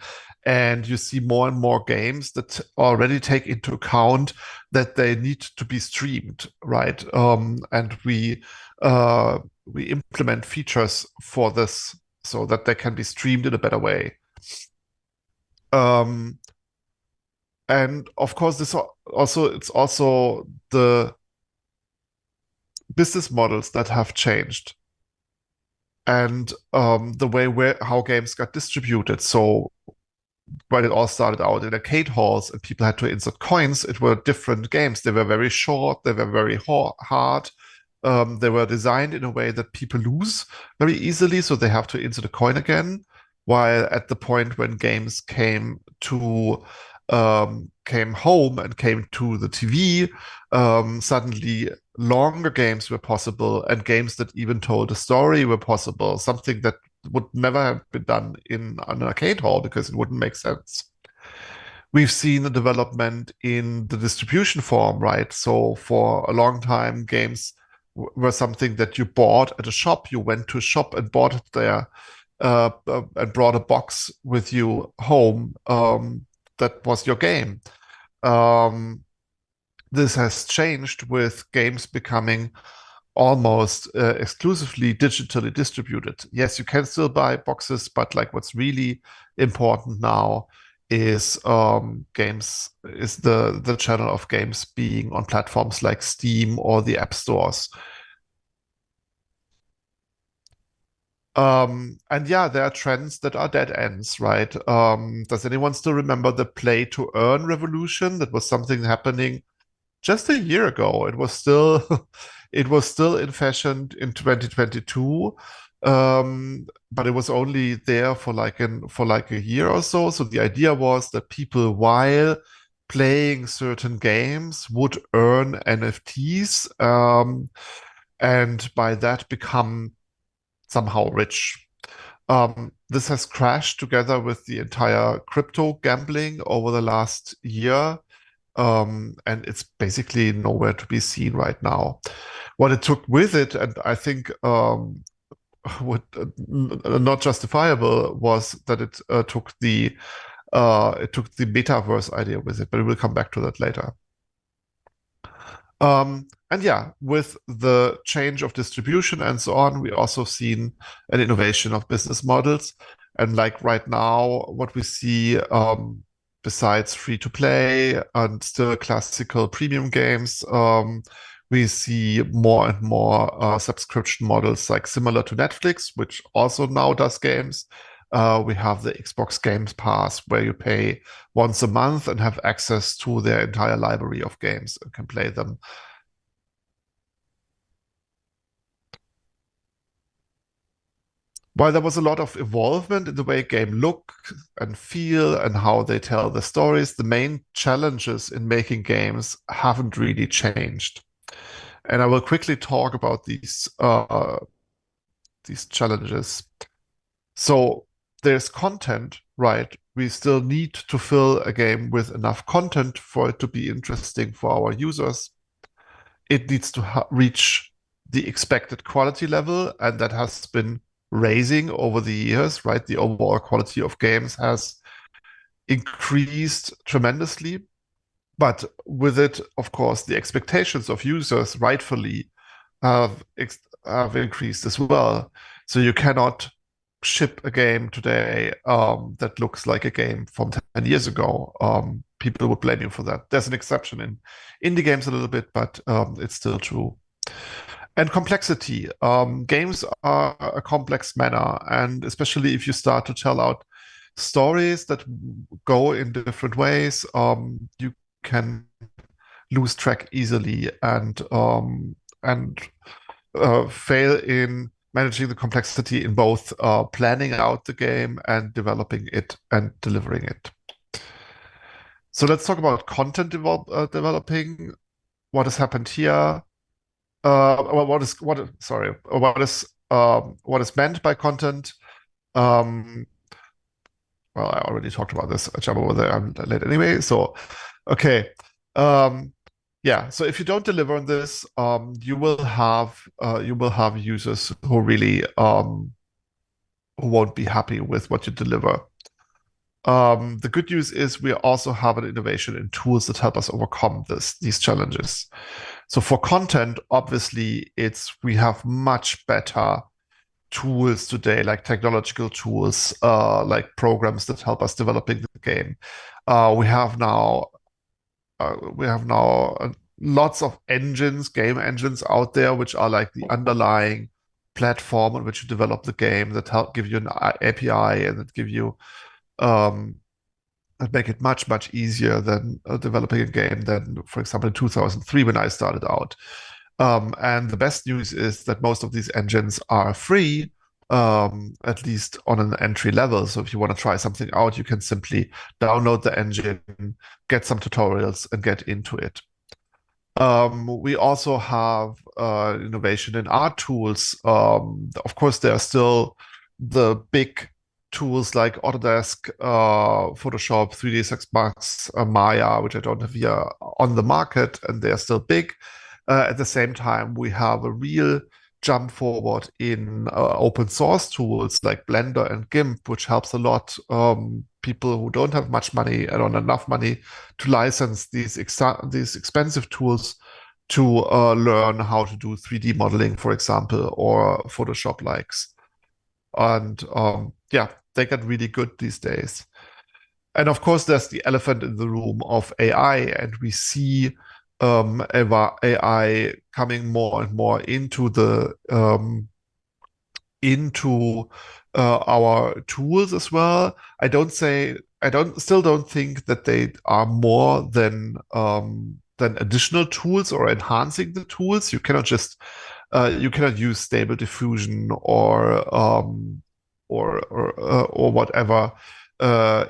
S10: And you see more and more games that already take into account that they need to be streamed, right? And we implement features for this so that they can be streamed in a better way. And of course, it's also the business models that have changed, and the way how games got distributed. So when it all started out in arcade halls and people had to insert coins, it were different games. They were very short, they were very hard. They were designed in a way that people lose very easily, so they have to insert a coin again. While at the point when games came home and came to the TV, suddenly longer games were possible, and games that even told a story were possible, something that would never have been done in an arcade hall because it wouldn't make sense. We've seen the development in the distribution form, right? So for a long time, games were something that you bought at a shop. You went to a shop and bought it there, and brought a box with you home. That was your game. This has changed with games becoming almost exclusively digitally distributed. Yes, you can still buy boxes, but like what's really important now is the channel of games being on platforms like Steam or the app stores. And yeah, there are trends that are dead ends, right? Does anyone still remember the play to earn revolution? That was something happening just a year ago. It was still in fashion in 2022, but it was only there for like a year or so. So the idea was that people, while playing certain games, would earn NFTs, and by that become somehow rich. This has crashed together with the entire crypto gambling over the last year. And it's basically nowhere to be seen right now. what it took with it, and I think what not justifiable was that it took the metaverse idea with it, but we will come back to that later. And yeah, with the change of distribution and so on, we also seen an innovation of business models. And like right now, what we see, besides free to play and still classical premium games, we see more and more subscription models, like similar to Netflix, which also now does games. We have the Xbox Games Pass, where you pay once a month and have access to their entire library of games and can play them. While there was a lot of involvement in the way game look and feel and how they tell the stories, the main challenges in making games haven't really changed. And I will quickly talk about these challenges. So there's content, right? We still need to fill a game with enough content for it to be interesting for our users. It needs to reach the expected quality level, and that has been raising over the years, right? The overall quality of games has increased tremendously. But with it, of course, the expectations of users rightfully have increased as well. So you cannot ship a game today that looks like a game from 10 years ago. People would blame you for that. There's an exception in indie games a little bit, but it's still true. And complexity. Games are a complex manner, and especially if you start to tell out stories that go in different ways, you can lose track easily and fail in managing the complexity in both planning out the game and developing it and delivering it. So let's talk about content developing. What has happened here? What is meant by content? Well, I already talked about this. I jump over there. I'm late anyway. So, okay. Yeah. So if you don't deliver on this, you will have users who really who won't be happy with what you deliver. The good news is we also have an innovation in tools that help us overcome these challenges. So for content, obviously, we have much better tools today, like technological tools, like programs that help us developing the game. We have now lots of engines, game engines out there, which are like the underlying platform on which you develop the game, that help give you an API and that give you that make it much easier than developing a game than, for example, in 2003 when I started out. And the best news is that most of these engines are free, at least on an entry level. So if you want to try something out, you can simply download the engine, get some tutorials, and get into it. We also have innovation in art tools. Of course, there are still the big tools like Autodesk, Photoshop, 3ds Max, Maya, which I don't have here on the market, and they are still big. At the same time, we have a real jump forward in open source tools like Blender and GIMP, which helps a lot people who don't have much money and not enough money to license these expensive tools to learn how to do 3D modeling, for example, or Photoshop likes. And yeah, they get really good these days. And of course, there's the elephant in the room of AI, and we see AI coming more and more into our tools as well. Still don't think that they are more than additional tools or enhancing the tools. You cannot use Stable Diffusion or whatever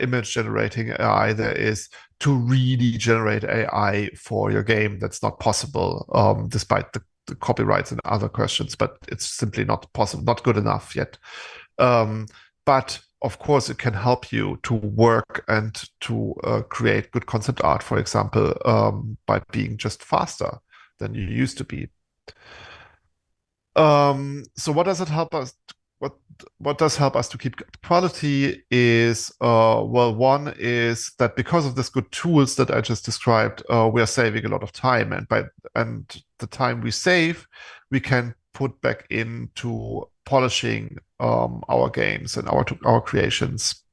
S10: image generating AI there is to really generate AI for your game. That's not possible, despite the copyrights and other questions, but it's simply not possible, not good enough yet. But of course, it can help you to work and to create good concept art, for example, by being just faster than you used to be. So what does it help us? What does help us to keep quality is, well, one is that because of these good tools that I just described, we are saving a lot of time, and the time we save, we can put back into polishing our games and our creations.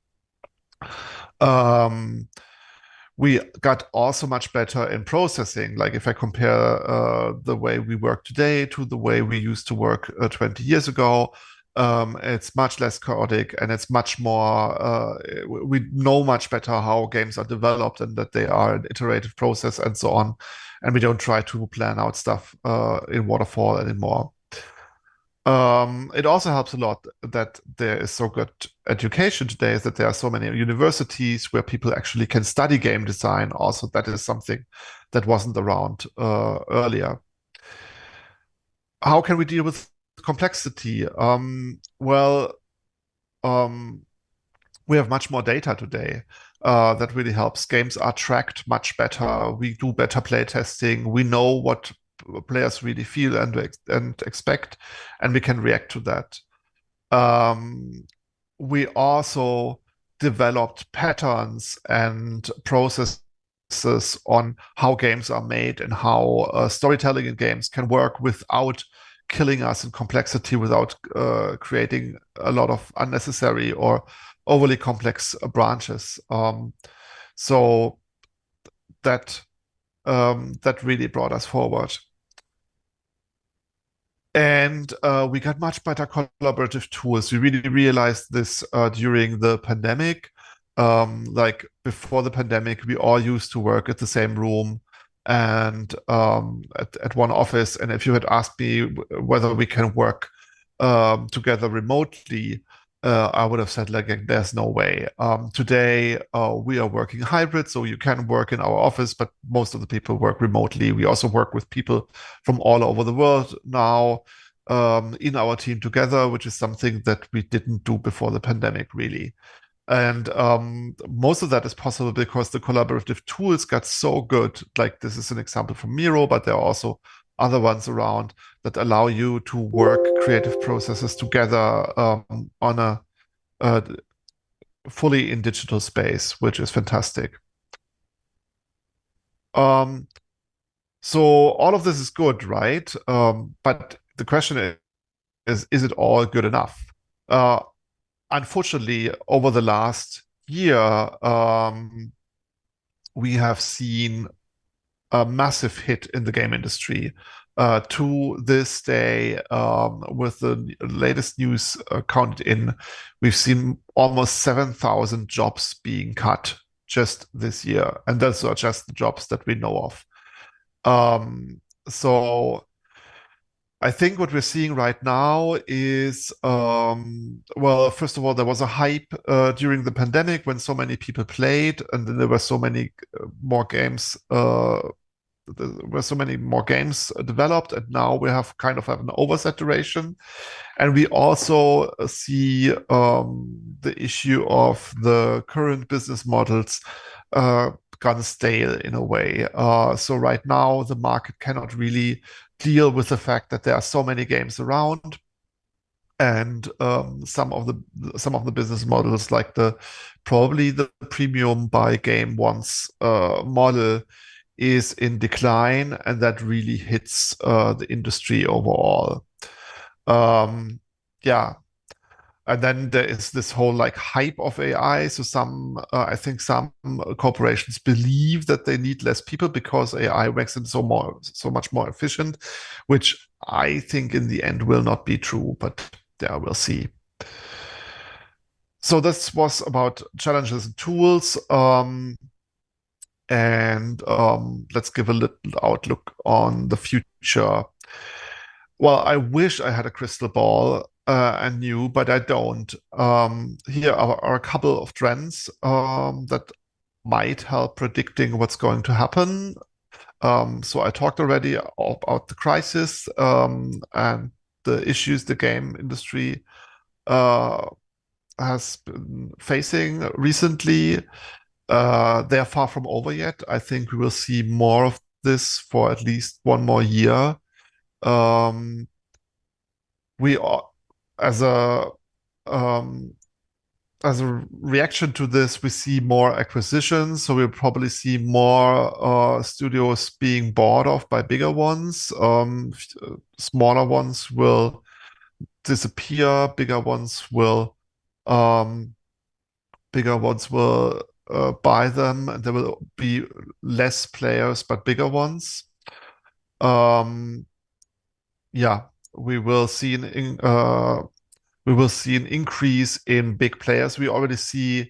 S10: We got also much better in processing. Like if I compare the way we work today to the way we used to work 20 years ago, it's much less chaotic and it's much more, we know much better how games are developed and that they are an iterative process and so on. And we don't try to plan out stuff in waterfall anymore. It also helps a lot that there is so good education today, is that there are so many universities where people actually can study game design. Also, that is something that wasn't around earlier. How can we deal with complexity? Well, we have much more data today. That really helps. Games are tracked much better. We do better play testing. We know what players really feel and expect, and we can react to that. We also developed patterns and processes on how games are made and how storytelling in games can work without killing us in complexity, without creating a lot of unnecessary or overly complex branches. So that really brought us forward. And we got much better collaborative tools. We really realized this during the pandemic. Like before the pandemic, we all used to work at the same room and at one office. And if you had asked me whether we can work together remotely, I would have said, like, there's no way. Today, we are working hybrid, so you can work in our office, but most of the people work remotely. We also work with people from all over the world now in our team together, which is something that we didn't do before the pandemic, really. And most of that is possible because the collaborative tools got so good. Like this is an example from Miro, but there are also other ones around that allow you to work creative processes together on a fully in digital space, which is fantastic. So all of this is good, right? But the question is it all good enough? Unfortunately, over the last year, we have seen a massive hit in the game industry. To this day, with the latest news counted in, we've seen almost 7,000 jobs being cut just this year. And those are just the jobs that we know of. So I think what we're seeing right now is, well, first of all, there was a hype during the pandemic when so many people played, and then there were so many more games. There were so many more games developed, and now we have kind of an oversaturation. And we also see the issue of the current business models gone stale in a way. So right now, the market cannot really deal with the fact that there are so many games around, and some of the business models, like probably the premium buy game once model, is in decline, and that really hits the industry overall. Yeah. And then there is this whole like hype of AI. So I think some corporations believe that they need less people because AI makes them so much more efficient, which I think in the end will not be true, but yeah, we'll see. So this was about challenges and tools. And let's give a little outlook on the future. Well, I wish I had a crystal ball and knew, but I don't. Here are a couple of trends that might help predicting what's going to happen. So I talked already about the crisis and the issues the game industry has been facing recently. They are far from over yet. I think we will see more of this for at least one more year. we are, as a reaction to this, we see more acquisitions. So we'll probably see more studios being bought off by bigger ones. Smaller ones will disappear. Bigger ones will buy them, and there will be less players but bigger ones. Yeah, we will see an increase in big players. We already saw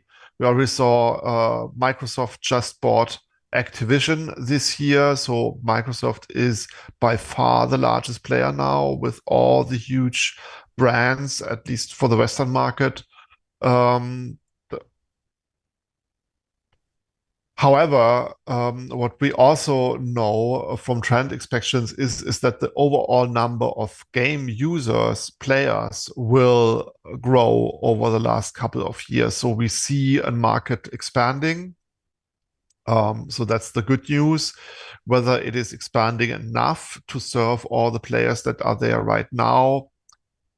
S10: Microsoft just bought Activision this year, so Microsoft is by far the largest player now with all the huge brands, at least for the Western market. However, what we also know from trend inspections is that the overall number of game users, players, will grow over the last couple of years. So we see a market expanding. So that's the good news. Whether it is expanding enough to serve all the players that are there right now,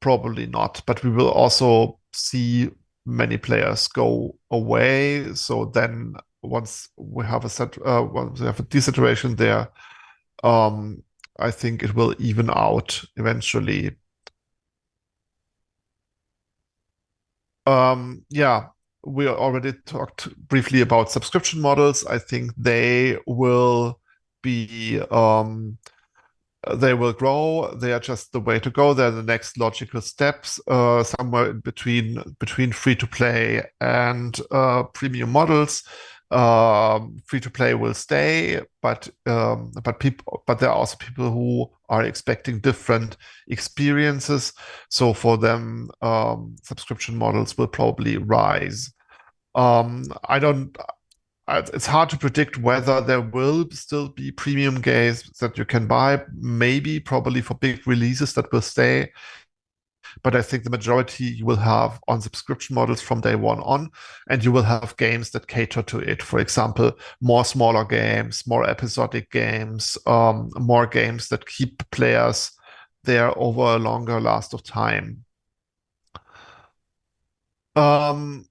S10: probably not. But we will also see many players go away. So then once we have a desaturation there, I think it will even out eventually. Yeah, we already talked briefly about subscription models. I think they will be they will grow. They are just the way to go. They're the next logical steps, somewhere in between free to play and premium models. Free to play will stay, but there are also people who are expecting different experiences. So for them, subscription models will probably rise. It's hard to predict whether there will still be premium games that you can buy. Maybe, probably for big releases that will stay. But I think the majority you will have on subscription models from day one on, and you will have games that cater to it. For example, more smaller games, more episodic games, more games that keep players there over a longer last of time. The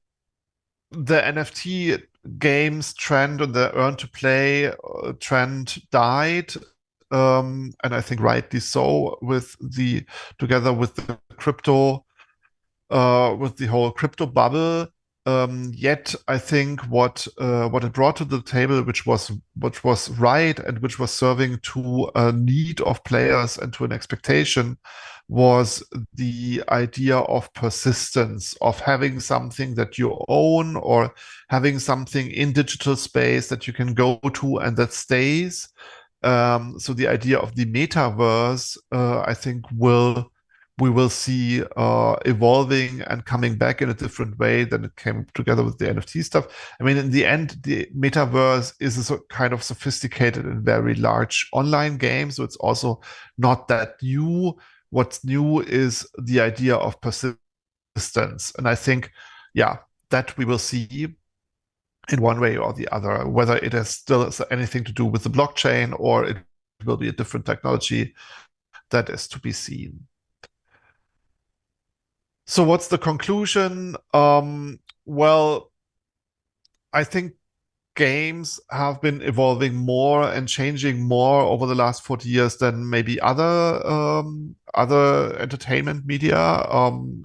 S10: NFT games trend and the earn to play trend died, and I think rightly so, together with the crypto, with the whole crypto bubble. Yet I think what it brought to the table, which was right and which was serving to a need of players and to an expectation, was the idea of persistence, of having something that you own or having something in digital space that you can go to and that stays. So the idea of the metaverse, I think we will see evolving and coming back in a different way than it came together with the NFT stuff. I mean, in the end, the metaverse is a kind of sophisticated and very large online game, so it's also not that new. What's new is the idea of persistence. And I think, yeah, that we will see in one way or the other, whether it has still anything to do with the blockchain or it will be a different technology, that is to be seen. So what's the conclusion? Well, I think games have been evolving more and changing more over the last 40 years than maybe other entertainment media,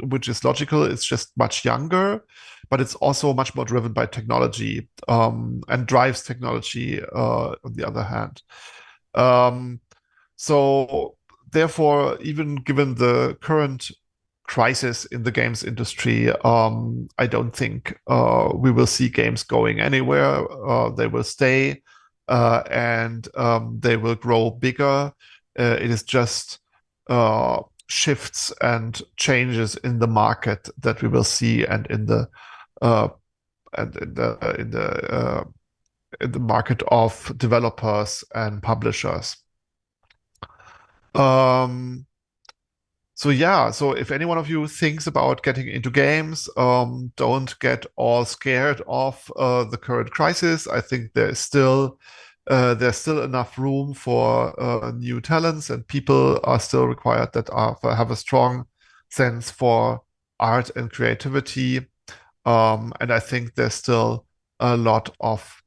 S10: which is logical. It's just much younger, but it's also much more driven by technology, and drives technology, on the other hand. So therefore, even given the current crisis in the games industry, I don't think we will see games going anywhere. They will stay, and they will grow bigger. It is just shifts and changes in the market that we will see, and in the market of developers and publishers. So yeah, so if any one of you thinks about getting into games, don't get all scared of the current crisis. I think there's still enough room for new talents, and people are still required that have a strong sense for art and creativity. And I think there's still a lot of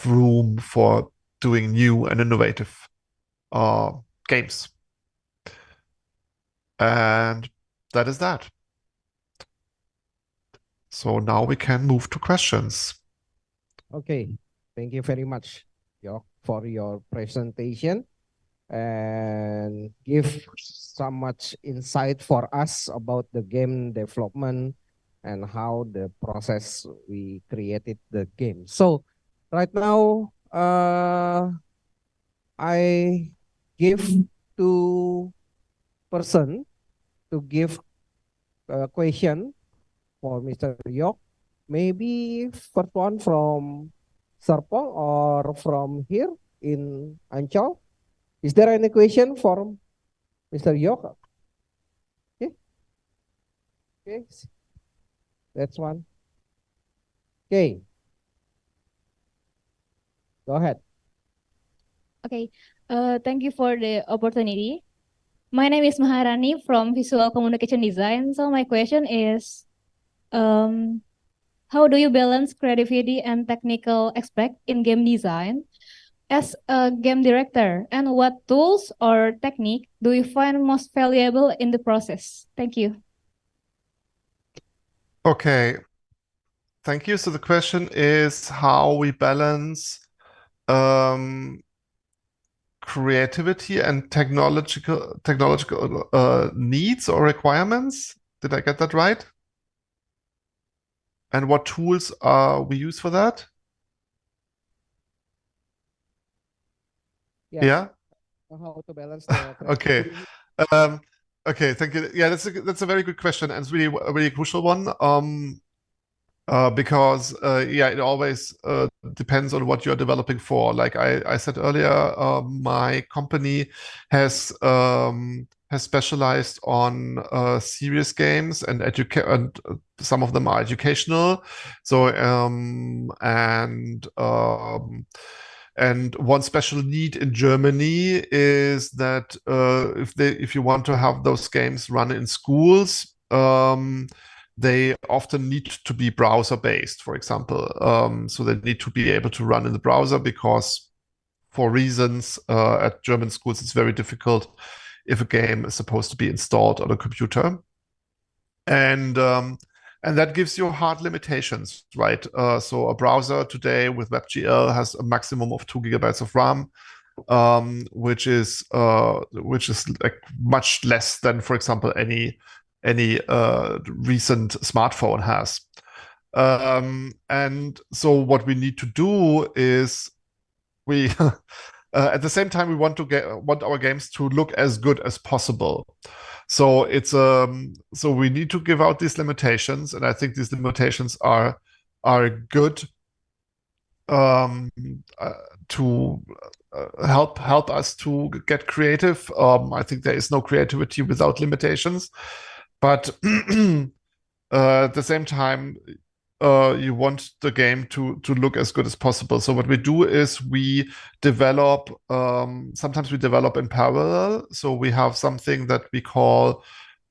S10: room for doing new and innovative games. And that is that. So now we can move to questions.
S11: Okay, thank you very much, Yok, for your presentation and give so much insight for us about the game development and how the process we created the game. So right now, I give two person to give a question for Mr. Yok. Maybe first one from Serpong or from here in Ancol. Is there any question for Mr. Yok? Okay. Okay. That's one. Okay. Go ahead.
S3: Okay, thank you for the opportunity. My name is Maharani from Visual Communication Design. So my question is, how do you balance creativity and technical aspect in game design as a game director? And what tools or technique do you find most valuable in the process? Thank you.
S10: Okay. Thank you. So the question is how we balance creativity and technological needs or requirements. Did I get that right? And what tools we use for that?
S11: Yes.
S10: Yeah.
S11: How to balance the
S10: Okay. Okay. Thank you. Yeah, that's a very good question, and it's really a really crucial one. Because yeah, it always depends on what you're developing for. Like I said earlier, my company has specialized on serious games and some of them are educational. So and one special need in Germany is that if you want to have those games run in schools, they often need to be browser-based, for example. So they need to be able to run in the browser because for reasons at German schools, it's very difficult if a game is supposed to be installed on a computer. And that gives you hard limitations, right? So a browser today with WebGL has a maximum of 2 gigabytes of RAM, which is like much less than, for example, any recent smartphone has. And so what we need to do is we at the same time we want our games to look as good as possible. So it's so we need to give out these limitations, and I think these limitations are good to help us to get creative. I think there is no creativity without limitations, but at the same time, you want the game to look as good as possible. So what we do is we develop. Sometimes we develop in parallel. So we have something that we call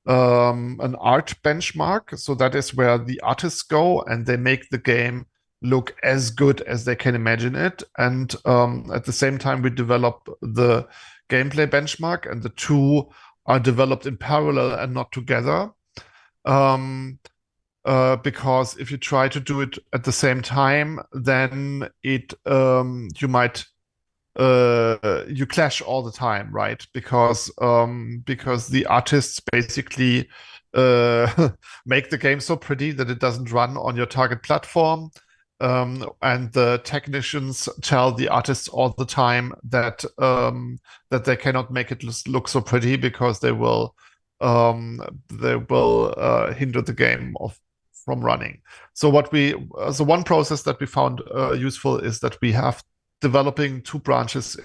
S10: an art benchmark. So that is where the artists go and they make the game look as good as they can imagine it. And at the same time, we develop the gameplay benchmark, and the two are developed in parallel and not together. Because if you try to do it at the same time, then you might you clash all the time, right? Because the artists basically make the game so pretty that it doesn't run on your target platform. And the technicians tell the artists all the time that they cannot make it look so pretty because they will hinder the game from running. So one process that we found useful is that we have developing two branches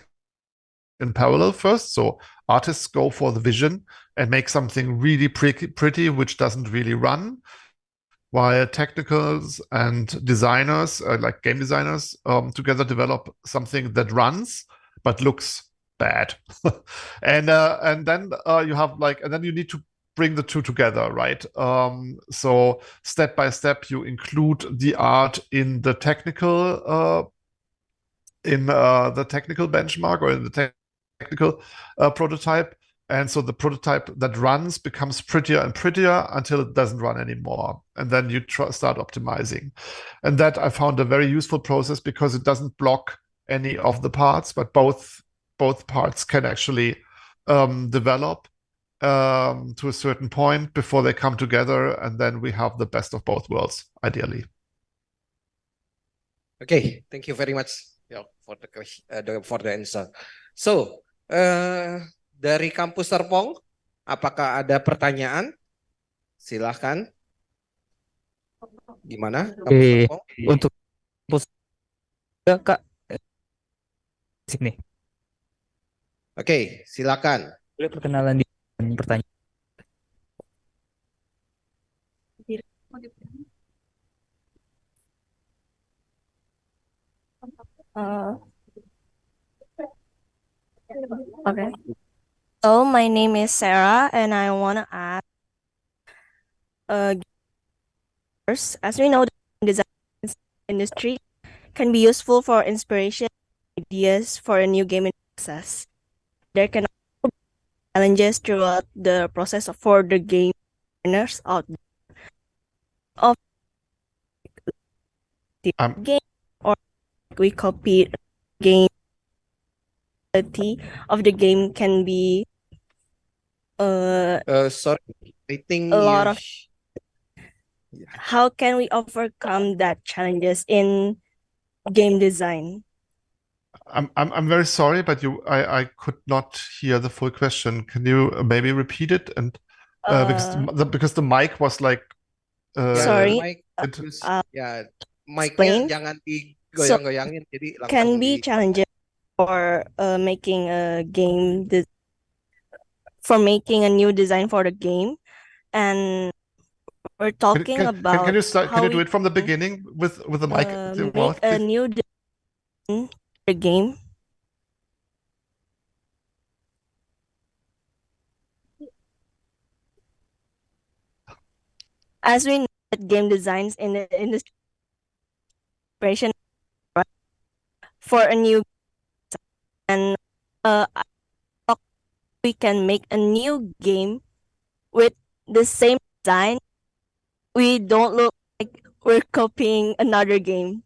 S10: in parallel first. So artists go for the vision and make something really pretty, which doesn't really run, while technicals and designers, like game designers, together develop something that runs but looks bad. And then you have and then you need to bring the two together, right? So step by step, you include the art in the technical benchmark or in the technical prototype. And so the prototype that runs becomes prettier and prettier until it doesn't run anymore. And then you start optimizing. And that I found a very useful process because it doesn't block any of the parts, but both parts can actually develop to a certain point before they come together. And then we have the best of both worlds, ideally.
S11: Okay, thank you very much for the question, for the answer. So, dari kampus Serpong, apakah ada pertanyaan? Silahkan. Gimana? Kampus Serpong?
S7: Untuk kampus ya, Kak, sini.
S11: Oke, silakan.
S7: Boleh perkenalan di pertanyaan.
S9: Okay. So my name is Sarah, and I want to ask, first, as we know, the design industry can be useful for inspiration, ideas for a new game process. There can also be challenges throughout the process for the game designers out there. Of the game, or we copy game of the game can be
S11: sorry, I think
S9: a lot of. How can we overcome that challenges in game design?
S10: I'm very sorry, but I could not hear the full question. Can you maybe repeat it? And because the mic was like
S9: sorry.
S11: Mic-nya jangan digoyang-goyangin, jadi langsung
S9: can be challenging for making a game for making a new design for the game, and we're talking about
S10: can you do it from the beginning with the mic to your mouth,
S9: a
S10: please?
S9: new design for the game. As we know that game designs in the industry for a new and we can make a new game with the same design. We don't look like we're copying another game.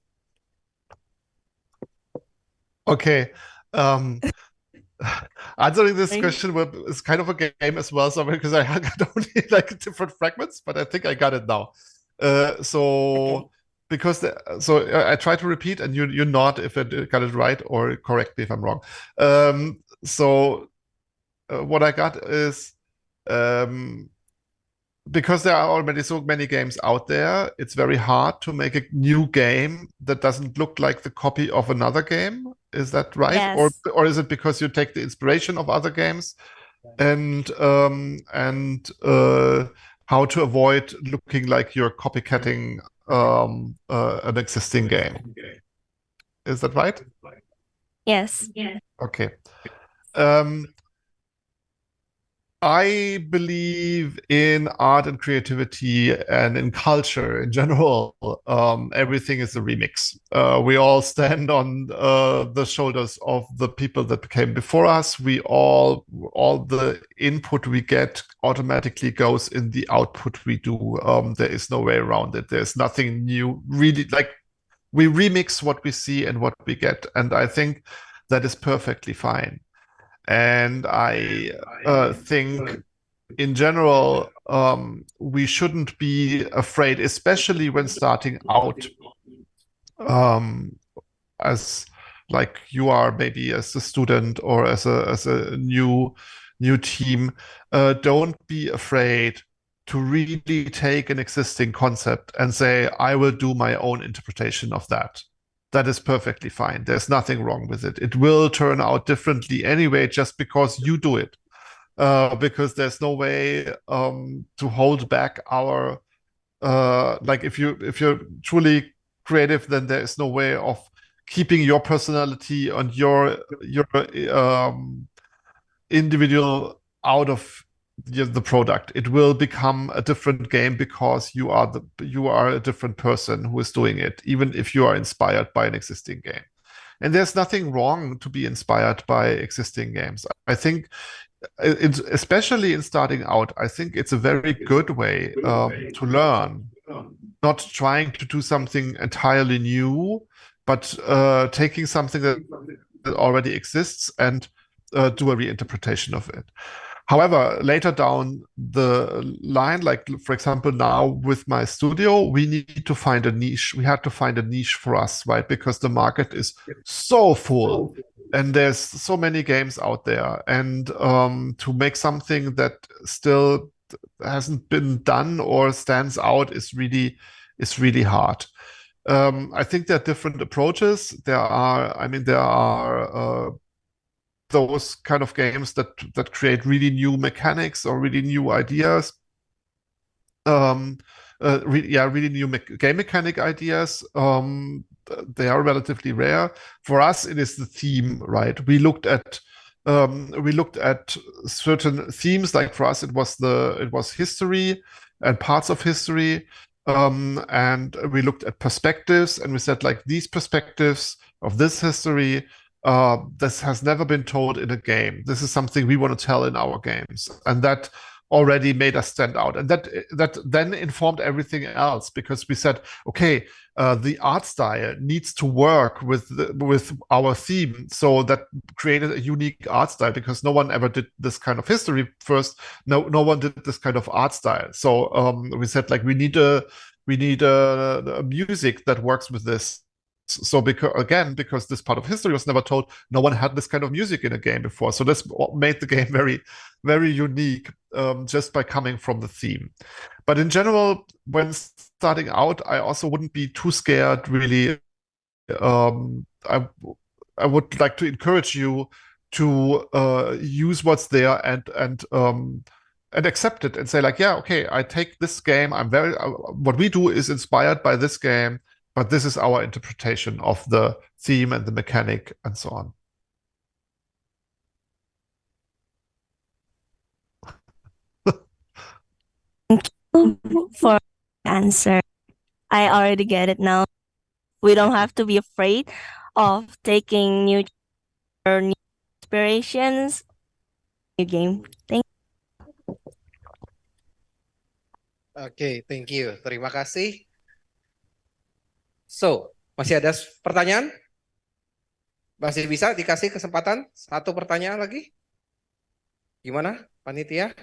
S10: Okay. Answering this question is kind of a game as well, so because I got only like different fragments, but I think I got it now. Because I try to repeat, and you nod if I got it right, or correct me if I'm wrong. What I got is because there are already so many games out there, it's very hard to make a new game that doesn't look like the copy of another game. Is that right?
S9: Yes.
S10: Or is it because you take the inspiration of other games and how to avoid looking like you're copycatting an existing game? Is that right?
S9: Yes.
S10: Okay. I believe in art and creativity and in culture in general. Everything is a remix. We all stand on the shoulders of the people that came before us. All the input we get automatically goes in the output we do. There is no way around it. There's nothing new. Really, like we remix what we see and what we get, and I think that is perfectly fine. And I think, in general, we shouldn't be afraid, especially when starting out, as like you are maybe as a student or as a new team. Don't be afraid to really take an existing concept and say, I will do my own interpretation of that. That is perfectly fine. There's nothing wrong with it. It will turn out differently anyway, just because you do it. Because there's no way to hold back our like if you're truly creative, then there is no way of keeping your personality and your individual out of the product. It will become a different game because you are a different person who is doing it, even if you are inspired by an existing game. And there's nothing wrong to be inspired by existing games. I think, especially in starting out, I think it's a very good way to learn. Not trying to do something entirely new, but taking something that already exists and do a reinterpretation of it. However, later down the line, like for example, now with my studio, we need to find a niche. We had to find a niche for us, right? Because the market is so full and there's so many games out there. And to make something that still hasn't been done or stands out is really hard. I think there are different approaches. There are those kind of games that create really new mechanics or really new ideas. Really new game mechanic ideas. They are relatively rare. For us, it is the theme, right? We looked at certain themes. Like for us, it was history and parts of history. And we looked at perspectives, and we said, like, these perspectives of this history, this has never been told in a game. This is something we want to tell in our games, and that already made us stand out. And that then informed everything else, because we said, okay, the art style needs to work with our theme, so that created a unique art style, because no one ever did this kind of history first. No one did this kind of art style. So we said, like, we need a music that works with this. So because this part of history was never told, no one had this kind of music in a game before. So this made the game very, very unique, just by coming from the theme. But in general, when starting out, I also wouldn't be too scared, really. I would like to encourage you to use what's there and accept it and say, like, yeah, okay, I take this game. What we do is inspired by this game, but this is our interpretation of the theme and the mechanic and so on.
S9: Thank you for the answer. I already get it now. We don't have to be afraid of taking new inspirations, new game. Thank you.
S11: Oke, thank you. Terima kasih. So, masih ada pertanyaan? Masih bisa dikasih kesempatan? Satu pertanyaan lagi? Gimana, panitia?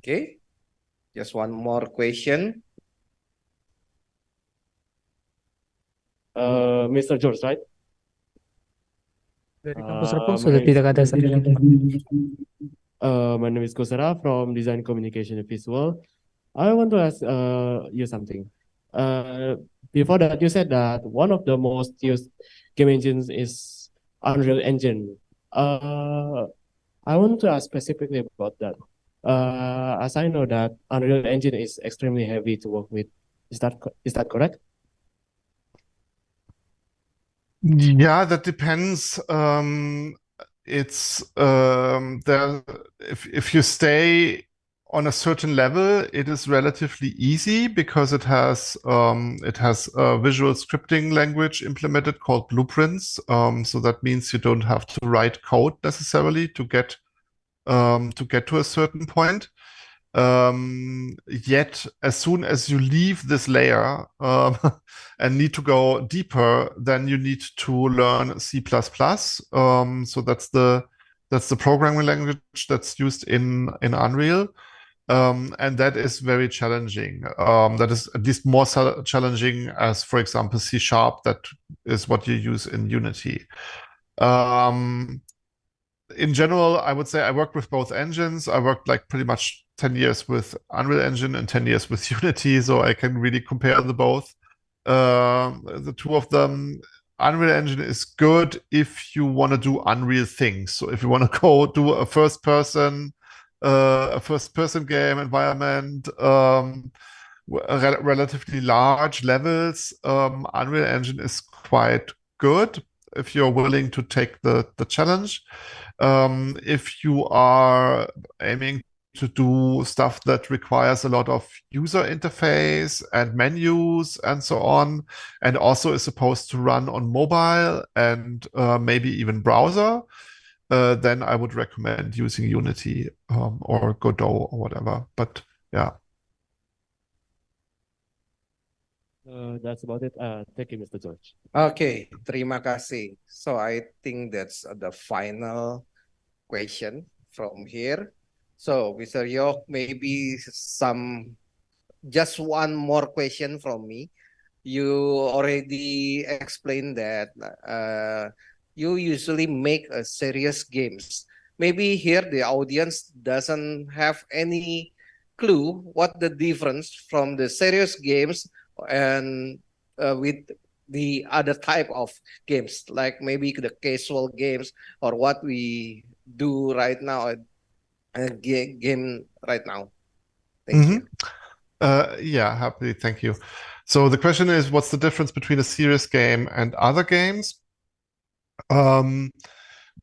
S11: Okay, just one more question.
S12: Mr. George, right?
S7: Dari kampus Serpong sudah tidak ada satu lagi.
S12: My name is Kosara from Design Communication and Visual. I want to ask you something. Before that, you said that one of the most used game engines is Unreal Engine. I want to ask specifically about that. As I know that Unreal Engine is extremely heavy to work with. Is that correct?
S10: Yeah, that depends. It's there. If you stay on a certain level, it is relatively easy because it has a visual scripting language implemented called Blueprints. So that means you don't have to write code necessarily to get to a certain point. Yet, as soon as you leave this layer and need to go deeper, then you need to learn C++. So that's the programming language that's used in Unreal. And that is very challenging. That is at least more challenging as, for example, C#. That is what you use in Unity. In general, I would say I worked with both engines. I worked like pretty much 10 years with Unreal Engine and 10 years with Unity, so I can really compare the both. The two of them. Unreal Engine is good if you want to do Unreal things. So if you want to go do a first-person game environment, relatively large levels, Unreal Engine is quite good if you're willing to take the challenge. If you are aiming to do stuff that requires a lot of user interface and menus and so on, and also is supposed to run on mobile and maybe even browser, then I would recommend using Unity or Godot or whatever. But yeah.
S12: That's about it. Thank you, Mr. George.
S11: Okay, terima kasih. So I think that's the final question from here. So Mr. Yok, maybe just one more question from me. You already explained that you usually make a serious games. Maybe here the audience doesn't have any clue what the difference from the serious games and with the other type of games, like maybe the casual games or what we do right now, game right now. Thank you.
S10: Yeah, happily. Thank you. So the question is, what's the difference between a serious game and other games?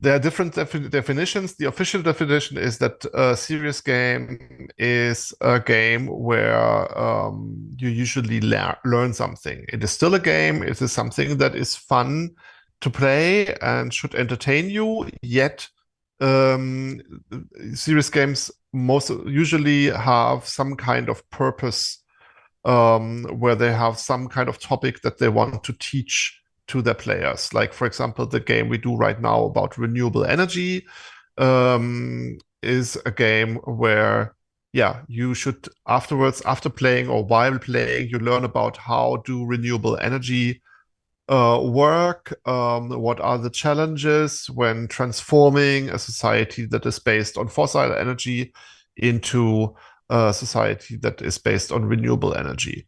S10: There are different definitions. The official definition is that a serious game is a game where you usually learn something. It is still a game. It is something that is fun to play and should entertain you, yet serious games most usually have some kind of purpose, where they have some kind of topic that they want to teach to their players. Like, for example, the game we do right now about renewable energy is a game where, yeah, you should afterwards, after playing or while playing, you learn about how do renewable energy work, what are the challenges when transforming a society that is based on fossil energy into a society that is based on renewable energy.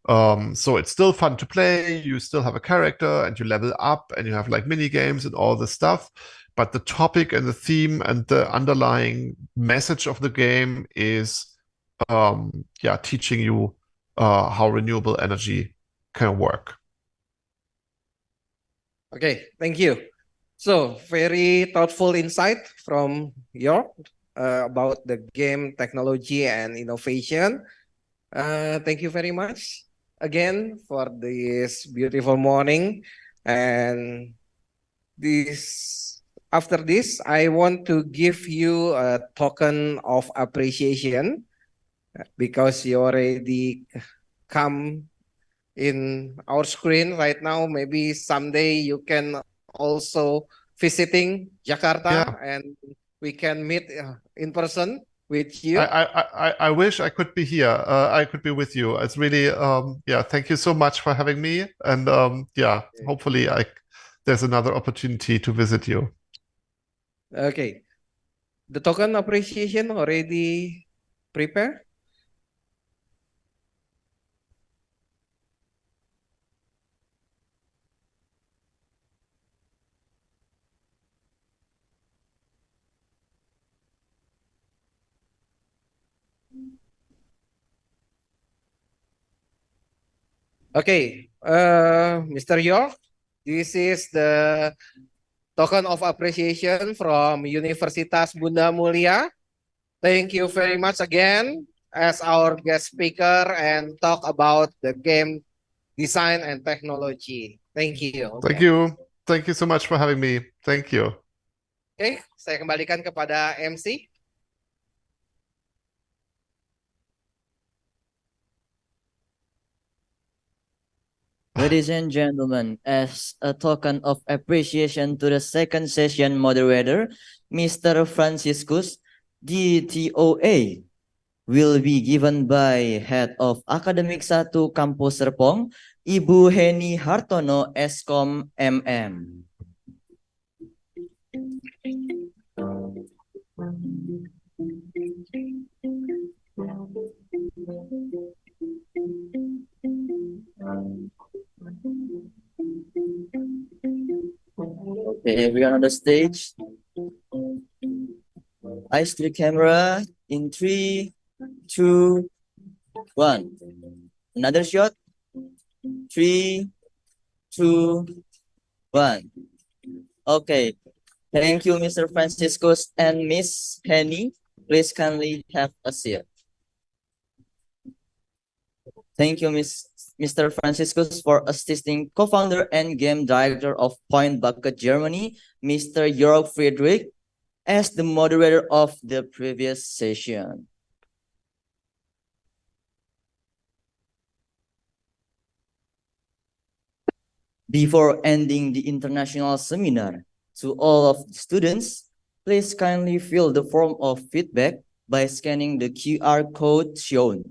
S10: So it's still fun to play, you still have a character and you level up and you have like mini games and all this stuff, but the topic and the theme and the underlying message of the game is teaching you how renewable energy can work.
S11: Okay, thank you. So very thoughtful insight from York about the game technology and innovation. Thank you very much again for this beautiful morning. And after this, I want to give you a token of appreciation because you already come in our screen right now. Maybe someday you can also visiting Jakarta and we can meet in person with you.
S10: I wish I could be here. I could be with you. It's really thank you so much for having me. And hopefully there's another opportunity to visit you.
S11: Okay. The token appreciation already prepared? Okay, Mr. York, this is the token of appreciation from Universitas Bunda Mulia. Thank you very much again as our guest speaker and talk about the game design and technology. Thank you.
S10: Thank you. Thank you so much for having me. Thank you.
S11: Oke, saya kembalikan kepada MC.
S1: Ladies and gentlemen, as a token of appreciation to the second session moderator, Mr. Franciscus, DTOA, will be given by Head of Akademik 1 Kampus Serpong, Ibu Heni Hartono, Eskom MM. Okay, we are on the stage. Eyes to the camera in 3, 2, 1. Another shot. 3, 2, 1. Okay. Thank you, Mr. Franciscus and Miss Henny. Please kindly have a seat. Thank you, Mr. Franciscus, for assisting co-founder and game director of Point Bucket Germany, Mr. Jörg Friedrich, as the moderator of the previous session. Before ending the international seminar, to all of the students, please kindly fill the form of feedback by scanning the QR code shown.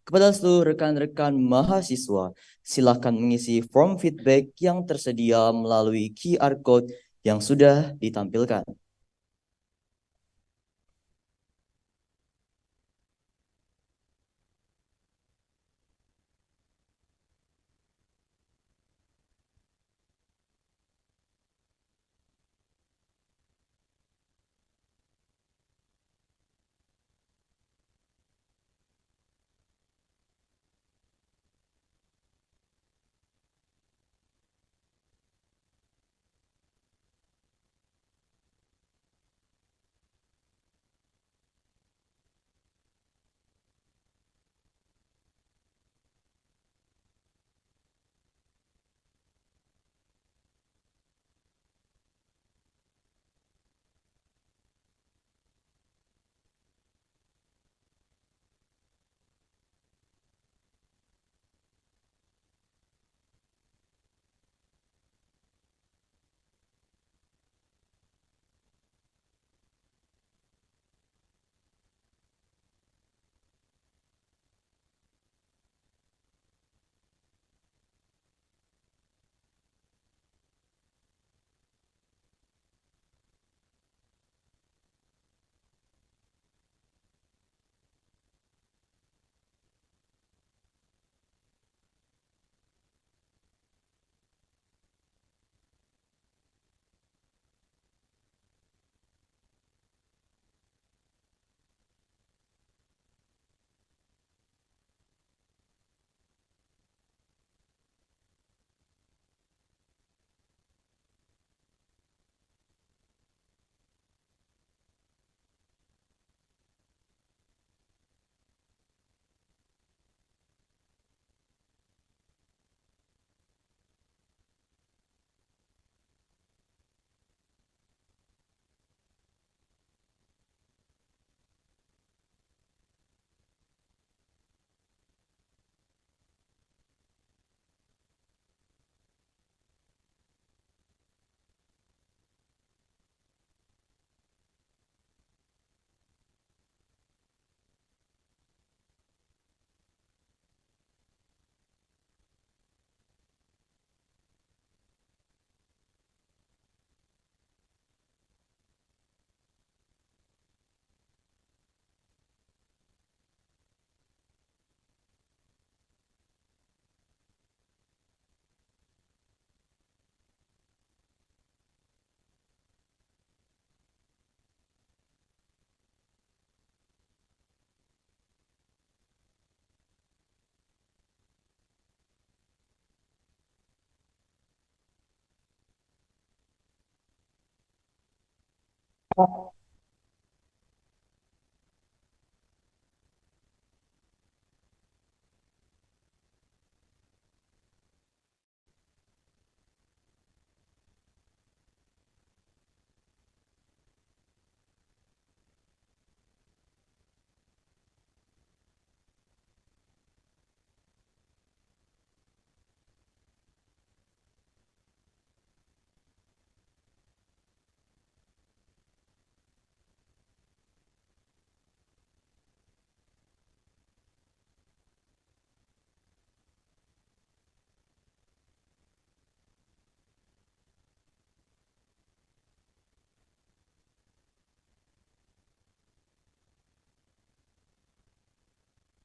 S1: Kepada seluruh rekan-rekan mahasiswa, silakan mengisi form feedback yang tersedia melalui QR code yang sudah ditampilkan.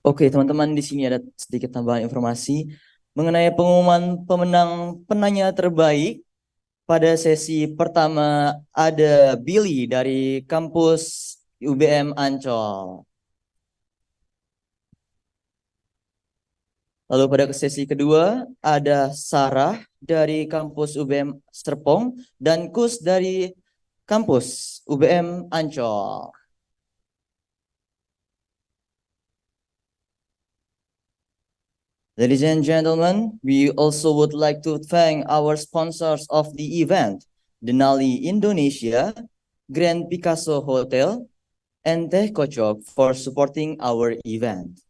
S1: Oke, teman-teman, di sini ada sedikit tambahan informasi mengenai pengumuman pemenang penanya terbaik. Pada sesi pertama ada Billy dari kampus UBM Ancol. Lalu pada sesi kedua ada Sarah dari kampus UBM Serpong dan Kus dari Kampus UBM Ancol. Ladies and gentlemen, we also would like to thank our sponsors of the event, Denali Indonesia, Grand Picasso Hotel, and Teh Kocok for supporting our event.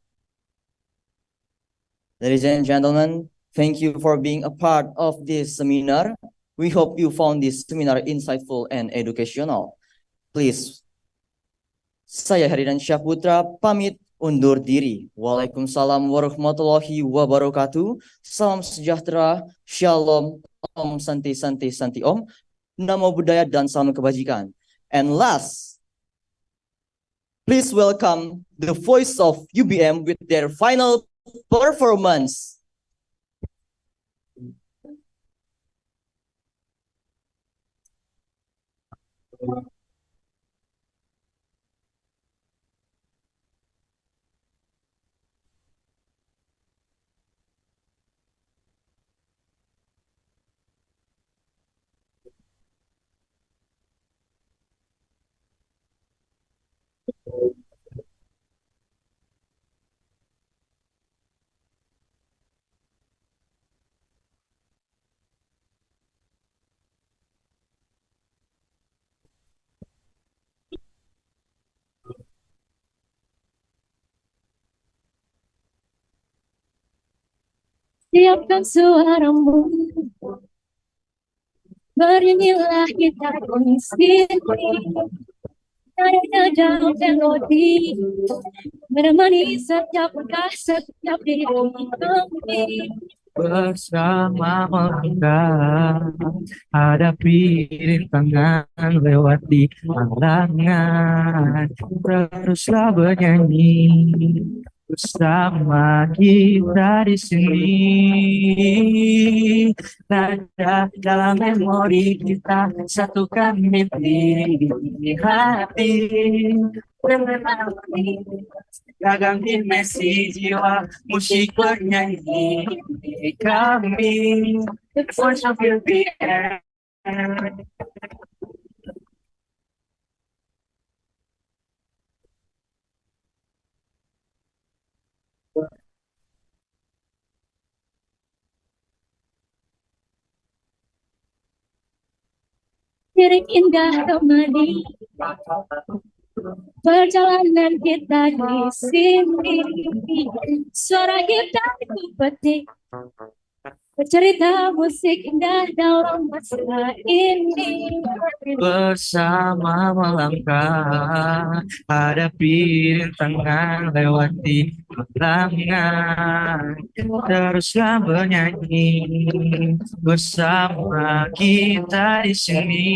S1: Ladies and gentlemen, thank you for being a part of this seminar. We hope you found this seminar insightful and educational. Please, saya Haridan Syahputra pamit undur diri. Waalaikumsalam warahmatullahi wabarakatuh. Salam sejahtera, shalom, om santi santi santi om. Namo Buddhaya dan salam kebajikan. And last, please welcome the voice of UBM with their final performance.
S3: Siapkan suaramu, bernyanyilah kita di sini. Adanya dalam melodi, menemani setiap langkah, setiap diri kami.
S7: Bersama melangkah, hadapi rintangan, lewati halangan, teruslah bernyanyi bersama kita di sini. Nada dalam memori kita, satukan mimpi di hati. Gagang dimensi jiwa, musik bernyanyi kami. The voice of UBM.
S3: Lirik indah kembali, perjalanan kita di sini. Suara kita itu petik, bercerita musik indah dalam masa ini.
S7: Bersama melangkah, hadapi rintangan, lewati halangan, teruslah bernyanyi bersama kita di sini.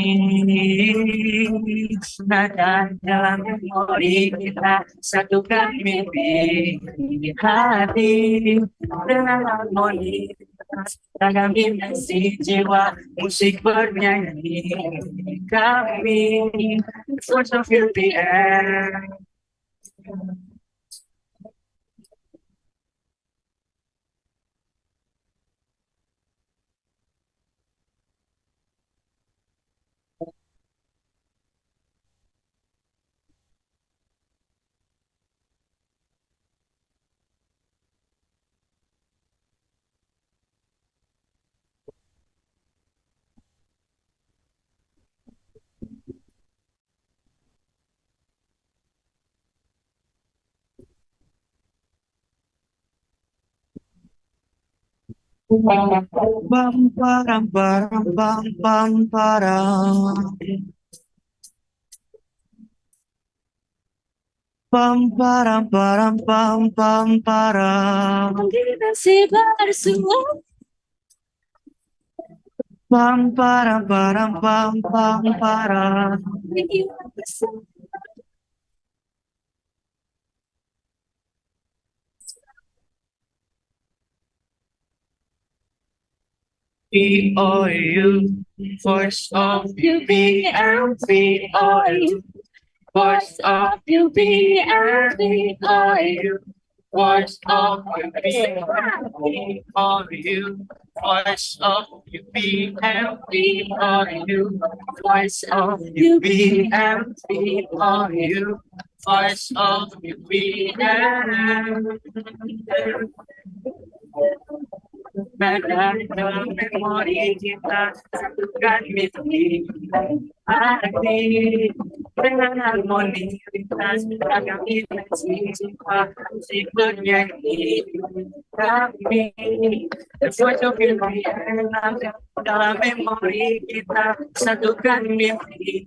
S7: Nada dalam memori kita, satukan mimpi di hati dengan harmoni. Dalam dimensi jiwa, musik bernyanyi kami. Voice of UBM. Bam param param pam pam param. Pam param param pam pam param.
S3: Masih bersua,
S7: Pam param param pam pam param. VOU, voice of UBM, VOU, voice of UBM, VOU,
S13: Voice of UB are you? Voice of UB are you? Voice of UB are you? Voice of memori kita satukan mimpi hati dengan harmoni lintas ragam dimensi jiwa musik bernyanyi kami the voice of dalam memori kita satukan mimpi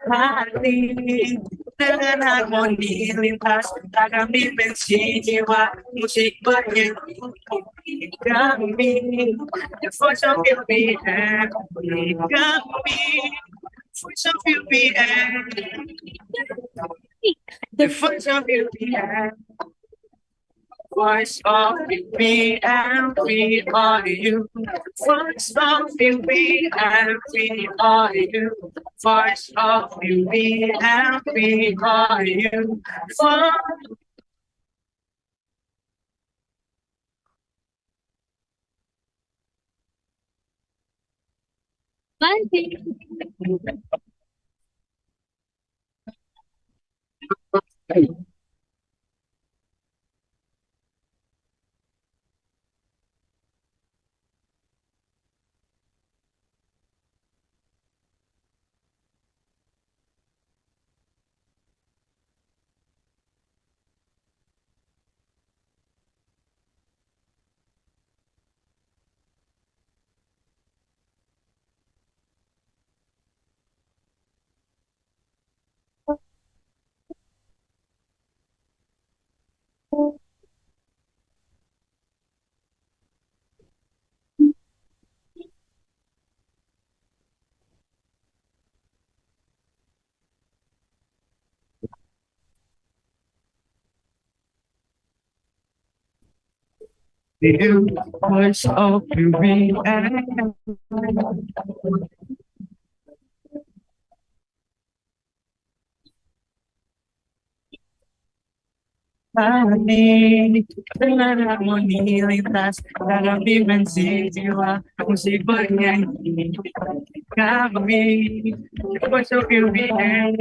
S13: hati dengan harmoni lintas ragam dimensi jiwa musik bernyanyi kami the voice of kami voice of the voice of voice of UPN, we are you. Voice of UPN, we are you. Voice of UPN, we are you. The voice of UPN. Hati dengan harmoni lintas dalam dimensi jiwa musik bernyanyi kami voice of UPN.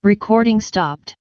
S2: Recording stopped.